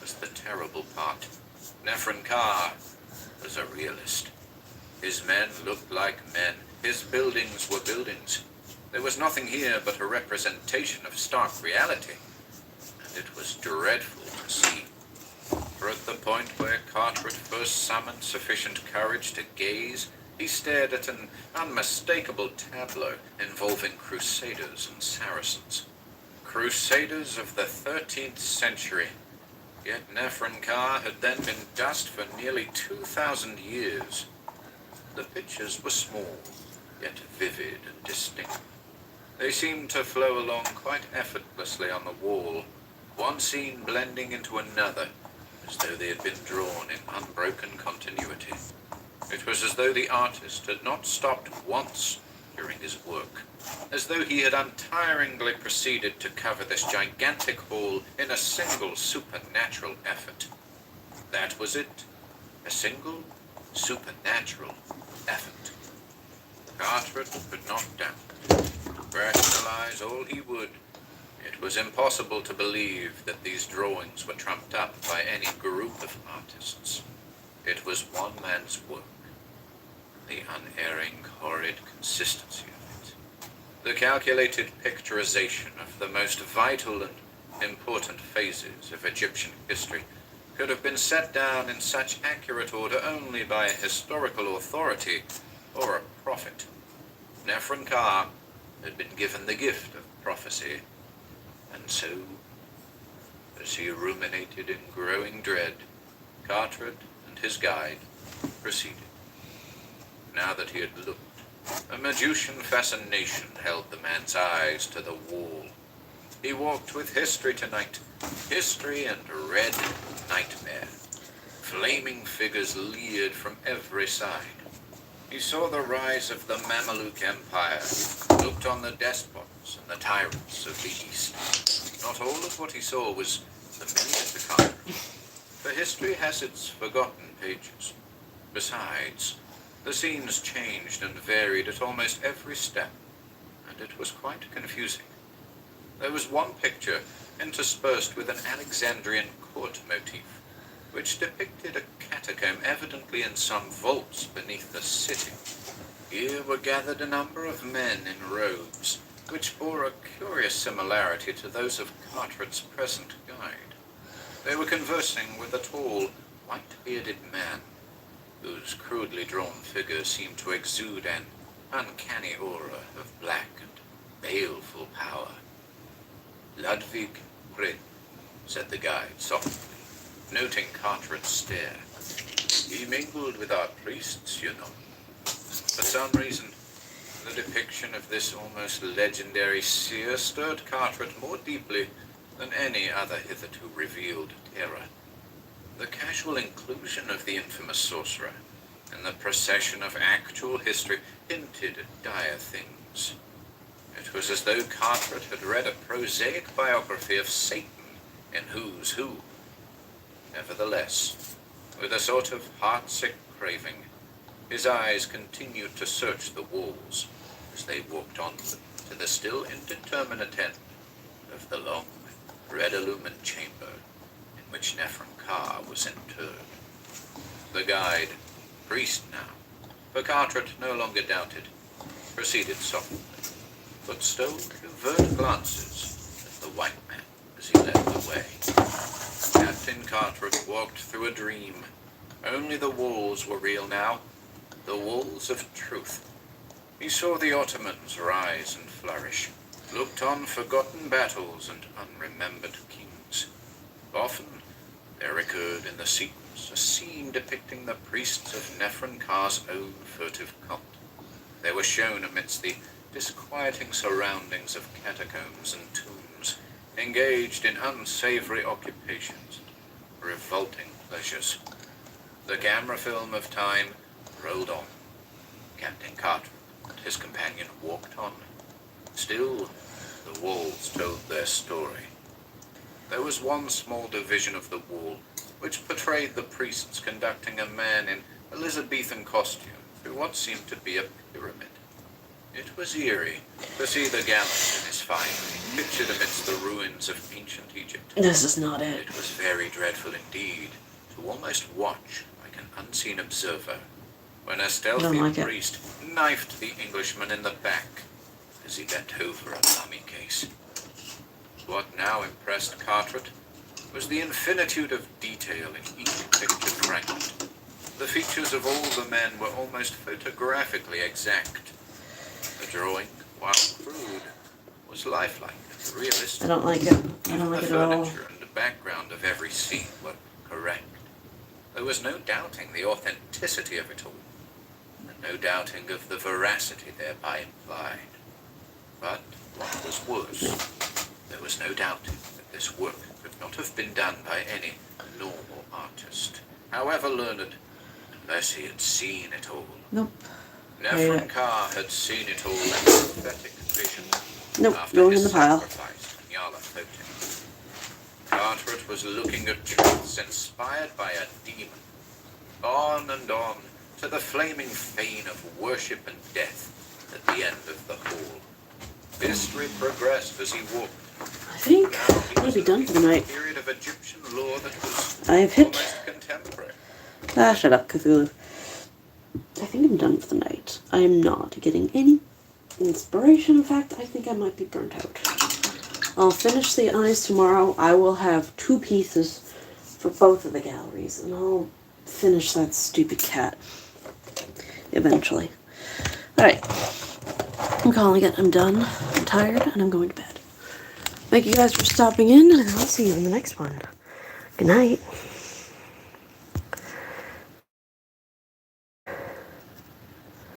was the terrible part. Nefernkar was a realist. His men looked like men. His buildings were buildings. There was nothing here but a representation of stark reality, and it was dreadful to see. For at the point where Carteret first summoned sufficient courage to gaze, he stared at an unmistakable tableau involving crusaders and Saracens. Crusaders of the 13th century. Yet Nefernkar had then been dust for nearly 2,000 years. The pictures were small, yet vivid and distinct. They seemed to flow along quite effortlessly on the wall, one scene blending into another, as though they had been drawn in unbroken continuity. It was as though the artist had not stopped once during his work, as though he had untiringly proceeded to cover this gigantic hall in a single supernatural effort. That was it, a single supernatural effort. Carteret could not doubt. Rationalize all he would. It was impossible to believe that these drawings were trumped up by any group of artists. It was one man's work. The unerring, horrid consistency of it. The calculated picturization of the most vital and important phases of Egyptian history. could have been set down in such accurate order only by a historical authority or a prophet. Nefren Ka had been given the gift of prophecy, and so, as he ruminated in growing dread, Carteret and his guide proceeded. Now that he had looked, a Medusan fascination held the man's eyes to the wall. He walked with history tonight, history and red nightmare. Flaming figures leered from every side. He saw the rise of the Mameluke Empire, looked on the despots and the tyrants of the East. Not all of what he saw was familiar to Carteret, for history has its forgotten pages. Besides, the scenes changed and varied at almost every step, and it was quite confusing. There was one picture interspersed with an Alexandrian court motif, which depicted a catacomb evidently in some vaults beneath the city. Here were gathered a number of men in robes, which bore a curious similarity to those of Carteret's present guide. They were conversing with a tall, white-bearded man, whose crudely drawn figure seemed to exude an uncanny aura of black and baleful power. Ludwig Rid, said the guide softly, noting Carteret's stare. He mingled with our priests, you know. For some reason, the depiction of this almost legendary seer stirred Carteret more deeply than any other hitherto revealed terror. The casual inclusion of the infamous sorcerer in the procession of actual history hinted at dire things. It was as though Carteret had read a prosaic biography of Satan in Who's Who. Nevertheless, with a sort of heartsick craving, his eyes continued to search the walls as they walked onward to the still indeterminate end of the long, red-illumined chamber in which Nefren Ka was interred. The guide, priest now, for Carteret no longer doubted, proceeded softly, but stole covert glances at the white man as he led the way. Captain Carteret walked through a dream. Only the walls were real now, the walls of truth. He saw the Ottomans rise and flourish, looked on forgotten battles and unremembered kings. Often there recurred in the sequence a scene depicting the priests of Nefren Ka's own furtive cult. They were shown amidst the disquieting surroundings of catacombs and tombs, engaged in unsavory occupations and revolting pleasures. The camera film of time rolled on. Captain Carteret and his companion walked on. Still, the walls told their story. There was one small division of the wall which portrayed the priests conducting a man in Elizabethan costume through what seemed to be a pyramid. It was eerie to see the gallant in his finery pictured amidst the ruins of ancient Egypt. This is not it. It was very dreadful indeed to almost watch like an unseen observer when a stealthy priest knifed the Englishman in the back as he bent over a mummy case. What now impressed Carteret was the infinitude of detail in each pictured fragment. The features of all the men were almost photographically exact. The drawing, while crude, was lifelike and realistic. I don't like it. I don't like it at all. The furniture and the background of every scene were correct. There was no doubting the authenticity of it all, and no doubting of the veracity thereby implied. But what was worse, there was no doubting that this work could not have been done by any normal artist, however learned, unless he had seen it all. Nope. Nefren Ka had seen it all in pathetic vision. Nope, after going his in the pile. sacrifice when Nyarlathotep. Carteret was looking at truths inspired by a demon. On and on, to the flaming fane of worship and death at the end of the hall. History progressed as he walked. I think I'm going to be done for the night. Period of Egyptian law that was I've hit... almost contemporary. Ah, shut up, Cthulhu. I think I'm done for the night. I'm not getting any inspiration. In fact, I think I might be burnt out. I'll finish the eyes tomorrow. I will have 2 pieces for both of the galleries, and I'll finish that stupid cat eventually. Alright, I'm calling it. I'm done. I'm tired, and I'm going to bed. Thank you guys for stopping in, and I'll see you in the next one. Good night.